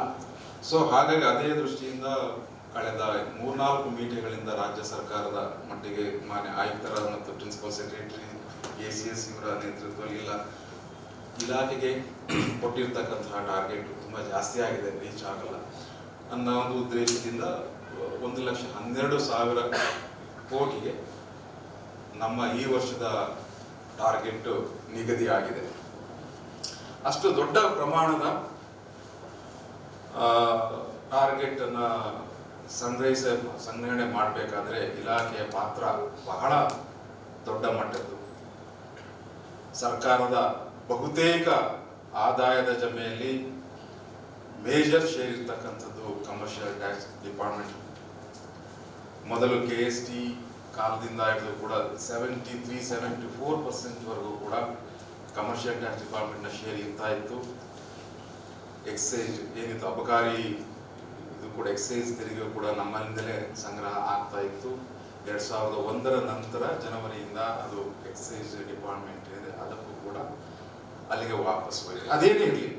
ಸೊ ಹಾಗಾಗಿ ಅದೇ ದೃಷ್ಟಿಯಿಂದ ಕಳೆದ 3-4 ಮೀಟಿಂಗ್ಗಳಿಂದ ರಾಜ್ಯ ಸರ್ಕಾರದ ಮಟ್ಟಿಗೆ ಮಾನ್ಯ ಆಯುಕ್ತರ ಮತ್ತು ಪ್ರಿನ್ಸಿಪಲ್ ಸೆಕ್ರೆಟರಿ ACS ಇವರ ನೇತೃತ್ವದಲ್ಲಿ ಇಲಾಖೆಗೆ ಕೊಟ್ಟಿರ್ತಕ್ಕಂತಹ ಟಾರ್ಗೆಟ್ ತುಂಬ ಜಾಸ್ತಿ ಆಗಿದೆ, ರೀಚ್ ಆಗಲ್ಲ ಅನ್ನೋ ಒಂದು ಉದ್ದೇಶದಿಂದ 1,12,000 ಕೋಟಿಗೆ ನಮ್ಮ ಈ ವರ್ಷದ ಟಾರ್ಗೆಟ್ ನಿಗದಿಯಾಗಿದೆ. ಅಷ್ಟು ದೊಡ್ಡ ಪ್ರಮಾಣದ ಟಾರ್ಗೆಟ್ ಅನ್ನ ಸಂಗ್ರಹಣೆ ಮಾಡಬೇಕಾದ್ರೆ ಇಲಾಖೆಯ ಪಾತ್ರ ಬಹಳ ದೊಡ್ಡ ಮಟ್ಟದ್ದು. ಸರ್ಕಾರದ ಬಹುತೇಕ ಆದಾಯದ ಜಮೆಯಲ್ಲಿ ಮೇಜರ್ ಶೇರ್ ಇರ್ತಕ್ಕಂಥದ್ದು ಕಮರ್ಷಿಯಲ್ ಟ್ಯಾಕ್ಸ್ ಡಿಪಾರ್ಟ್ಮೆಂಟ್. ಮೊದಲು KST ಕಾಲದಿಂದ ಹಿಡಿದು ಕೂಡ 73-74% ವರೆಗೂ ಕೂಡ ಕಮರ್ಷಿಯಲ್ ಟ್ಯಾಕ್ಸ್ ಡಿಪಾರ್ಟ್ಮೆಂಟ್ನ ಶೇರ್ ಇರ್ತಾ ಇತ್ತು. ಎಕ್ಸೈಜ್ ಏನಿತ್ತು, ಅಬಕಾರಿ ಇದು ಕೂಡ ಎಕ್ಸೈಜ್ ತೆರಿಗೆ ಕೂಡ ನಮ್ಮಿಂದಲೇ ಸಂಗ್ರಹ ಆಗ್ತಾ ಇತ್ತು. 2001ರ ನಂತರ ಜನವರಿಯಿಂದ ಅದು ಎಕ್ಸೈಜ್ ಡಿಪಾರ್ಟ್ಮೆಂಟ್ ಇದೆ, ಅದಕ್ಕೂ ಕೂಡ ಅಲ್ಲಿಗೆ ವಾಪಸ್ ಹೋಗಿದೆ. ಅದೇನೇ ಇರಲಿ,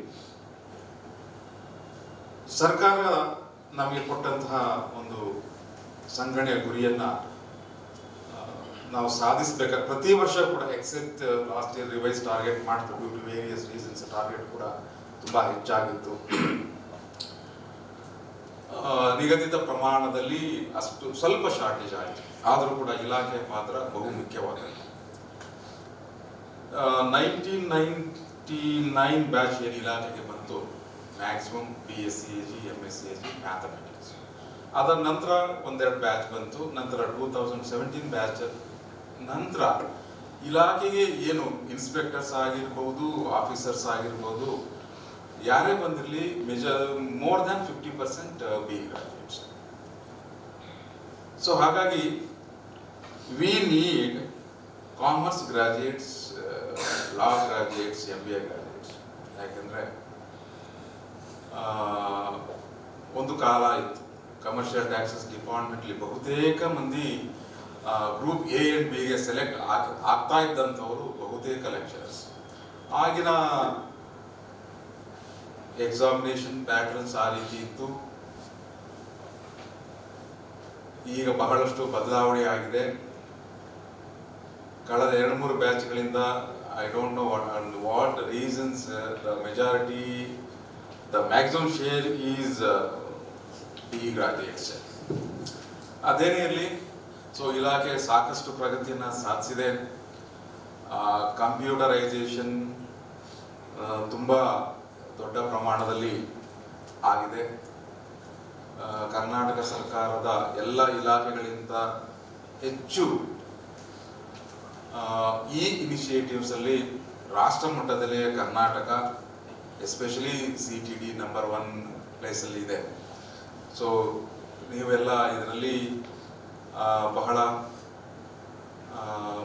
ಸರ್ಕಾರ ನಮಗೆ ಕೊಟ್ಟಂತಹ ಒಂದು ಸಂಗ್ರಹಣೆಯ ಗುರಿಯನ್ನ ನಾವು ಸಾಧಿಸಬೇಕಾದ ಪ್ರತಿ ವರ್ಷ ಕೂಡ except last year revise target ಮಾಡ್ತೀವಿ. Due to various reasons target ಕೂಡ ತುಂಬಾ ಹೆಚ್ಚಾಗಿತ್ತು. ನಿಗದಿತ ಪ್ರಮಾಣದಲ್ಲಿ ಅಷ್ಟು ಸ್ವಲ್ಪ ಶಾರ್ಟೇಜ್ ಆಗಿದೆ. ಆದರೂ ಕೂಡ ಇಲಾಖೆಯ ಪಾತ್ರ ಬಹು ಮುಖ್ಯವಾಗಿದೆ. 1999 ಬ್ಯಾಚ್ ಏನು ಇಲಾಖೆಗೆ ಬಂತು, ಮ್ಯಾಕ್ಸಿಮಮ್ BSc MSc ಮ್ಯಾಥಮೆಟಿಕ್ಸ್. ಅದರ ನಂತರ ಒಂದೆರಡು ಬ್ಯಾಚ್ ಬಂತು. ನಂತರ 2017 ಬ್ಯಾಚ್ ನಂತರ ಇಲಾಖೆಗೆ ಏನು ಇನ್ಸ್ಪೆಕ್ಟರ್ಸ್ ಆಗಿರ್ಬೋದು, ಆಫೀಸರ್ಸ್ ಆಗಿರ್ಬೋದು, ಯಾರೇ ಬಂದಿರಲಿ more than 50% BE graduates. So ಹಾಗಾಗಿ we need commerce graduates, law graduates, MBA graduates. ಯಾಕೆಂದರೆ ಒಂದು ಕಾಲ ಇತ್ತು ಕಮರ್ಷಿಯಲ್ ಟ್ಯಾಕ್ಸಸ್ ಡಿಪಾರ್ಟ್ಮೆಂಟ್ಲಿ ಬಹುತೇಕ ಮಂದಿ ಗ್ರೂಪ್ A and B ಗೆ ಸೆಲೆಕ್ಟ್ ಆಗ್ತಾ ಇದ್ದಂಥವರು ಬಹುತೇಕ ಲೆಕ್ಚರರ್ಸ್. ಆಗಿನ ಎಕ್ಸಾಮಿನೇಷನ್ ಪ್ಯಾಟರ್ನ್ಸ್ ಆ ರೀತಿ ಇತ್ತು. ಈಗ ಬಹಳಷ್ಟು ಬದಲಾವಣೆ ಆಗಿದೆ. ಕಳೆದ 2-3 ಬ್ಯಾಚ್ಗಳಿಂದ I don't know what reasons the maximum share is BE graduates. ಅದೇನೇ ಇರಲಿ, ಸೊ ಇಲಾಖೆ ಸಾಕಷ್ಟು ಪ್ರಗತಿಯನ್ನು ಸಾಧಿಸಿದೆ. ಕಂಪ್ಯೂಟರೈಸೇಷನ್ ತುಂಬ ದೊಡ್ಡ ಪ್ರಮಾಣದಲ್ಲಿ ಆಗಿದೆ. ಕರ್ನಾಟಕ ಸರ್ಕಾರದ ಎಲ್ಲ ಇಲಾಖೆಗಳಿಂದ ಹೆಚ್ಚು ಈ ಇನಿಷಿಯೇಟಿವ್ಸಲ್ಲಿ ರಾಷ್ಟ್ರ ಮಟ್ಟದಲ್ಲೇ ಕರ್ನಾಟಕ ಎಸ್ಪೆಷಲಿ CTD ನಂಬರ್ 1 ಪ್ಲೇಸಲ್ಲಿ ಇದೆ. ಸೊ ನೀವೆಲ್ಲ ಇದರಲ್ಲಿ ಬಹಳ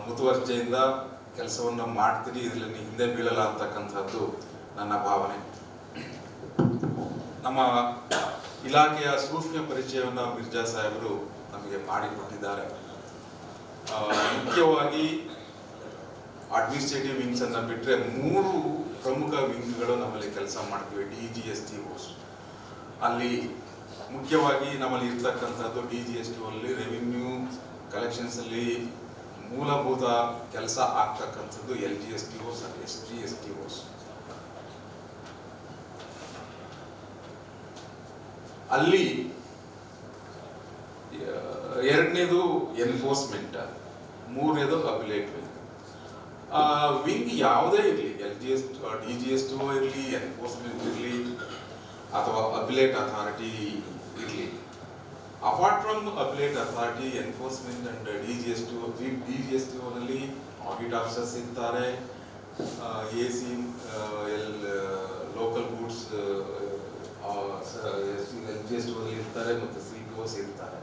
ಮುತುವರ್ಜೆಯಿಂದ ಕೆಲಸವನ್ನು ಮಾಡ್ತೀರಿ, ಇದರಲ್ಲಿ ಹಿಂದೆ ಬೀಳಲ್ಲ ಅಂತಕ್ಕಂಥದ್ದು ನನ್ನ ಭಾವನೆ. ನಮ್ಮ ಇಲಾಖೆಯ ಸೂಕ್ಷ್ಮ ಪರಿಚಯವನ್ನು ಮಿರ್ಜಾ ಸಾಹೇಬರು ನಮಗೆ ಮಾಡಿಕೊಟ್ಟಿದ್ದಾರೆ. ಮುಖ್ಯವಾಗಿ ಅಡ್ಮಿನಿಸ್ಟ್ರೇಟಿವ್ ವಿಂಗ್ಸ್ ಅನ್ನು ಬಿಟ್ಟರೆ 3 ಪ್ರಮುಖ ವಿಂಗ್ಗಳು ನಮ್ಮಲ್ಲಿ ಕೆಲಸ ಮಾಡ್ತೀವಿ. DGSTOs ಅಲ್ಲಿ ಮುಖ್ಯವಾಗಿ ನಮ್ಮಲ್ಲಿ ಇರ್ತಕ್ಕಂಥದ್ದು DGSTO ಅಲ್ಲಿ ರೆವಿನ್ಯೂ ಕಲೆಕ್ಷನ್ಸ್ ಅಲ್ಲಿ ಮೂಲಭೂತ ಕೆಲಸ ಆಗ್ತಕ್ಕಂಥದ್ದು LGSTOs and SGSTOs. ಅಲ್ಲಿ ಎರಡನೇದು ಎನ್ಫೋರ್ಸ್ಮೆಂಟ್, ಮೂರನೇದು ಅಪಿಲೇಟ್ ವಿಂಗ್. ವಿಂಗ್ ಯಾವುದೇ ಇರಲಿ, DGSTO ಇರಲಿ, ಎನ್ಫೋರ್ಸ್ಮೆಂಟ್ ಇರಲಿ ಅಥವಾ ಅಪಿಲೇಟ್ ಅಥಾರಿಟಿ ಇರಲಿ, apart from appellate authority, enforcement and DGSTO ನಲ್ಲಿ ಆಡಿಟ್ ಆಫೀಸರ್ಸ್ ಇರ್ತಾರೆ, AC ಲೋಕಲ್ ಗೂಡ್ಸ್ LGSTO ಇರ್ತಾರೆ ಮತ್ತು CPOs ಇರ್ತಾರೆ.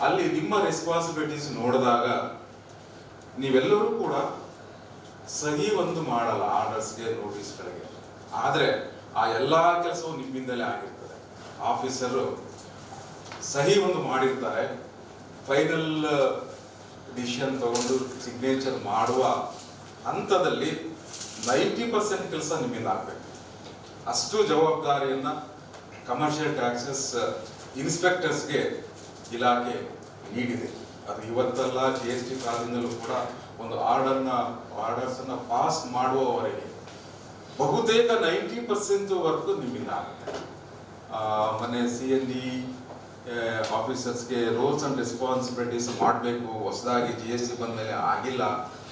ಅಲ್ಲಿ ನಿಮ್ಮ ರೆಸ್ಪಾನ್ಸಿಬಿಲಿಟೀಸ್ ನೋಡಿದಾಗ ನೀವೆಲ್ಲರೂ ಕೂಡ ಸಹಿ ಒಂದು ಮಾಡಲ್ಲ ಆರ್ಡರ್ಸ್ಗೆ, ನೋಟಿಸ್ಗಳಿಗೆ. ಆದರೆ ಆ ಎಲ್ಲ ಕೆಲಸವು ನಿಮ್ಮಿಂದಲೇ ಆಗಿರ್ತದೆ. ಆಫೀಸರು ಸಹಿ ಒಂದು ಮಾಡಿರ್ತಾರೆ, ಫೈನಲ್ ಡಿಸಿಷನ್ ತಗೊಂಡು ಸಿಗ್ನೇಚರ್ ಮಾಡುವ ಹಂತದಲ್ಲಿ 90% ಕೆಲಸ ನಿಮ್ಮಿಂದ ಆಗಬೇಕು. ಅಷ್ಟು ಜವಾಬ್ದಾರಿಯನ್ನು ಕಮರ್ಷಿಯಲ್ ಟ್ಯಾಕ್ಸಸ್ ಇನ್ಸ್ಪೆಕ್ಟರ್ಸ್ಗೆ ಇಲಾಖೆ ನೀಡಿದೆ. ಅದು ಇವತ್ತಲ್ಲ, GST ಕಾಲದಿಂದಲೂ ಕೂಡ ಒಂದು ಆರ್ಡರ್ಸನ್ನು ಪಾಸ್ ಮಾಡುವವರೆಗೆ ಬಹುತೇಕ 90% ವರ್ಕ್ ನಿಮ್ಮಿಂದ ಆಗುತ್ತೆ. ಮೊನ್ನೆ CND ಆಫೀಸರ್ಸ್ಗೆ ರೋಲ್ಸ್ ಅಂಡ್ ರೆಸ್ಪಾನ್ಸಿಬಿಲಿಟೀಸ್ ಮಾಡಬೇಕು, ಹೊಸದಾಗಿ GST ಬಂದ ಮೇಲೆ ಆಗಿಲ್ಲ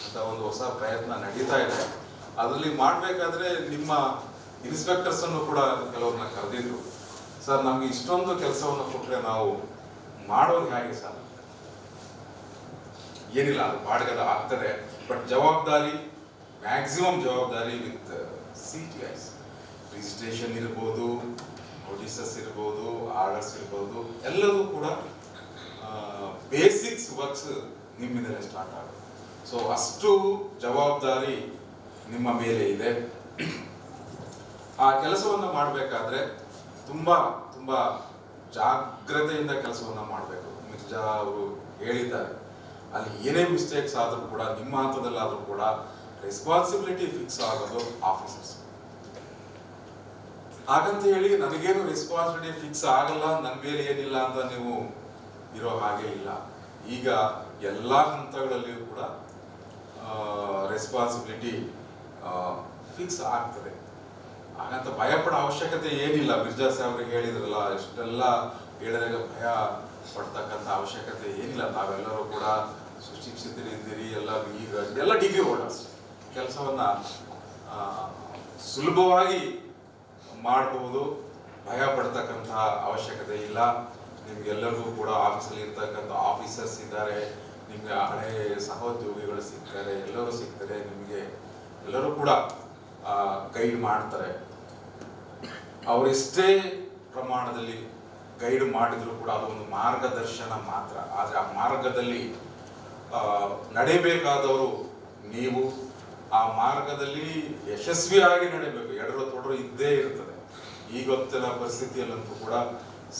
ಅಂತ ಒಂದು ಹೊಸ ಪ್ರಯತ್ನ ನಡೀತಾ ಇದೆ. ಅದರಲ್ಲಿ ಮಾಡಬೇಕಾದ್ರೆ ನಿಮ್ಮ ಇನ್ಸ್ಪೆಕ್ಟರ್ಸ್ ಅನ್ನು ಕೂಡ ಕೆಲವ್ರನ್ನ ಕರೆದಿದ್ರು. ಸರ್, ನಮ್ಗೆ ಇಷ್ಟೊಂದು ಕೆಲಸವನ್ನು ಕೊಟ್ಟರೆ ನಾವು ಮಾಡೋದು ಹೇಗೆ ಸರ್? ಏನಿಲ್ಲ, ಅದು ಬಾಡಿಗೆ ಆಗ್ತದೆ, ಬಟ್ ಜವಾಬ್ದಾರಿ, ಮ್ಯಾಕ್ಸಿಮಮ್ ಜವಾಬ್ದಾರಿ ವಿತ್ CTIs. ರಿಜಿಸ್ಟ್ರೇಷನ್ ಇರ್ಬೋದು, ನೋಟಿಸಸ್ ಇರ್ಬೋದು, ಆರ್ಡರ್ಸ್ ಇರ್ಬೋದು, ಎಲ್ಲದೂ ಕೂಡ ಬೇಸಿಕ್ಸ್ ವರ್ಕ್ಸ್ ನಿಮ್ಮಿಂದಲೇ ಸ್ಟಾರ್ಟ್ ಆಗುತ್ತೆ. ಸೊ ಅಷ್ಟು ಜವಾಬ್ದಾರಿ ನಿಮ್ಮ ಮೇಲೆ ಇದೆ. ಆ ಕೆಲಸವನ್ನು ಮಾಡಬೇಕಾದ್ರೆ ತುಂಬ ತುಂಬ ಜಾಗ್ರತೆಯಿಂದ ಕೆಲಸವನ್ನು ಮಾಡಬೇಕು. ಮಿರ್ಜಾ ಅವರು ಹೇಳಿದ್ದಾರೆ, ಅಲ್ಲಿ ಏನೇ ಮಿಸ್ಟೇಕ್ಸ್ ಆದರೂ ಕೂಡ, ನಿಮ್ಮ ಹಂತದಲ್ಲಾದರೂ ಕೂಡ ರೆಸ್ಪಾನ್ಸಿಬಿಲಿಟಿ ಫಿಕ್ಸ್ ಆಗೋದು ಆಫೀಸರ್ಸ್. ಹಾಗಂತ ಹೇಳಿ ನನಗೇನು ರೆಸ್ಪಾನ್ಸಿಬಿಲಿಟಿ ಫಿಕ್ಸ್ ಆಗಲ್ಲ, ನನ್ನ ಮೇಲೆ ಏನಿಲ್ಲ ಅಂತ ನೀವು ಇರೋ ಹಾಗೆ ಇಲ್ಲ. ಈಗ ಎಲ್ಲ ಹಂತಗಳಲ್ಲಿಯೂ ಕೂಡ ರೆಸ್ಪಾನ್ಸಿಬಿಲಿಟಿ ಫಿಕ್ಸ್ ಆಗ್ತದೆ. ಹಾಗಂತ ಭಯಪಡೋ ಅವಶ್ಯಕತೆ ಏನಿಲ್ಲ. ಮಿರ್ಜಾ ಸಾಹೇಬ್ರಿಗೆ ಹೇಳಿದ್ರಲ್ಲ, ಇಷ್ಟೆಲ್ಲ ಹೇಳಿದಾಗ ಭಯ ಪಡ್ತಕ್ಕಂಥ ಅವಶ್ಯಕತೆ ಏನಿಲ್ಲ. ನಾವೆಲ್ಲರೂ ಕೂಡ ಸುಶಿಕ್ಷಿತರಿದ್ದೀರಿ, ಎಲ್ಲ ಡಿಗ್ರಿ ಹೋಲ್ಡರ್ಸ್. ಕೆಲಸವನ್ನು ಸುಲಭವಾಗಿ ಮಾಡಬಹುದು. ಭಯ ಪಡ್ತಕ್ಕಂತಹ ಅವಶ್ಯಕತೆ ಇಲ್ಲ. ನಿಮ್ಗೆಲ್ಲರಿಗೂ ಕೂಡ ಆಫೀಸಲ್ಲಿ ಇರ್ತಕ್ಕಂಥ ಆಫೀಸರ್ಸ್ ಇದ್ದಾರೆ, ನಿಮಗೆ ಹಳೆ ಸಹೋದ್ಯೋಗಿಗಳು ಸಿಗ್ತಾರೆ, ಎಲ್ಲರೂ ಸಿಗ್ತಾರೆ, ನಿಮಗೆ ಎಲ್ಲರೂ ಕೂಡ ಗೈಡ್ ಮಾಡ್ತಾರೆ. ಅವರೆಷ್ಟೇ ಪ್ರಮಾಣದಲ್ಲಿ ಗೈಡ್ ಮಾಡಿದ್ರು ಕೂಡ ಅದೊಂದು ಮಾರ್ಗದರ್ಶನ ಮಾತ್ರ. ಆದರೆ ಆ ಮಾರ್ಗದಲ್ಲಿ ನಡೆಯಬೇಕಾದವರು ನೀವು. ಆ ಮಾರ್ಗದಲ್ಲಿ ಯಶಸ್ವಿಯಾಗಿ ನಡೀಬೇಕು. ಎಡರು ತೊಡರು ಇದ್ದೇ ಇರ್ತದೆ. ಈಗೊತ್ತಿನ ಪರಿಸ್ಥಿತಿಯಲ್ಲಂತೂ ಕೂಡ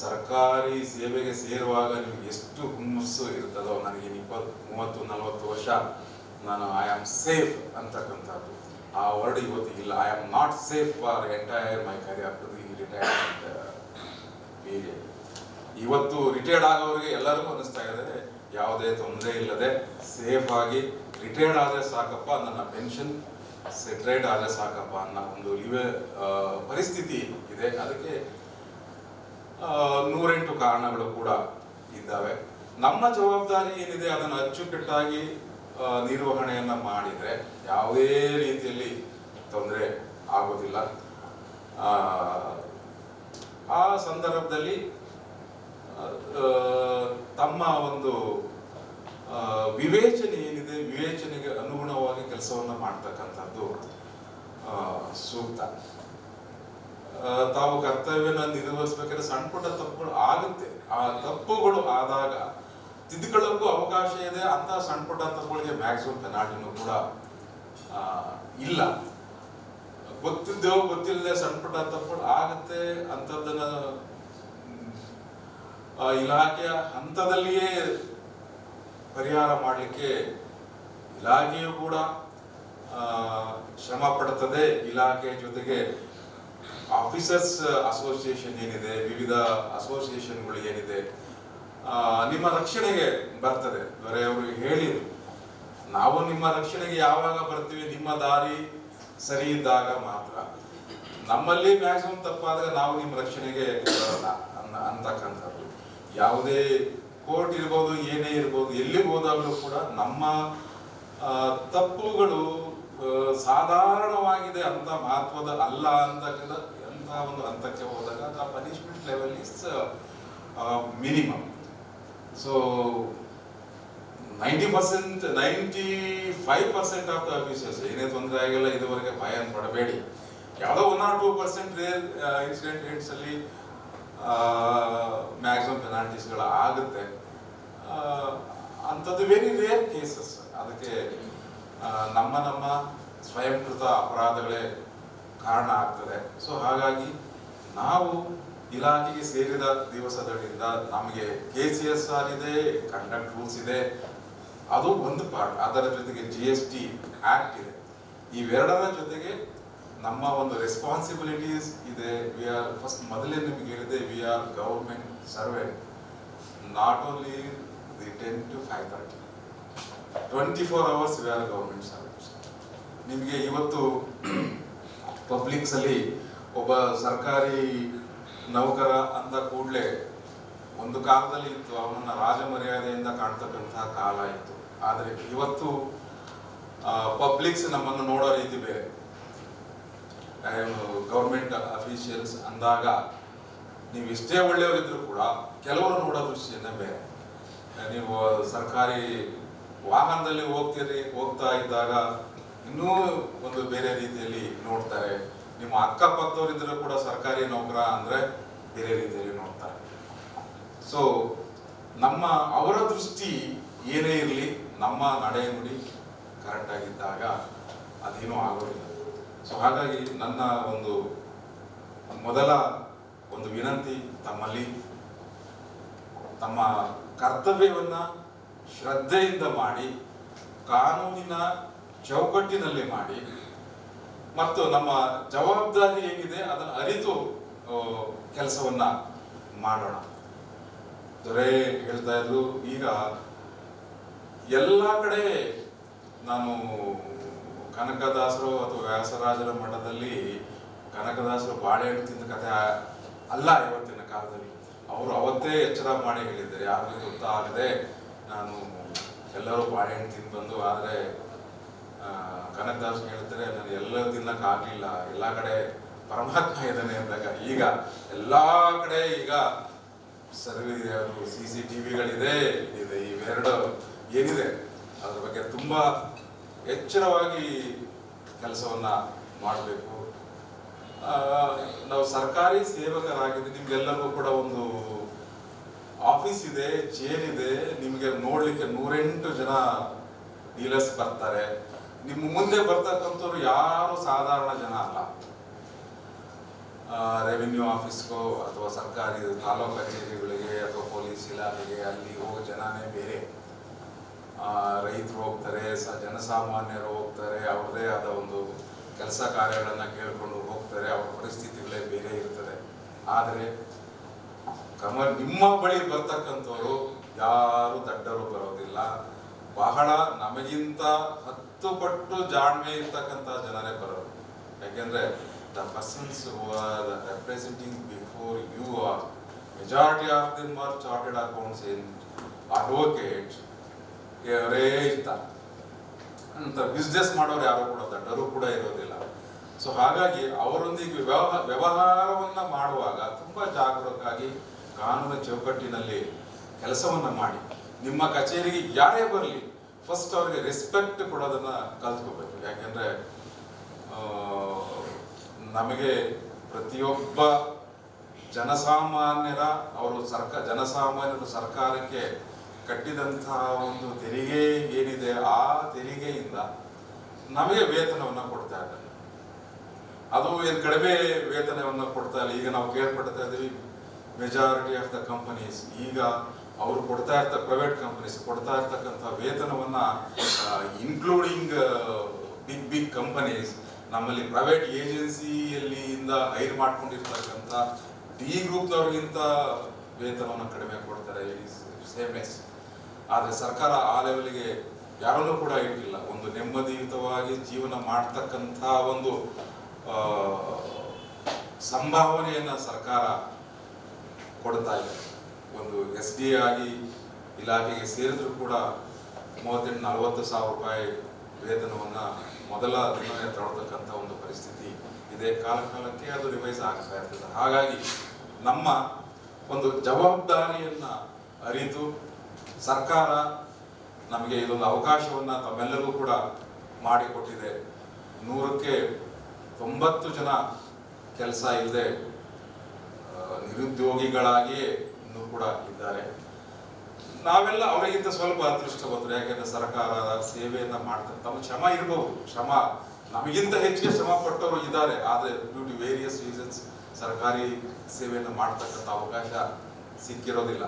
ಸರ್ಕಾರಿ ಸೇವೆಗೆ ಸೇರುವಾಗ ನಿಮ್ಗೆ ಎಷ್ಟು ಹುಮ್ಮಸ್ಸು ಇರ್ತದೋ, ನನಗೆ 20-30-40 ವರ್ಷ ನಾನು ಐ ಆಮ್ ಸೇಫ್ ಅಂತಕ್ಕಂಥದ್ದು ಆ ವರ್ಡ್ ಇವತ್ತು ಇಲ್ಲ. I am not safe for entire my career to the retirement period. ಇವತ್ತು ರಿಟೈರ್ಡ್ ಆಗೋರಿಗೆ ಎಲ್ಲರಿಗೂ ಅನ್ನಿಸ್ತಾ ಇದೆ ಯಾವುದೇ ತೊಂದರೆ ಇಲ್ಲದೆ ಸೇಫ್ ಆಗಿ ರಿಟೈರ್ಡ್ ಆದರೆ ಸಾಕಪ್ಪ, ನನ್ನ ಪೆನ್ಷನ್ ಸೆಟ್ರೇಟ್ ಆದರೆ ಸಾಕಪ್ಪ ಅನ್ನೋ ಒಂದು ಪರಿಸ್ಥಿತಿ ಇದೆ. ಅದಕ್ಕೆ 108 ಕಾರಣಗಳು ಕೂಡ ಇದ್ದಾವೆ. ನಮ್ಮ ಜವಾಬ್ದಾರಿ ಏನಿದೆ ಅದನ್ನು ಅಚ್ಚುಕಟ್ಟಾಗಿ ನಿರ್ವಹಣೆಯನ್ನು ಮಾಡಿದರೆ ಯಾವುದೇ ರೀತಿಯಲ್ಲಿ ತೊಂದರೆ ಆಗೋದಿಲ್ಲ. ಆ ಸಂದರ್ಭದಲ್ಲಿ ತಮ್ಮ ಒಂದು ವಿವೇಚನೆ ಏನಿದೆ, ವಿವೇಚನೆಗೆ ಅನುಗುಣವಾಗಿ ಕೆಲಸವನ್ನು ಮಾಡ್ತಕ್ಕಂಥದ್ದು ಸೂಕ್ತ. ತಾವು ಕರ್ತವ್ಯನ ನಿರ್ವಹಿಸಬೇಕಾದ್ರೆ ಸಣ್ಣ ಪುಟ್ಟ ತಪ್ಪುಗಳು ಆಗುತ್ತೆ. ಆ ತಪ್ಪುಗಳು ಆದಾಗ ತಿದ್ದುಕೊಳ್ಳೋಕ್ಕೂ ಅವಕಾಶ ಇದೆ. ಅಂತ ಸಣ್ಣ ಪುಟ್ಟ ತಪ್ಪುಗಳಿಗೆ ಮ್ಯಾಕ್ಸಿಮಮ್ ಪೆನಾಲ್ಟಿನೂ ಕೂಡ ಇಲ್ಲ. ಗೊತ್ತಿದ್ದೋ ಗೊತ್ತಿಲ್ಲದೆ ಸಣ್ಣ ಪುಟ್ಟ ತಪ್ಪುಗಳು ಆಗುತ್ತೆ. ಅಂಥದ್ದನ್ನ ಇಲಾಖೆಯ ಹಂತದಲ್ಲಿಯೇ ಪರಿಹಾರ ಮಾಡಲಿಕ್ಕೆ ಇಲಾಖೆಯು ಕೂಡ ಶ್ರಮ ಪಡುತ್ತದೆ. ಇಲಾಖೆಯ ಜೊತೆಗೆ ಆಫೀಸರ್ಸ್ ಅಸೋಸಿಯೇಷನ್ ಏನಿದೆ, ವಿವಿಧ ಅಸೋಸಿಯೇಷನ್ಗಳು ಏನಿದೆ, ನಿಮ್ಮ ರಕ್ಷಣೆಗೆ ಬರ್ತದೆ. ದೊರೆಯವರು ಹೇಳಿದ್ರು, ನಾವು ನಿಮ್ಮ ರಕ್ಷಣೆಗೆ ಯಾವಾಗ ಬರ್ತೀವಿ, ನಿಮ್ಮ ದಾರಿ ಸರಿ ಇದ್ದಾಗ ಮಾತ್ರ. ನಮ್ಮಲ್ಲಿ ಮ್ಯಾಕ್ಸಿಮಮ್ ತಪ್ಪಾದಾಗ ನಾವು ನಿಮ್ಮ ರಕ್ಷಣೆಗೆ ಬರೋಣ ಅಂತಕ್ಕಂಥದ್ದು. ಯಾವುದೇ ಕೋರ್ಟ್ ಇರ್ಬೋದು, ಏನೇ ಇರ್ಬೋದು, ಎಲ್ಲಿ ಹೋದಾಗಲೂ ಕೂಡ ನಮ್ಮ ತಪ್ಪುಗಳು ಸಾಧಾರಣವಾಗಿದೆ ಅಂತ ಮಹತ್ವದ ಅಲ್ಲ ಅಂತಕ್ಕಂಥ ಒಂದು ಹಂತಕ್ಕೆ ಹೋದಾಗ the punishment level is minimum. So 95% of the officers ಏನೇ ತೊಂದರೆ ಆಗಿಲ್ಲ, ಇದುವರೆಗೆ ಭಯ ಪಡಬೇಡಿ. ಯಾವುದೋ 1 or 2% ರೇರ್ ಇನ್ಸಿಡೆಂಟ್ ರೇಟ್ಸ್ ಅಲ್ಲಿ ಮ್ಯಾಕ್ಸಿಮಮ್ ಪೆನಾಲ್ಟೀಸ್ಗಳು ಆಗುತ್ತೆ. ಅಂಥದ್ದು ವೆರಿ ರೇರ್ ಕೇಸಸ್. ಅದಕ್ಕೆ ನಮ್ಮ ಸ್ವಯಂಕೃತ ಅಪರಾಧಗಳೇ ಕಾರಣ ಆಗ್ತದೆ. ಸೊ ಹಾಗಾಗಿ ನಾವು ಇಲಾಖೆಗೆ ಸೇರಿದ ದಿವಸಗಳಿಂದ ನಮಗೆ KCSR ಇದೆ, ಕಂಡಕ್ಟ್ ರೂಲ್ಸ್ ಇದೆ, ಅದು ಒಂದು ಪಾರ್ಟ್. ಅದರ ಜೊತೆಗೆ GST ಆಕ್ಟ್ ಇದೆ. ಇವೆರಡರ ಜೊತೆಗೆ ನಮ್ಮ ಒಂದು ರೆಸ್ಪಾನ್ಸಿಬಿಲಿಟೀಸ್ ಇದೆ. ವಿ ಆರ್ ಫಸ್ಟ್ ಮೊದಲೇ ನಿಮಗೆ ಹೇಳಿದೆ, we are government servant, not only the 10 to 5:30, 24 hours we are government servants. ನಿಮಗೆ ಇವತ್ತು ಪಬ್ಲಿಕ್ಸ್ ಅಲ್ಲಿ ಒಬ್ಬ ಸರ್ಕಾರಿ ನೌಕರ ಅಂದ ಕೂಡಲೇ ಒಂದು ಕಾಲದಲ್ಲಿ ಇತ್ತು, ಅವನನ್ನ ರಾಜ ಮರ್ಯಾದೆಯಿಂದ ಕಾಣ್ತಕ್ಕಂತಹ ಕಾಲ ಇತ್ತು. ಆದರೆ ಇವತ್ತು ಪಬ್ಲಿಕ್ಸ್ ನಮ್ಮನ್ನು ನೋಡೋ ರೀತಿ ಬೇರೆ. ಗೌರ್ಮೆಂಟ್ ಅಫಿಷಿಯಲ್ಸ್ ಅಂದಾಗ ನೀವು ಎಷ್ಟೇ ಒಳ್ಳೆಯವರಿದ್ರು ಕೂಡ ಕೆಲವರು ನೋಡೋ ದೃಷ್ಟಿಯನ್ನೇ ಬೇರೆ. ನೀವು ಸರ್ಕಾರಿ ವಾಹನದಲ್ಲಿ ಹೋಗ್ತಾ ಇದ್ದಾಗ ಇನ್ನೂ ಒಂದು ಬೇರೆ ರೀತಿಯಲ್ಲಿ ನೋಡ್ತಾರೆ. ನಿಮ್ಮ ಅಕ್ಕಪಕ್ಕದವರಿದ್ದರೂ ಕೂಡ ಸರ್ಕಾರಿ ನೌಕರ ಅಂದ್ರೆ ಬೇರೆ ರೀತಿಯಲ್ಲಿ ನೋಡ್ತಾರೆ. ಸೊ ಅವರ ದೃಷ್ಟಿ ಏನೇ ಇರಲಿ, ನಮ್ಮ ನಡೆ ನುಡಿ ಕರೆಕ್ಟ್ ಆಗಿದ್ದಾಗ ಅದೇನೂ ಆಗೋದಿಲ್ಲ. ಸೊ ಹಾಗಾಗಿ ನನ್ನ ಒಂದು ಮೊದಲ ಒಂದು ವಿನಂತಿ ತಮ್ಮಲ್ಲಿ, ತಮ್ಮ ಕರ್ತವ್ಯವನ್ನ ಶ್ರದ್ಧೆಯಿಂದ ಮಾಡಿ, ಕಾನೂನಿನ ಚೌಕಟ್ಟಿನಲ್ಲಿ ಮಾಡಿ, ಮತ್ತು ನಮ್ಮ ಜವಾಬ್ದಾರಿ ಏನಿದೆ ಅದನ್ನು ಅರಿತು ಕೆಲಸವನ್ನ ಮಾಡೋಣ. ದೊರೆ ಹೇಳ್ತಾ ಇದ್ರು, ಈಗ ಎಲ್ಲ ಕಡೆ ನಾನು ಕನಕದಾಸರು ಅಥವಾ ವ್ಯಾಸರಾಜರ ಮಠದಲ್ಲಿ ಕನಕದಾಸರು ಬಾಳೆಹಣ್ಣು ತಿಂದ ಕಥೆ ಅಲ್ಲ ಇವತ್ತಿನ ಕಾಲದಲ್ಲಿ. ಅವರು ಅವತ್ತೇ ಎಚ್ಚರ ಮಾಡಿ ಹೇಳಿದ್ದಾರೆ, ಯಾರಿಗೂ ಗೊತ್ತಾಗದೆ ನಾನು ಎಲ್ಲರೂ ಬಾಳೆಹಣ್ಣು ತಿಂದು ಬಂದು, ಆದರೆ ಕನಕದಾಸ್ ಹೇಳ್ತಾರೆ ನಾನು ಎಲ್ಲ ತಿನ್ನಕ್ಕಾಗಲಿಲ್ಲ, ಎಲ್ಲ ಕಡೆ ಪರಮಾತ್ಮ ಇದ್ದಾನೆ ಅಂದಾಗ ಈಗ ಎಲ್ಲ ಕಡೆ ಈಗ CCTVಗಳಿದೆ, ಇವೆರಡು ಏನಿದೆ ಅದ್ರ ಬಗ್ಗೆ ತುಂಬ ಎಚ್ಚರವಾಗಿ ಕೆಲಸವನ್ನ ಮಾಡಬೇಕು. ನಾವು ಸರ್ಕಾರಿ ಸೇವಕರಾಗಿದ್ದು ನಿಮ್ಗೆಲ್ಲರಿಗೂ ಕೂಡ ಒಂದು ಆಫೀಸ್ ಇದೆ, ಚೇರ್ ಇದೆ, ನಿಮಗೆ ನೋಡ್ಲಿಕ್ಕೆ 108 ಜನ ಡೀಲರ್ಸ್ ಬರ್ತಾರೆ. ನಿಮ್ಮ ಮುಂದೆ ಬರ್ತಕ್ಕಂಥವ್ರು ಯಾರು ಸಾಧಾರಣ ಜನ ಅಲ್ಲ. ರೆವಿನ್ಯೂ ಆಫೀಸ್ಗೋ ಅಥವಾ ಸರ್ಕಾರಿ ತಾಲೂಕು ಕಚೇರಿಗಳಿಗೆ ಅಥವಾ ಪೊಲೀಸ್ ಇಲಾಖೆಗೆ ಅಲ್ಲಿ ಹೋಗೋ ಜನನೇ ಬೇರೆ. ರೈತರು ಹೋಗ್ತಾರೆ, ಜನಸಾಮಾನ್ಯರು ಹೋಗ್ತಾರೆ, ಅವ್ರದೇ ಆದ ಒಂದು ಕೆಲಸ ಕಾರ್ಯಗಳನ್ನು ಕೇಳಿಕೊಂಡು ಹೋಗ್ತಾರೆ, ಅವ್ರ ಪರಿಸ್ಥಿತಿಗಳೇ ಬೇರೆ ಇರ್ತದೆ. ಆದರೆ ನಿಮ್ಮ ಬಳಿ ಬರ್ತಕ್ಕಂಥವ್ರು ಯಾರು ದಡ್ಡರು ಬರೋದಿಲ್ಲ. ಬಹಳ ನಮಗಿಂತ 10 ಪಟ್ಟು ಜಾಣ್ಮೆ ಇರ್ತಕ್ಕಂಥ ಜನರೇ ಬರೋದು. ಯಾಕೆಂದ್ರೆ the persons who are representing before you are majority of them are chartered accounts in advocate ಅವರೇ ಇರ್ತಾರೆ ಅಂತ. ಬಿಸ್ನೆಸ್ ಮಾಡೋರು ಯಾರು ಕೂಡ ದಡ್ಡರು ಕೂಡ ಇರೋದಿಲ್ಲ. ಸೊ ಹಾಗಾಗಿ ಅವರೊಂದಿಗೆ ವ್ಯವಹಾರವನ್ನ ಮಾಡುವಾಗ ತುಂಬಾ ಜಾಗರೂಕರಾಗಿ ಕಾನೂನು ಚೌಕಟ್ಟಿನಲ್ಲಿ ಕೆಲಸವನ್ನ ಮಾಡಿ. ನಿಮ್ಮ ಕಚೇರಿಗೆ ಯಾರೇ ಬರಲಿ ಫಸ್ಟ್ ಅವ್ರಿಗೆ ರೆಸ್ಪೆಕ್ಟ್ ಕೊಡೋದನ್ನ ಕಲ್ತ್ಕೋಬೇಕು. ಯಾಕೆಂದ್ರೆ ನಮಗೆ ಪ್ರತಿಯೊಬ್ಬ ಜನಸಾಮಾನ್ಯರು ಸರ್ಕಾರಕ್ಕೆ ಕಟ್ಟಿದಂತಹ ಒಂದು ತೆರಿಗೆ ಏನಿದೆ, ಆ ತೆರಿಗೆಯಿಂದ ನಮಗೆ ವೇತನವನ್ನ ಕೊಡ್ತಾ ಇದ್ದಾರೆ. ಅದು ಏನು ಕಡಿಮೆ ವೇತನವನ್ನ ಕೊಡ್ತಾ ಇಲ್ಲ. ಈಗ ನಾವು ಕೇಳ್ಪಡ್ತಾ ಇದ್ದೀವಿ ಮೆಜಾರಿಟಿ ಆಫ್ ದ ಕಂಪನೀಸ್ ಈಗ ಅವರು ಕೊಡ್ತಾ ಪ್ರೈವೇಟ್ ಕಂಪನೀಸ್ ಕೊಡ್ತಾ ಇರ್ತಕ್ಕಂಥ ವೇತನವನ್ನ ಇನ್ಕ್ಲೂಡಿಂಗ್ ಬಿಗ್ ಕಂಪನೀಸ್ ನಮ್ಮಲ್ಲಿ ಪ್ರೈವೇಟ್ ಏಜೆನ್ಸಿಯಲ್ಲಿಂದ ಹೈರ್ ಮಾಡ್ಕೊಂಡಿರ್ತಕ್ಕಂಥ ಡಿ ಗ್ರೂಪ್ನವ್ರಿಗಿಂತ ವೇತನವನ್ನು ಕಡಿಮೆ ಕೊಡ್ತಾರೆ. ಸೇಮ್ನೆಸ್. ಆದರೆ ಸರ್ಕಾರ ಆ ಲೆವೆಲ್ಗೆ ಯಾರನ್ನೂ ಕೂಡ ಇಟ್ಟಿಲ್ಲ. ಒಂದು ನೆಮ್ಮದಿಯುತವಾಗಿ ಜೀವನ ಮಾಡ್ತಕ್ಕಂಥ ಒಂದು ಸಂಭಾವನೆಯನ್ನ ಸರ್ಕಾರ ಕೊಡ್ತಾ ಇದೆ. ಒಂದು SD ಆಗಿ ಇಲಾಖೆಗೆ ಸೇರಿದ್ರು ಕೂಡ 38-40 ಸಾವಿರ ರೂಪಾಯಿ ವೇತನವನ್ನ ಮೊದಲ ದಿನವೇ ತಗೊಳ್ತಕ್ಕಂಥ ಒಂದು ಪರಿಸ್ಥಿತಿ ಇದೆ. ಕಾಲಕ್ಕೆ ಅದು ರಿವೈಸ್ ಆಗ್ತಾ ಇರ್ತದೆ. ಹಾಗಾಗಿ ನಮ್ಮ ಒಂದು ಜವಾಬ್ದಾರಿಯನ್ನ ಅರಿತು ಸರ್ಕಾರ ನಮಗೆ ಇದೊಂದು ಅವಕಾಶವನ್ನ ತಮ್ಮೆಲ್ಲರಿಗೂ ಕೂಡ ಮಾಡಿಕೊಟ್ಟಿದೆ. 100ಕ್ಕೆ 90 ಜನ ಕೆಲಸ ಇಲ್ಲದೆ ನಿರುದ್ಯೋಗಿಗಳಾಗಿಯೇ ಇನ್ನೂ ಕೂಡ ಇದ್ದಾರೆ. ನಾವೆಲ್ಲ ಅವರಿಗಿಂತ ಸ್ವಲ್ಪ ಅದೃಷ್ಟವಂತರು. ಯಾಕೆಂದ್ರೆ ಸರ್ಕಾರದ ಸೇವೆಯನ್ನ ಮಾಡ್ತಾರೆ. ತಮ್ಮ ಶ್ರಮ ಇರಬಹುದು, ಶ್ರಮ ನಮಗಿಂತ ಹೆಚ್ಚಿಗೆ ಶ್ರಮ ಪಟ್ಟವರು ಇದ್ದಾರೆ. ಆದರೆ ಡ್ಯೂ ಟು ವೇರಿಯಸ್ ರೀಸನ್ಸ್ ಸರ್ಕಾರಿ ಸೇವೆಯನ್ನು ಮಾಡ್ತಕ್ಕಂಥ ಅವಕಾಶ ಸಿಕ್ಕಿರೋದಿಲ್ಲ.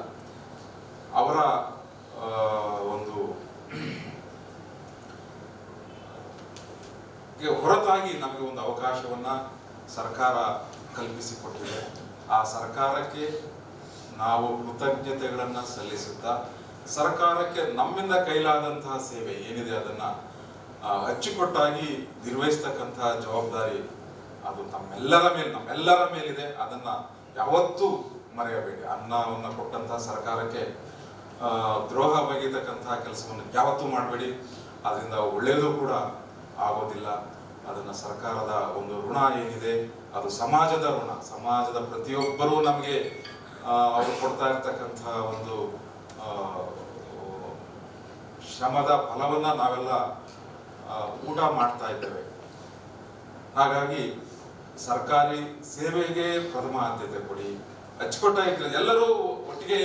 ಅವರ ಒಂದು ಹೊರತಾಗಿ ನಮಗೆ ಒಂದು ಅವಕಾಶವನ್ನ ಸರ್ಕಾರ ಕಲ್ಪಿಸಿಕೊಟ್ಟಿದೆ. ಆ ಸರ್ಕಾರಕ್ಕೆ ನಾವು ಕೃತಜ್ಞತೆಗಳನ್ನ ಸಲ್ಲಿಸುತ್ತಾ ಸರ್ಕಾರಕ್ಕೆ ನಮ್ಮಿಂದ ಕೈಲಾದಂತಹ ಸೇವೆ ಏನಿದೆ ಅದನ್ನ ಅಚ್ಚುಕಟ್ಟಾಗಿ ನಿರ್ವಹಿಸ್ತಕ್ಕಂತಹ ಜವಾಬ್ದಾರಿ ಅದು ನಮ್ಮೆಲ್ಲರ ಮೇಲಿದೆ. ಅದನ್ನ ಯಾವತ್ತೂ ಮರೆಯಬೇಡಿ. ಅನ್ನವನ್ನು ಕೊಟ್ಟಂತಹ ಸರ್ಕಾರಕ್ಕೆ ದ್ರೋಹ ಬಗೆತಕ್ಕಂತಹ ಕೆಲಸವನ್ನು ಯಾವತ್ತೂ ಮಾಡಬೇಡಿ. ಅದರಿಂದ ಒಳ್ಳೆಯದು ಕೂಡ ಆಗೋದಿಲ್ಲ. ಅದನ್ನ ಸರ್ಕಾರದ ಒಂದು ಋಣ ಏನಿದೆ ಅದು ಸಮಾಜದ ಋಣ. ಸಮಾಜದ ಪ್ರತಿಯೊಬ್ಬರೂ ನಮಗೆ ಅವರು ಕೊಡ್ತಾ ಇರ್ತಕ್ಕಂತಹ ಒಂದು ಶ್ರಮದ ಫಲವನ್ನ ನಾವೆಲ್ಲ ಊಟ ಮಾಡ್ತಾ ಇದ್ದೇವೆ. ಹಾಗಾಗಿ ಸರ್ಕಾರಿ ಸೇವೆಗೆ ಪ್ರಥಮ ಆದ್ಯತೆ ಕೊಡಿ. ಅಚ್ಚುಕಟ್ಟಾಗಿ ಎಲ್ಲರೂ ಒಟ್ಟಿಗೆ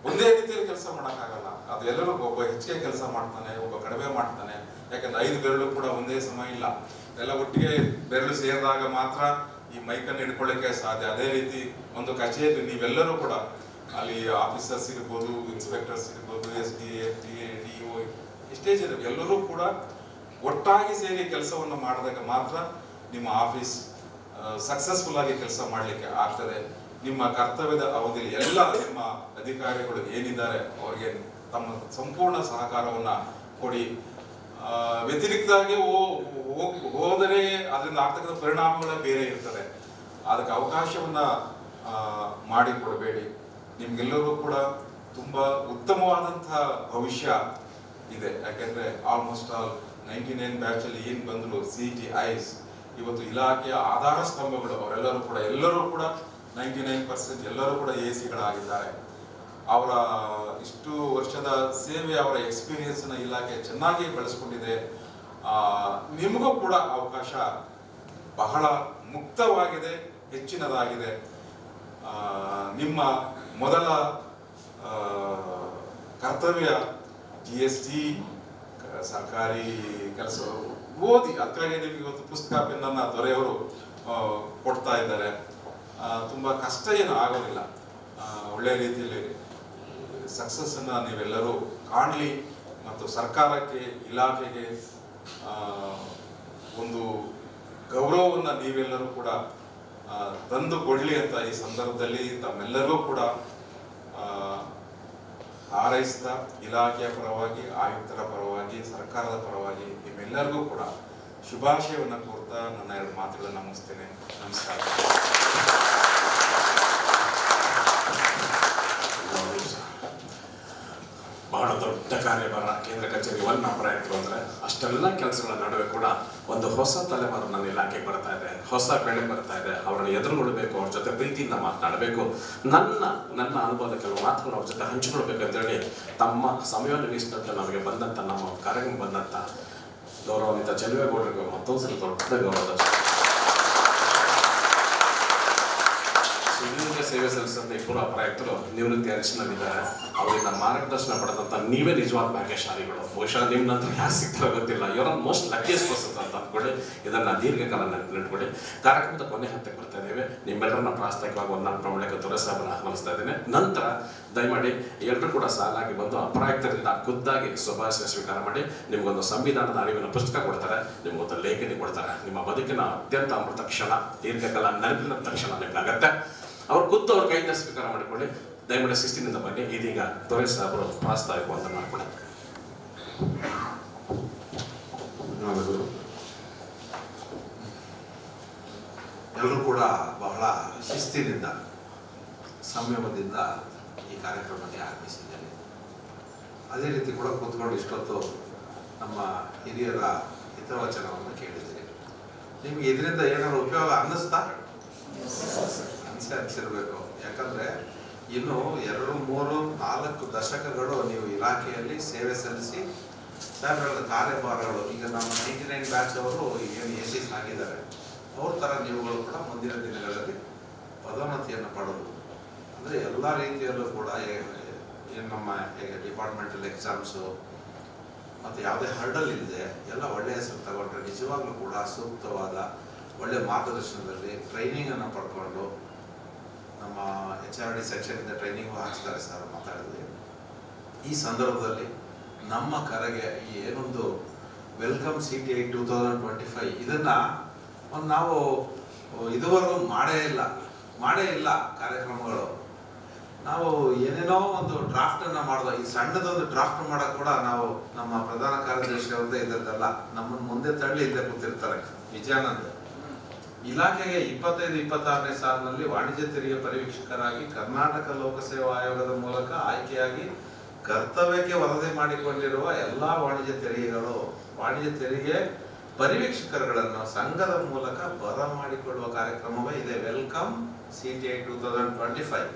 ಒಂದೇ ರೀತಿಯಲ್ಲಿ ಕೆಲಸ ಮಾಡೋಕ್ಕಾಗಲ್ಲ. ಅದು ಎಲ್ಲರೂ ಒಬ್ಬ ಹೆಚ್ಚಿಗೆ ಕೆಲಸ ಮಾಡ್ತಾನೆ, ಒಬ್ಬ ಕಡಿಮೆ ಮಾಡ್ತಾನೆ. ಯಾಕಂದ್ರೆ 5 ಬೆರಳು ಕೂಡ ಒಂದೇ ಸಮ ಇಲ್ಲ. ಎಲ್ಲ ಒಟ್ಟಿಗೆ ಬೆರಳು ಸೇರಿದಾಗ ಮಾತ್ರ ಈ ಮೈಕನ್ನು ಹಿಡ್ಕೊಳ್ಳಿಕ್ಕೆ ಸಾಧ್ಯ. ಅದೇ ರೀತಿ ಒಂದು ಕಚೇರಿ ನೀವೆಲ್ಲರೂ ಕೂಡ ಅಲ್ಲಿ ಆಫೀಸರ್ಸ್ ಇರ್ಬೋದು, ಇನ್ಸ್ಪೆಕ್ಟರ್ಸ್ ಇರ್ಬೋದು, SDA, TA, DO ಎಷ್ಟೇ ಜನ ಎಲ್ಲರೂ ಕೂಡ ಒಟ್ಟಾಗಿ ಸೇರಿ ಕೆಲಸವನ್ನು ಮಾಡಿದಾಗ ಮಾತ್ರ ನಿಮ್ಮ ಆಫೀಸ್ ಸಕ್ಸಸ್ಫುಲ್ ಆಗಿ ಕೆಲಸ ಮಾಡಲಿಕ್ಕೆ ಆಗ್ತದೆ. ನಿಮ್ಮ ಕರ್ತವ್ಯದ ಅವಧಿಯಲ್ಲಿ ಎಲ್ಲ ನಿಮ್ಮ ಅಧಿಕಾರಿಗಳು ಏನಿದ್ದಾರೆ ಅವರಿಗೆ ತಮ್ಮ ಸಂಪೂರ್ಣ ಸಹಕಾರವನ್ನ ಕೊಡಿ. ವ್ಯತಿರಿಕ್ತವಾಗಿ ಹೋದರೆ ಅದರಿಂದ ಆಗ್ತಕ್ಕಂಥ ಪರಿಣಾಮಗಳೇ ಬೇರೆ ಇರ್ತದೆ. ಅದಕ್ಕೆ ಅವಕಾಶವನ್ನ ಮಾಡಿಕೊಡಬೇಡಿ. ನಿಮ್ಗೆಲ್ಲರೂ ಕೂಡ ತುಂಬಾ ಉತ್ತಮವಾದಂತಹ ಭವಿಷ್ಯ ಇದೆ. ಯಾಕೆಂದ್ರೆ ಆಲ್ಮೋಸ್ಟ್ ಆಲ್ 99 ಬ್ಯಾಚಲ್ಲಿ ಏನು ಬಂದರು CTIs ಇವತ್ತು ಇಲಾಖೆಯ ಆಧಾರ ಸ್ತಂಭಗಳು ಎಲ್ಲರೂ ಕೂಡ 99% ಎಲ್ಲರೂ ಕೂಡ ACಗಳಾಗಿದ್ದಾರೆ. ಅವರ ಇಷ್ಟು ವರ್ಷದ ಸೇವೆ, ಅವರ ಎಕ್ಸ್ಪೀರಿಯನ್ಸ್ನ ಇಲಾಖೆ ಚೆನ್ನಾಗಿ ಬೆಳೆಸ್ಕೊಂಡಿದೆ. ನಿಮಗೂ ಕೂಡ ಅವಕಾಶ ಬಹಳ ಮುಕ್ತವಾಗಿದೆ, ಹೆಚ್ಚಿನದಾಗಿದೆ. ನಿಮ್ಮ ಮೊದಲ ಕರ್ತವ್ಯ GST ಸರ್ಕಾರಿ ಕೆಲಸ ಓದಿ, ಅದಕ್ಕಾಗಿ ನಿಮಗೆ ಇವತ್ತು ಪುಸ್ತಕ ಪೆನ್ನನ್ನು ದೊರೆಯವರು ಕೊಡ್ತಾ ಇದ್ದಾರೆ. ತುಂಬ ಕಷ್ಟ ಏನು ಆಗೋದಿಲ್ಲ. ಒಳ್ಳೆಯ ರೀತಿಯಲ್ಲಿ ಸಕ್ಸಸ್ಸನ್ನು ನೀವೆಲ್ಲರೂ ಕಾಣಲಿ ಮತ್ತು ಸರ್ಕಾರಕ್ಕೆ, ಇಲಾಖೆಗೆ ಒಂದು ಗೌರವವನ್ನು ನೀವೆಲ್ಲರೂ ಕೂಡ ತಂದು ಕೊಡಲಿ ಅಂತ ಈ ಸಂದರ್ಭದಲ್ಲಿ ತಮ್ಮೆಲ್ಲರೂ ಕೂಡ ಹಾರೈಸ್ತಾ, ಇಲಾಖೆಯ ಪರವಾಗಿ, ಆಯುಕ್ತರ ಪರವಾಗಿ, ಸರ್ಕಾರದ ಪರವಾಗಿ ನಿಮ್ಮೆಲ್ಲರಿಗೂ ಕೂಡ ಶುಭಾಶಯವನ್ನು ಕೋರ್ತಾ ನನ್ನ 2 ಮಾತುಗಳನ್ನು ಮುಗಿಸ್ತೇನೆ. ನಮಸ್ಕಾರ. ಬಹಳ ದೊಡ್ಡ ಕಾರ್ಯಭಾರ ಕೇಂದ್ರ ಕಚೇರಿ 1 ಅಪರಾಯಿತರು ಅಂದರೆ ಅಷ್ಟೆಲ್ಲ ಕೆಲಸಗಳ ನಡುವೆ ಕೂಡ ಒಂದು ಹೊಸ ತಲೆಮಾರು ನನ್ನ ಇಲಾಖೆಗೆ ಬರ್ತಾ ಇದೆ, ಹೊಸ ಬೆಳೆ ಬರ್ತಾ ಇದೆ. ಅವರನ್ನು ಎದುರುಗೊಳ್ಳಬೇಕು, ಅವ್ರ ಜೊತೆ ಪ್ರೀತಿಯಿಂದ ಮಾತನಾಡಬೇಕು, ನನ್ನ ಅನುಭವದ ಕೆಲವು ಮಾತುಗಳು ಅವ್ರ ಜೊತೆ ಹಂಚಿಕೊಳ್ಬೇಕಂತೇಳಿ ತಮ್ಮ ಸಮಯವನ್ನು ಮೀಸಲಿಟ್ಟು ನಮಗೆ ಬಂದಂಥ, ನಮ್ಮ ಕಾರ್ಯಕ್ರಮ ಬಂದಂಥ ಗೌರವಾನ್ವಿತ ಚೆಲುವೇಗೌಡರಿಗೆ ಮತ್ತೊಂದು ಸಲ ದೊಡ್ಡ ಗೌರವದ ಸುದೀರ್ಘ ಸೇವೆ ಸಲ್ಲಿಸಿದಂಥ ಇಬ್ಬರು ಅಪರಾಯಿತರು ನಿವೃತ್ತಿ ಅರಿಶಿನಲ್ಲಿದ್ದಾರೆ. ಅವರಿಂದ ಮಾರ್ಗದರ್ಶನ ಪಡೆದಂಥ ನೀವೇ ನಿಜವಾದ ಭಾಗ್ಯಶಾಲಿಗಳು. ಬಹುಶಃ ನಿಮ್ಮ ನಂತರ ಯಾರು ಸಿಗ್ತಾರೋ ಗೊತ್ತಿಲ್ಲ. ಇವರ ಮೋಸ್ಟ್ ಲಕ್ಕಿಯಸ್ಟ್ ಪರ್ಸನ್ ಅಂತ ಅಂದ್ಕೊಳ್ಳಿ. ಇದನ್ನು ದೀರ್ಘಕಾಲ ನೆನಪಿಟ್ಕೊಳ್ಳಿ. ಕಾರ್ಯಕ್ರಮದ ಕೊನೆ ಹಂತಕ್ಕೆ ಬರ್ತಾ ಇದ್ದೇವೆ. ನಿಮ್ಮೆಲ್ಲರನ್ನ ಪ್ರಾಸ್ತಾವಿಕವಾಗಿ ಒಂದು ಪ್ರಮಾಣಿಕ ದೊರೆ ಸಾಹೇಬನ್ನು ಆಹ್ವಾನಿಸ್ತಾ ಇದ್ದೇನೆ. ನಂತರ ದಯಮಾಡಿ ಎಲ್ಲರೂ ಕೂಡ ಸಾಲಾಗಿ ಬಂದು ಅಪರಾಯಿತರಿಂದ ಖುದ್ದಾಗಿ ಶುಭಾಶಯ ಸ್ವೀಕಾರ ಮಾಡಿ ನಿಮಗೊಂದು ಸಂವಿಧಾನದ ಅರಿವಿನ ಪುಸ್ತಕ ಕೊಡ್ತಾರೆ, ನಿಮಗೊಂದು ಲೇಖನಿ ಕೊಡ್ತಾರೆ. ನಿಮ್ಮ ಬದುಕಿನ ಅತ್ಯಂತ ಅಮೃತ ಕ್ಷಣ, ದೀರ್ಘಕಾಲ ನೆನಪಿನ ತಕ್ಷಣ ನಿಮ್ಗಾಗತ್ತೆ. ಅವ್ರು ಖುದ್ದು ಅವ್ರ ಕೈಯಿಂದ ಸ್ವೀಕಾರ ಮಾಡಿಕೊಳ್ಳಿ. ದಯಮಾಡಿ ಶಿಸ್ತಿನಿಂದ ಬನ್ನಿ. ಇದೀಗ ದೊರೆ ಸಾಹೇಬರು ಪ್ರಾಸ್ತಾವಿಕವನ್ನು ಮಾಡಿಕೊಳ್ಳಿ. ಎಲ್ಲರೂ ಕೂಡ ಬಹಳ ಶಿಸ್ತಿನಿಂದ, ಸಂಯಮದಿಂದ ಈ ಕಾರ್ಯಕ್ರಮಕ್ಕೆ ಆಗಮಿಸಿದ್ದೇನೆ. ಅದೇ ರೀತಿ ಕೂಡ ಕೂತ್ಕೊಂಡು ಇಷ್ಟೊತ್ತು ನಮ್ಮ ಹಿರಿಯರ ಹಿತವಚನವನ್ನು ಕೇಳಿದ್ದೀರಿ. ನಿಮ್ಗೆ ಇದರಿಂದ ಏನಾದ್ರು ಉಪಯೋಗ ಅನ್ನಿಸ್ತಾ? ಅನಿಸಿರ್ಬೇಕು. ಯಾಕಂದರೆ ಇನ್ನು 2, 3, 4 ದಶಕಗಳು ನೀವು ಇಲಾಖೆಯಲ್ಲಿ ಸೇವೆ ಸಲ್ಲಿಸಿ ಸಾಹೇಬರ ಕಾರ್ಯಭಾರಗಳು, ಈಗ ನಮ್ಮ 99 ಬ್ಯಾಚ್ ಅವರು ಏನು ACs ಆಗಿದ್ದಾರೆ, ಅವ್ರ ಥರ ನೀವುಗಳು ಕೂಡ ಮುಂದಿನ ದಿನಗಳಲ್ಲಿ ಪದೋನ್ನತಿಯನ್ನು ಪಡೆದು, ಅಂದರೆ ಎಲ್ಲ ರೀತಿಯಲ್ಲೂ ಕೂಡ ಏನು ನಮ್ಮ ಡಿಪಾರ್ಟ್ಮೆಂಟಲ್ ಎಕ್ಸಾಮ್ಸು ಮತ್ತು ಯಾವುದೇ ಹರ್ಡಲ್ ಇಲ್ಲದೆ ಎಲ್ಲ ಒಳ್ಳೆಯ ಹೆಸರು ತಗೊಂಡ್ರೆ ನಿಜವಾಗ್ಲೂ ಕೂಡ ಸೂಕ್ತವಾದ ಒಳ್ಳೆಯ ಮಾರ್ಗದರ್ಶನದಲ್ಲಿ ಟ್ರೈನಿಂಗನ್ನು ಪಡ್ಕೊಂಡು, ನಮ್ಮ HRD ಸೆಕ್ಷನಿಂದ ಟ್ರೈನಿಂಗು ಹಾಕ್ಸ್ತಾರೆ ಸರ್ ಮಾತಾಡಿದ್ವಿ. ಈ ಸಂದರ್ಭದಲ್ಲಿ ನಮ್ಮ ಕರೆಗೆ ಈ ಏನೊಂದು ವೆಲ್ಕಮ್ CTI 2025 ಇದನ್ನು ನಾವು ಇದುವರೆಗೂ ಮಾಡೇ ಇಲ್ಲ ಕಾರ್ಯಕ್ರಮಗಳು. ನಾವು ಏನೇನೋ ಒಂದು ಡ್ರಾಫ್ಟನ್ನು ಮಾಡಿದ್ವು. ಈ ಸಣ್ಣದೊಂದು ಡ್ರಾಫ್ಟ್ ಮಾಡೋಕೆ ಕೂಡ ನಾವು ನಮ್ಮ ಪ್ರಧಾನ ಕಾರ್ಯದರ್ಶಿ ಅವ್ರದ್ದೇ ಇದ್ದದ್ದಲ್ಲ, ನಮ್ಮನ್ನು ಮುಂದೆ ತಳ್ಳಿ ಇಲ್ಲದೆ ಕೂತಿರ್ತಾರೆ ವಿಜಯಾನಂದ್. ಇಲಾಖೆಗೆ 25-26ನೇ ಸಾಲಿನಲ್ಲಿ ವಾಣಿಜ್ಯ ತೆರಿಗೆ ಪರಿವೀಕ್ಷಕರಾಗಿ ಕರ್ನಾಟಕ ಲೋಕಸೇವಾ ಆಯೋಗದ ಮೂಲಕ ಆಯ್ಕೆಯಾಗಿ ಕರ್ತವ್ಯಕ್ಕೆ ವರದಿ ಮಾಡಿಕೊಂಡಿರುವ ಎಲ್ಲ ವಾಣಿಜ್ಯ ತೆರಿಗೆ ಪರಿವೀಕ್ಷಕರುಗಳನ್ನು ಸಂಘದ ಮೂಲಕ ಬರಮಾಡಿಕೊಳ್ಳುವ ಕಾರ್ಯಕ್ರಮವೇ ಇದೆ ವೆಲ್ಕಮ್ CTI 2025.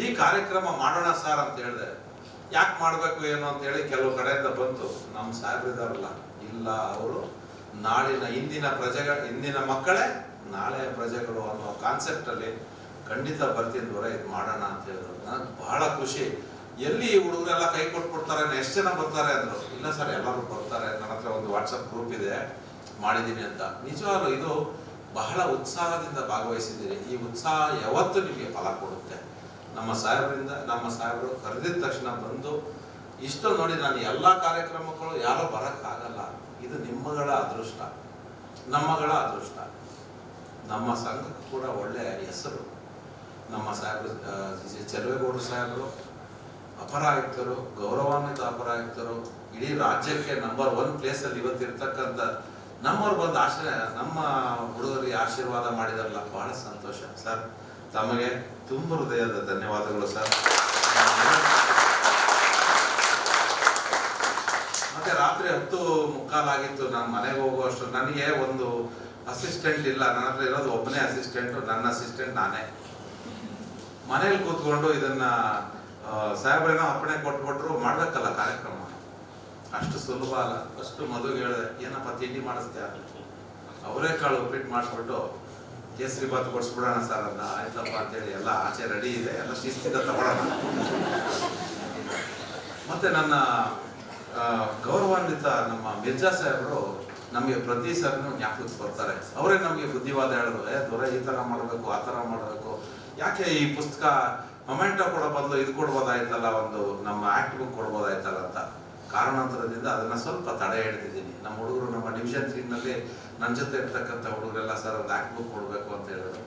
ಈ ಕಾರ್ಯಕ್ರಮ ಮಾಡೋಣ ಸರ್ ಅಂತ ಹೇಳಿದೆ. ಯಾಕೆ ಮಾಡಬೇಕು ಏನು ಅಂತೇಳಿ ಕೆಲವು ಕಡೆಯಿಂದ ಬಂತು. ನಮ್ಮ ಸಾಹೇಬ್ರಿದಾರಲ್ಲ, ಇಲ್ಲ ಅವರು ಇಂದಿನ ಮಕ್ಕಳೇ ನಾಳೆಯ ಪ್ರಜೆಗಳು ಅನ್ನೋ ಕಾನ್ಸೆಪ್ಟಲ್ಲಿ ಖಂಡಿತ ಬರ್ತೀನಿ ದೂರ ಇದು ಮಾಡೋಣ ಅಂತ ಹೇಳಿದ್ರು. ನನಗೆ ಬಹಳ ಖುಷಿ. ಎಲ್ಲಿ ಹುಡುಗರೆಲ್ಲ ಕೈ ಕೊಟ್ಬಿಡ್ತಾರೆ, ಎಷ್ಟು ಜನ ಬರ್ತಾರೆ ಅಂದರು. ಇಲ್ಲ ಸರ್ ಎಲ್ಲರೂ ಬರ್ತಾರೆ, ನನ್ನ ಹತ್ರ ಒಂದು ವಾಟ್ಸಪ್ ಗ್ರೂಪ್ ಇದೆ, ಮಾಡಿದ್ದೀನಿ ಅಂತ. ನಿಜವಾಗ್ಲೂ ಇದು ಬಹಳ ಉತ್ಸಾಹದಿಂದ ಭಾಗವಹಿಸಿದ್ದೀರಿ. ಈ ಉತ್ಸಾಹ ಯಾವತ್ತೂ ನಿಮಗೆ ಫಲ ಕೊಡುತ್ತೆ. ನಮ್ಮ ಸಾಹೇಬರು ಕರೆದಿದ ತಕ್ಷಣ ಬಂದು ಇಷ್ಟು ನೋಡಿ, ನಾನು ಎಲ್ಲ ಕಾರ್ಯಕ್ರಮಗಳು ಯಾರೋ ಬರೋಕ್ಕಾಗಲ್ಲ. ಇದು ನಿಮ್ಮಗಳ ಅದೃಷ್ಟ, ನಮ್ಮಗಳ ಅದೃಷ್ಟ. ನಮ್ಮ ಸಂಘಕ್ಕೆ ಕೂಡ ಒಳ್ಳೆಯ ಹೆಸರು. ನಮ್ಮ ಸಾಹೇಬರು ಚೆಲುವೇಗೌಡರು ಸಾಹೇಬರು ಅಪರಾಯುಕ್ತರು, ಗೌರವಾನ್ವಿತ ಅಪರಾಯುಕ್ತರು, ಇಡೀ ರಾಜ್ಯಕ್ಕೆ ನಂಬರ್ 1 ಪ್ಲೇಸಲ್ಲಿ ಇವತ್ತಿರ್ತಕ್ಕಂಥ ನಮ್ಮವ್ರು ಬಂದು ನಮ್ಮ ಹುಡುಗರಿಗೆ ಆಶೀರ್ವಾದ ಮಾಡಿದಾರಲ್ಲ, ಬಹಳ ಸಂತೋಷ ಸರ್. ತಮಗೆ ತುಂಬ ಹೃದಯದ ಧನ್ಯವಾದಗಳು ಸರ್. ಮತ್ತೆ ರಾತ್ರಿ 10 10:45 ನಾನು ಮನೆಗೆ ಹೋಗುವಷ್ಟು ನನಗೆ ಒಂದು ಅಸಿಸ್ಟೆಂಟ್ ಇಲ್ಲ. ನನ್ನ ಹತ್ರ ಇರೋದು ಒಬ್ಬನೇ ಅಸಿಸ್ಟೆಂಟು, ನನ್ನ ಅಸಿಸ್ಟೆಂಟ್ ನಾನೇ. ಮನೇಲಿ ಕೂತ್ಕೊಂಡು ಇದನ್ನ ಸಾಹೇಬ್ರೇನೋ ಅಪ್ಪಣೆ ಕೊಟ್ಬಿಟ್ರು ಮಾಡಬೇಕಲ್ಲ ಕಾರ್ಯಕ್ರಮ. ಅಷ್ಟು ಸುಲಭ ಅಲ್ಲ. ಫಸ್ಟ್ ಮದುವೆಗೆ ಹೇಳಿದೆ, ಏನಪ್ಪ ತಿಂಡಿ ಮಾಡಿಸ್ತೀಯ? ಅವರೇ ಕಾಳು ಉಪ್ಪಿಟ್ಟು ಮಾಡಿಸ್ಬಿಟ್ಟು ಕೇಸರಿ ಬಾತ್ ಕೊಡಿಸ್ಬಿಡೋಣ ಸರ್ ಅಂತ. ಆಯ್ತಪ್ಪ ಅಂತೇಳಿ ಎಲ್ಲ ಆಚೆ ರೆಡಿ ಇದೆ, ಎಲ್ಲ ಶಿಸ್ತಿಂದ ತಗೊಳ್ಳೋಣ. ಮತ್ತೆ ನನ್ನ ಗೌರವಾನ್ವಿತ ನಮ್ಮ ಮಿರ್ಜಾ ಸಾಹೇಬರು ನಮಗೆ ಪ್ರತಿ ಸಾರಿನೂ ಜ್ಞಾಪಕ ಬರ್ತಾರೆ. ಅವರೇ ನಮಗೆ ಬುದ್ಧಿವಾದ ಹೇಳಿದ್ರು, ದೊರೆ ಈ ಥರ ಮಾಡಬೇಕು, ಆ ಥರ ಮಾಡಬೇಕು, ಯಾಕೆ ಈ ಪುಸ್ತಕ ಮೊಮೆಂಟೋ ಕೊಡೋ ಬದಲು ಇದು ಕೊಡ್ಬೋದಾಯ್ತಲ್ಲ, ಒಂದು ನಮ್ಮ ಆಕ್ಟ್ ಬುಕ್ ಕೊಡ್ಬೋದಾಯ್ತಲ್ಲ ಅಂತ. ಕಾರಣಾಂತರದಿಂದ ಅದನ್ನ ಸ್ವಲ್ಪ ತಡೆ ಹಿಡಿದಿದ್ದೀನಿ. ನಮ್ಮ ಹುಡುಗರು ನಮ್ಮ ಡಿವಿಷನ್ 3ನಲ್ಲಿ ನನ್ನ ಜೊತೆ ಇರ್ತಕ್ಕಂಥ ಹುಡುಗರೆಲ್ಲ ಸರ್ ಒಂದು ಆಕ್ಟ್ ಬುಕ್ ಕೊಡಬೇಕು ಅಂತ ಹೇಳಿದ್ರು.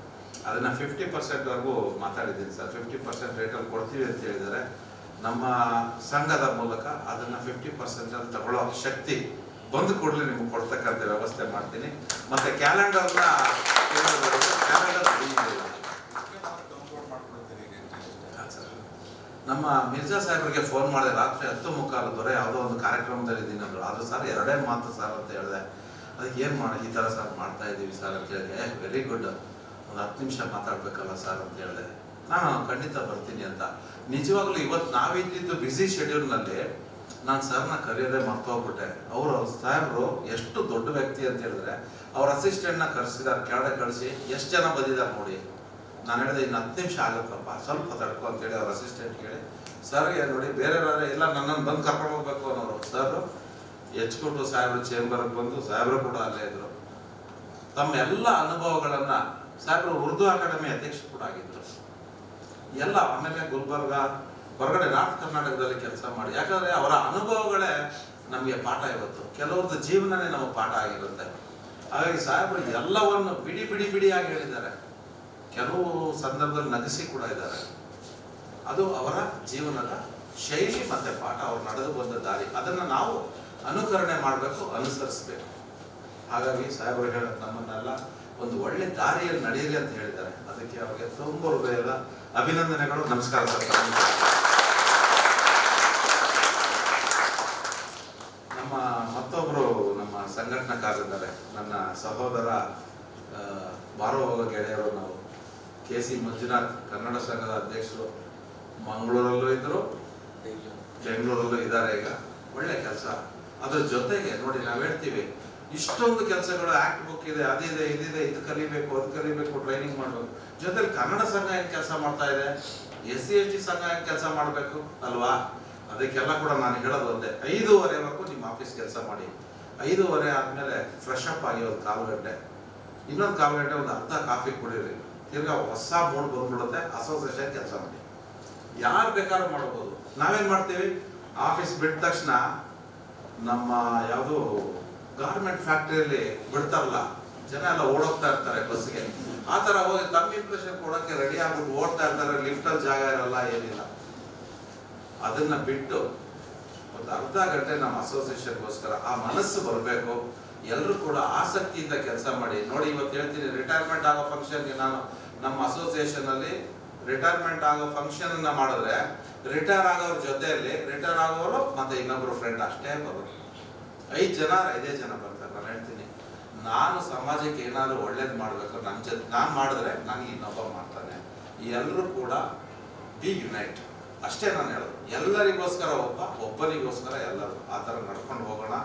ಅದನ್ನ 50%ವರೆಗೂ ಮಾತಾಡಿದ್ದೀನಿ ಸರ್. 50% ರೇಟಲ್ಲಿ ಕೊಡ್ತೀವಿ ಅಂತ ಹೇಳಿದ್ದಾರೆ. ನಮ್ಮ ಸಂಘದ ಮೂಲಕ ಅದನ್ನ 50% ತಗೊಳ್ಳೋ ಶಕ್ತಿ ಬಂದು ಕೂಡಲೇ ನಿಮ್ಗೆ ಕೊಡ್ತಕ್ಕಂಥ ವ್ಯವಸ್ಥೆ ಮಾಡ್ತೀನಿ. ಮತ್ತೆ ಕ್ಯಾಲೆಂಡರ್ನ ನಮ್ಮ ಮಿರ್ಜಾ ಸಾಹೇಬ್ರಿಗೆ ಫೋನ್ ಮಾಡಿದೆ ರಾತ್ರಿ 10:45 ದೊರೆ ಯಾವುದೋ ಒಂದು ಕಾರ್ಯಕ್ರಮದಲ್ಲಿ ಇದ್ದೀನಿ ಅಂದರು. ಅದು ಸರ್ 2 ಮಾತು ಸರ್ ಅಂತ ಹೇಳಿದೆ. ಅದಕ್ಕೆ ಏನು ಮಾಡಿ ಈ ಥರ ಸರ್ ಮಾಡ್ತಾ ಇದ್ದೀವಿ ಸರ್ ಅಂತ ಹೇಳಿದೆ. ವೆರಿ ಗುಡ್, ಒಂದು 10 ನಿಮಿಷ ಮಾತಾಡ್ಬೇಕಲ್ಲ ಸರ್ ಅಂತ ಹೇಳಿದೆ. ನಾನು ಖಂಡಿತ ಬರ್ತೀನಿ ಅಂತ. ನಿಜವಾಗ್ಲೂ ಇವತ್ತು ನಾವಿದ್ದಿದ್ದು ಬ್ಯುಸಿ ಶೆಡ್ಯೂಲ್ನಲ್ಲಿ ನಾನು ಸರ್ನ ಕರೆಯೋದೇ ಮರ್ತೋಗ್ಬಿಟ್ಟೆ. ಅವರು ಸಾಹೇಬ್ರು ಎಷ್ಟು ದೊಡ್ಡ ವ್ಯಕ್ತಿ ಅಂತ ಹೇಳಿದ್ರೆ ಅವ್ರ ಅಸಿಸ್ಟೆಂಟ್ನ ಕರೆಸಿದ್ದಾರೆ, ಕೆಳಗಡೆ ಕಳಿಸಿ ಎಷ್ಟು ಜನ ಬಂದಿದ್ದಾರೆ ನೋಡಿ. ನಾನು ಹೇಳಿದೆ ಇನ್ನು 10 ನಿಮಿಷ ಆಗುತ್ತಪ್ಪ, ಸ್ವಲ್ಪ ತಡ್ಕೊ ಅಂತೇಳಿ ಅವ್ರ ಅಸಿಸ್ಟೆಂಟ್ ಕೇಳಿ ಸರ್ಗೆ ನೋಡಿ ಬೇರೆ ಇಲ್ಲ ನನ್ನನ್ನು ಬಂದು ಕರ್ಕೊಂಡು ಹೋಗ್ಬೇಕು ಅನ್ನೋರು. ಸರ್ ಹೆಚ್ಕೊಟ್ಟು ಸಾಹೇಬ್ರು ಚೇಂಬರ್ಗೆ ಬಂದು ಸಾಹೇಬ್ರು ಕೂಡ ಅಲ್ಲೇ ಇದ್ರು. ತಮ್ಮ ಎಲ್ಲ ಅನುಭವಗಳನ್ನ ಸಾಹೇಬ್ರು ಉರ್ದು ಅಕಾಡೆಮಿ ಅಧ್ಯಕ್ಷ ಕೂಡ ಆಗಿದ್ರು ಎಲ್ಲ. ಆಮೇಲೆ ಗುಲ್ಬರ್ಗ ಹೊರಗಡೆ ನಾರ್ತ್ ಕರ್ನಾಟಕದಲ್ಲಿ ಕೆಲಸ ಮಾಡಿ, ಯಾಕಂದ್ರೆ ಅವರ ಅನುಭವಗಳೇ ನಮಗೆ ಪಾಠ ಇವತ್ತು. ಕೆಲವ್ರದ್ದು ಜೀವನನೇ ನಮಗೆ ಪಾಠ ಆಗಿರುತ್ತೆ. ಹಾಗಾಗಿ ಸಾಹೇಬ್ರು ಎಲ್ಲವನ್ನು ಬಿಡಿ ಬಿಡಿ ಬಿಡಿಯಾಗಿ ಹೇಳಿದ್ದಾರೆ. ಕೆಲವು ಸಂದರ್ಭದಲ್ಲಿ ನಗಿಸಿ ಕೂಡ ಇದ್ದಾರೆ. ಅದು ಅವರ ಜೀವನದ ಶೈಲಿ ಮತ್ತೆ ಪಾಠ, ಅವ್ರು ನಡೆದು ಬಂದ ದಾರಿ. ಅದನ್ನ ನಾವು ಅನುಕರಣೆ ಮಾಡಬೇಕು, ಅನುಸರಿಸಬೇಕು. ಹಾಗಾಗಿ ಸಾಹೇಬರು ಹೇಳೋದು ನಮ್ಮನ್ನೆಲ್ಲ ಒಂದು ಒಳ್ಳೆ ದಾರಿಯಲ್ಲಿ ನಡೆಯಲಿ ಅಂತ ಹೇಳಿದ್ದಾರೆ. ಅದಕ್ಕೆ ಅವ್ರಿಗೆ ತುಂಬ ಹೃದಯದ ಅಭಿನಂದನೆಗಳು. ನಮಸ್ಕಾರ ಸರ್. ನಮ್ಮ ಮತ್ತೊಬ್ಬರು ನಮ್ಮ ಸಂಘಟನಾಕಾರರಿದ್ದಾರೆ, ನನ್ನ ಸಹೋದರ ಬಾರೋವಾಗ ಗೆಳೆಯರು. ನಾವು KC ಮಂಜುನಾಥ್ ಕನ್ನಡ ಸಂಘದ ಅಧ್ಯಕ್ಷರು. ಮಂಗಳೂರಲ್ಲೂ ಇದ್ರು, ಬೆಂಗಳೂರಲ್ಲೂ ಇದ್ದಾರೆ. ಈಗ ಒಳ್ಳೆ ಕೆಲಸ. ಅದ್ರ ಜೊತೆಗೆ ನೋಡಿ ನಾವು ಹೇಳ್ತೀವಿ ಇಷ್ಟೊಂದು ಕೆಲಸಗಳು, ಆಕ್ಟ್ ಬುಕ್ ಇದೆ, ಅದಿದೆ, ಇದಿದೆ, ಇದು ಕಲಿಬೇಕು, ಅದು ಕಲಿಬೇಕು, ಟ್ರೈನಿಂಗ್ ಮಾಡಬೇಕು. ಜೊತೆಲಿ ಕನ್ನಡ ಸಂಘ ಏನು ಕೆಲಸ ಮಾಡ್ತಾ ಇದೆ, SC ST ಸಂಘ ಏನು ಕೆಲಸ ಮಾಡಬೇಕು ಅಲ್ವಾ? ಅದಕ್ಕೆಲ್ಲ ಕೂಡ ನಾನು ಹೇಳೋದು ಒಂದೇ, 5:30ವರೆಗೂ ನಿಮ್ಮ ಆಫೀಸ್ ಕೆಲಸ ಮಾಡಿ. 5:30 ಆದಮೇಲೆ ಫ್ರೆಶ್ ಅಪ್ ಆಗಿ ಒಂದು 1/4 ಗಂಟೆ, ಇನ್ನೊಂದು 1/4 ಗಂಟೆ ಒಂದು ಅರ್ಧ ಕಾಫಿ ಕುಡೀರಿ. ತಿರ್ಗಾ ಹೊಸ ಮೂಡ್ ಬಂದ್ಬಿಡುತ್ತೆ. ಅಸೋಸಿಯೇಷನ್ ಕೆಲಸ ಮಾಡಿ, ಯಾರು ಬೇಕಾದ್ರೂ ಮಾಡ್ಬೋದು. ನಾವೇನ್ ಮಾಡ್ತೀವಿ, ಆಫೀಸ್ ಬಿಟ್ಟ ತಕ್ಷಣ ನಮ್ಮ ಯಾವುದು ಗಾರ್ಮೆಂಟ್ ಫ್ಯಾಕ್ಟ್ರಿಯಲ್ಲಿ ಬಿಡ್ತಾರಲ್ಲ ಜನ ಎಲ್ಲ ಓಡೋಗ್ತಾ ಇರ್ತಾರೆ ಬಸ್ಗೆ. ಆ ಥರ ಹೋಗಿ ತಮ್ಮ ಇಂಪ್ರೆಷನ್ ಕೊಡೋಕ್ಕೆ ರೆಡಿ ಆಗ್ಬಿಟ್ಟು ಓಡ್ತಾ ಇರ್ತಾರೆ. ಲಿಫ್ಟಲ್ಲಿ ಜಾಗ ಇರಲ್ಲ, ಏನಿಲ್ಲ. ಅದನ್ನ ಬಿಟ್ಟು ಒಂದು ಅರ್ಧ ಗಂಟೆ ನಮ್ಮ ಅಸೋಸಿಯೇಷನ್ಗೋಸ್ಕರ ಆ ಮನಸ್ಸು ಬರಬೇಕು. ಎಲ್ಲರೂ ಕೂಡ ಆಸಕ್ತಿಯಿಂದ ಕೆಲಸ ಮಾಡಿ. ನೋಡಿ ಇವತ್ತು ಹೇಳ್ತೀನಿ, ರಿಟೈರ್ಮೆಂಟ್ ಆಗೋ ಫಂಕ್ಷನ್ಗೆ ನಾನು ನಮ್ಮ ಅಸೋಸಿಯೇಷನ್ ಅಲ್ಲಿ ರಿಟೈರ್ಮೆಂಟ್ ಆಗೋ ಫಂಕ್ಷನ್ ಅನ್ನ ಮಾಡಿದ್ರೆ ರಿಟೈರ್ ಆಗೋರ ಜೊತೆಯಲ್ಲಿ ರಿಟೈರ್ ಆಗೋರು ಮತ್ತೆ ಇನ್ನೊಬ್ರು ಫ್ರೆಂಡ್ ಅಷ್ಟೇ ಬರೋದು. 5 ಜನ 5 ಜನ ಬರ್ತಾರೆ. ನಾನು ಹೇಳ್ತೀನಿ, ನಾನು ಸಮಾಜಕ್ಕೆ ಏನಾದ್ರು ಒಳ್ಳೇದು ಮಾಡಬೇಕು, ನನ್ನ ಜೊತೆ ನಾನು ಮಾಡಿದ್ರೆ ನನಗೆ ಇನ್ನೊಬ್ಬ ಮಾಡ್ತಾನೆ. ಎಲ್ಲರೂ ಕೂಡ ಬಿ ಯುನೈಟ್ ಅಷ್ಟೇ ನಾನು ಹೇಳೋದು. ಎಲ್ಲರಿಗೋಸ್ಕರ ಒಬ್ಬನಿಗೋಸ್ಕರ ಎಲ್ಲರೂ ಆ ಥರ ನಡ್ಕೊಂಡು ಹೋಗೋಣ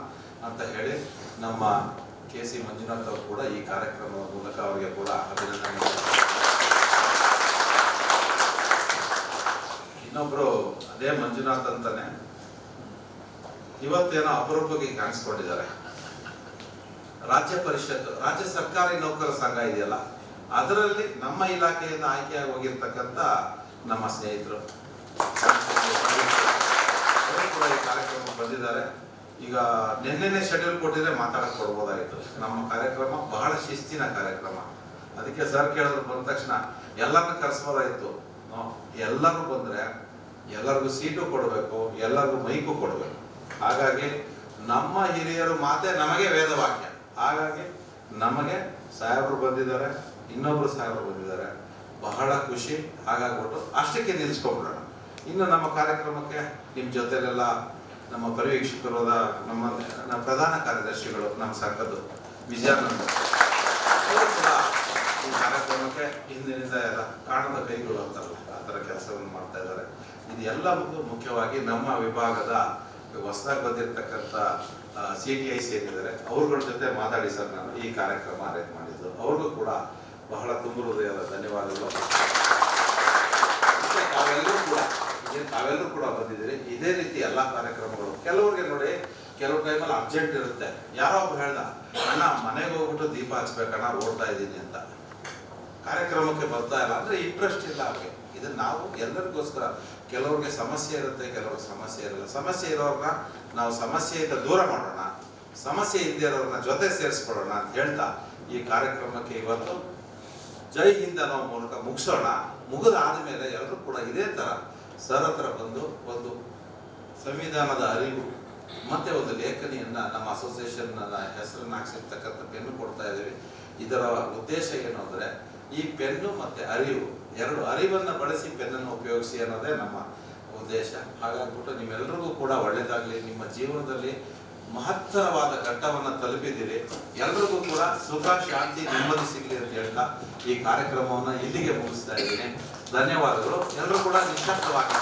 ಅಂತ ಹೇಳಿ ನಮ್ಮ KC ಮಂಜುನಾಥ್ ಅವರು ಕೂಡ ಈ ಕಾರ್ಯಕ್ರಮದ ಮೂಲಕ ಅವರಿಗೆ ಕೂಡ ಅಭಿನಂದನೆ. ಇನ್ನೊಬ್ರು ಅದೇ ಮಂಜುನಾಥ್ ಅಂತಾನೆ ಇವತ್ತೇನೋ ಅಪರೂಪಕ್ಕೆ ಕಾಣಿಸ್ಕೊಂಡಿದ್ದಾರೆ. ರಾಜ್ಯ ಪರಿಷತ್, ರಾಜ್ಯ ಸರ್ಕಾರಿ ನೌಕರ ಸಂಘ ಇದೆಯಲ್ಲ, ಅದರಲ್ಲಿ ನಮ್ಮ ಇಲಾಖೆಯಿಂದ ಆಯ್ಕೆಯಾಗಿ ಹೋಗಿರ್ತಕ್ಕಂಥ ನಮ್ಮ ಸ್ನೇಹಿತರು ಕೂಡ ಈ ಕಾರ್ಯಕ್ರಮಕ್ಕೆ ಬಂದಿದ್ದಾರೆ. ಈಗ ನಿನ್ನೆನೆ ಶೆಡ್ಯೂಲ್ ಕೊಟ್ಟಿದ್ರೆ ಮಾತಾಡಕ್ ಕೊಡ್ಬೋದಾಗಿತ್ತು. ನಮ್ಮ ಕಾರ್ಯಕ್ರಮ ಬಹಳ ಶಿಸ್ತಿನ ಕಾರ್ಯಕ್ರಮ. ಅದಕ್ಕೆ ಸರ್ ಕೇಳಿದ್ರು ಬಂದ ತಕ್ಷಣ ಎಲ್ಲರನ್ನ ಕರೆಸ್ಬೋದಾಗಿತ್ತು. ಎಲ್ಲರೂ ಬಂದ್ರೆ ಎಲ್ಲರಿಗೂ ಸೀಟು ಕೊಡಬೇಕು, ಎಲ್ಲರಿಗೂ ಮೈಕು ಕೊಡಬೇಕು. ಹಾಗಾಗಿ ನಮ್ಮ ಹಿರಿಯರು ಮಾತೆ ನಮಗೆ ವೇದವಾಕ್ಯ. ಹಾಗಾಗಿ ನಮಗೆ ಸಾಹೇಬರು ಬಂದಿದ್ದಾರೆ, ಇನ್ನೊಬ್ರು ಸಾಹೇಬರು ಬಂದಿದ್ದಾರೆ, ಬಹಳ ಖುಷಿ. ಹಾಗಾಗ್ಬಿಟ್ಟು ಅಷ್ಟಕ್ಕೆ ನಿಲ್ಸ್ಕೊಂಡ್ಬಿಡೋಣ. ಇನ್ನು ನಮ್ಮ ಕಾರ್ಯಕ್ರಮಕ್ಕೆ ನಿಮ್ಮ ಜೊತೆಲೆಲ್ಲ ನಮ್ಮ ಪರಿವೀಕ್ಷಕರಾದ ನಮ್ಮ ಪ್ರಧಾನ ಕಾರ್ಯದರ್ಶಿಗಳು ನಮ್ಮ ಸಂಘದ್ದು ವಿಜಯಾನಂದ ಅವರು ಕೂಡ ಈ ಕಾರ್ಯಕ್ರಮಕ್ಕೆ ಹಿಂದಿನಿಂದ ಎಲ್ಲ ಕಾಣದ ಕೈಗಳು ಅಂತಾರಲ್ಲ ಆ ಥರ ಕೆಲಸವನ್ನು ಮಾಡ್ತಾ ಇದ್ದಾರೆ. ಇದು ಎಲ್ಲವೂ ಮುಖ್ಯವಾಗಿ ನಮ್ಮ ವಿಭಾಗದ ಹೊಸದಾಗಿ ಬಂದಿರತಕ್ಕಂಥ CTI ಸೇರಿದ್ದಾರೆ. ಅವ್ರಗಳ ಜೊತೆ ಮಾತಾಡಿ ಸರ್ ನಾನು ಈ ಕಾರ್ಯಕ್ರಮ ಅರೇಂಜ್ ಮಾಡಿದ್ದು. ಅವ್ರಿಗೂ ಕೂಡ ಬಹಳ ತುಂಬ ಹೃದಯದ ಧನ್ಯವಾದಗಳು. ತಾವೆಲ್ಲರೂ ಕೂಡ ಬಂದಿದ್ದೀರಿ. ಇದೇ ರೀತಿ ಎಲ್ಲ ಕಾರ್ಯಕ್ರಮಗಳು ಕೆಲವ್ರಿಗೆ ನೋಡಿ ಕೆಲವು ಟೈಮಲ್ಲಿ ಅರ್ಜೆಂಟ್ ಇರುತ್ತೆ. ಯಾರೋ ಒಬ್ಬ ಹೇಳ್ದ, ಅಣ್ಣ ಮನೆಗೆ ಹೋಗ್ಬಿಟ್ಟು ದೀಪ ಹಚ್ಬೇಕಣ್ಣ ಓಡ್ತಾ ಇದ್ದೀನಿ ಅಂತ, ಕಾರ್ಯಕ್ರಮಕ್ಕೆ ಬರ್ತಾ ಇಲ್ಲ ಅಂದ್ರೆ ಇಂಟ್ರೆಸ್ಟ್ ಇಲ್ಲ ಅವ್ರಿಗೆ. ಇದನ್ನ ನಾವು ಎಲ್ಲರಿಗೋಸ್ಕರ, ಕೆಲವ್ರಿಗೆ ಸಮಸ್ಯೆ ಇರುತ್ತೆ, ಕೆಲವ್ರಿಗೆ ಸಮಸ್ಯೆ ಇರಲ್ಲ. ಸಮಸ್ಯೆ ಇರೋರ್ನ ನಾವು ಸಮಸ್ಯೆಯಿಂದ ದೂರ ಮಾಡೋಣ, ಸಮಸ್ಯೆ ಇಲ್ಲದೆ ಇರೋರ್ನ ಜೊತೆ ಸೇರಿಸ್ಕೊಳ್ಳೋಣ ಅಂತ ಹೇಳ್ತಾ ಈ ಕಾರ್ಯಕ್ರಮಕ್ಕೆ ಇವತ್ತು ಜೈ ಹಿಂದ್ ಅನ್ನೋ ಮೂಲಕ ಮುಗಿಸೋಣ. ಮುಗಿದಾದ ಮೇಲೆ ಎಲ್ಲರೂ ಕೂಡ ಇದೇ ಥರ ಸರ್ ಹತ್ರ ಬಂದು ಒಂದು ಸಂವಿಧಾನದ ಅರಿವು ಮತ್ತೆ ಒಂದು ಲೇಖನಿಯನ್ನ ನಮ್ಮ ಅಸೋಸಿಯೇಷನ್ ಹೆಸರನ್ನ ಹಾಕ್ಸಿರ್ತಕ್ಕಂಥ ಪೆನ್ನು ಕೊಡ್ತಾ ಇದ್ದೀವಿ. ಇದರ ಉದ್ದೇಶ ಏನು ಅಂದರೆ ಈ ಪೆನ್ನು ಮತ್ತೆ ಅರಿವು ಎರಡು ಅರಿವನ್ನು ಬಳಸಿ ಪೆನ್ನನ್ನು ಉಪಯೋಗಿಸಿ ಅನ್ನೋದೇ ನಮ್ಮ ಉದ್ದೇಶ. ಹಾಗಾಗ್ಬಿಟ್ಟು ನಿಮ್ಮೆಲ್ಲರಿಗೂ ಕೂಡ ಒಳ್ಳೆಯದಾಗಲಿ. ನಿಮ್ಮ ಜೀವನದಲ್ಲಿ ಮಹತ್ತರವಾದ ಘಟ್ಟವನ್ನು ತಲುಪಿದ್ದೀರಿ. ಎಲ್ರಿಗೂ ಕೂಡ ಸುಖ, ಶಾಂತಿ, ನೆಮ್ಮದಿ ಸಿಗಲಿ ಅಂತ ಹೇಳ್ತಾ ಈ ಕಾರ್ಯಕ್ರಮವನ್ನು ಇಲ್ಲಿಗೆ ಮುಗಿಸ್ತಾ ಇದ್ದೀನಿ. ಧನ್ಯವಾದಗಳು. ಎಲ್ಲರೂ ಕೂಡ ನಿಶ್ಶಬ್ದವಾಗಿ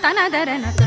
ತನದರನತ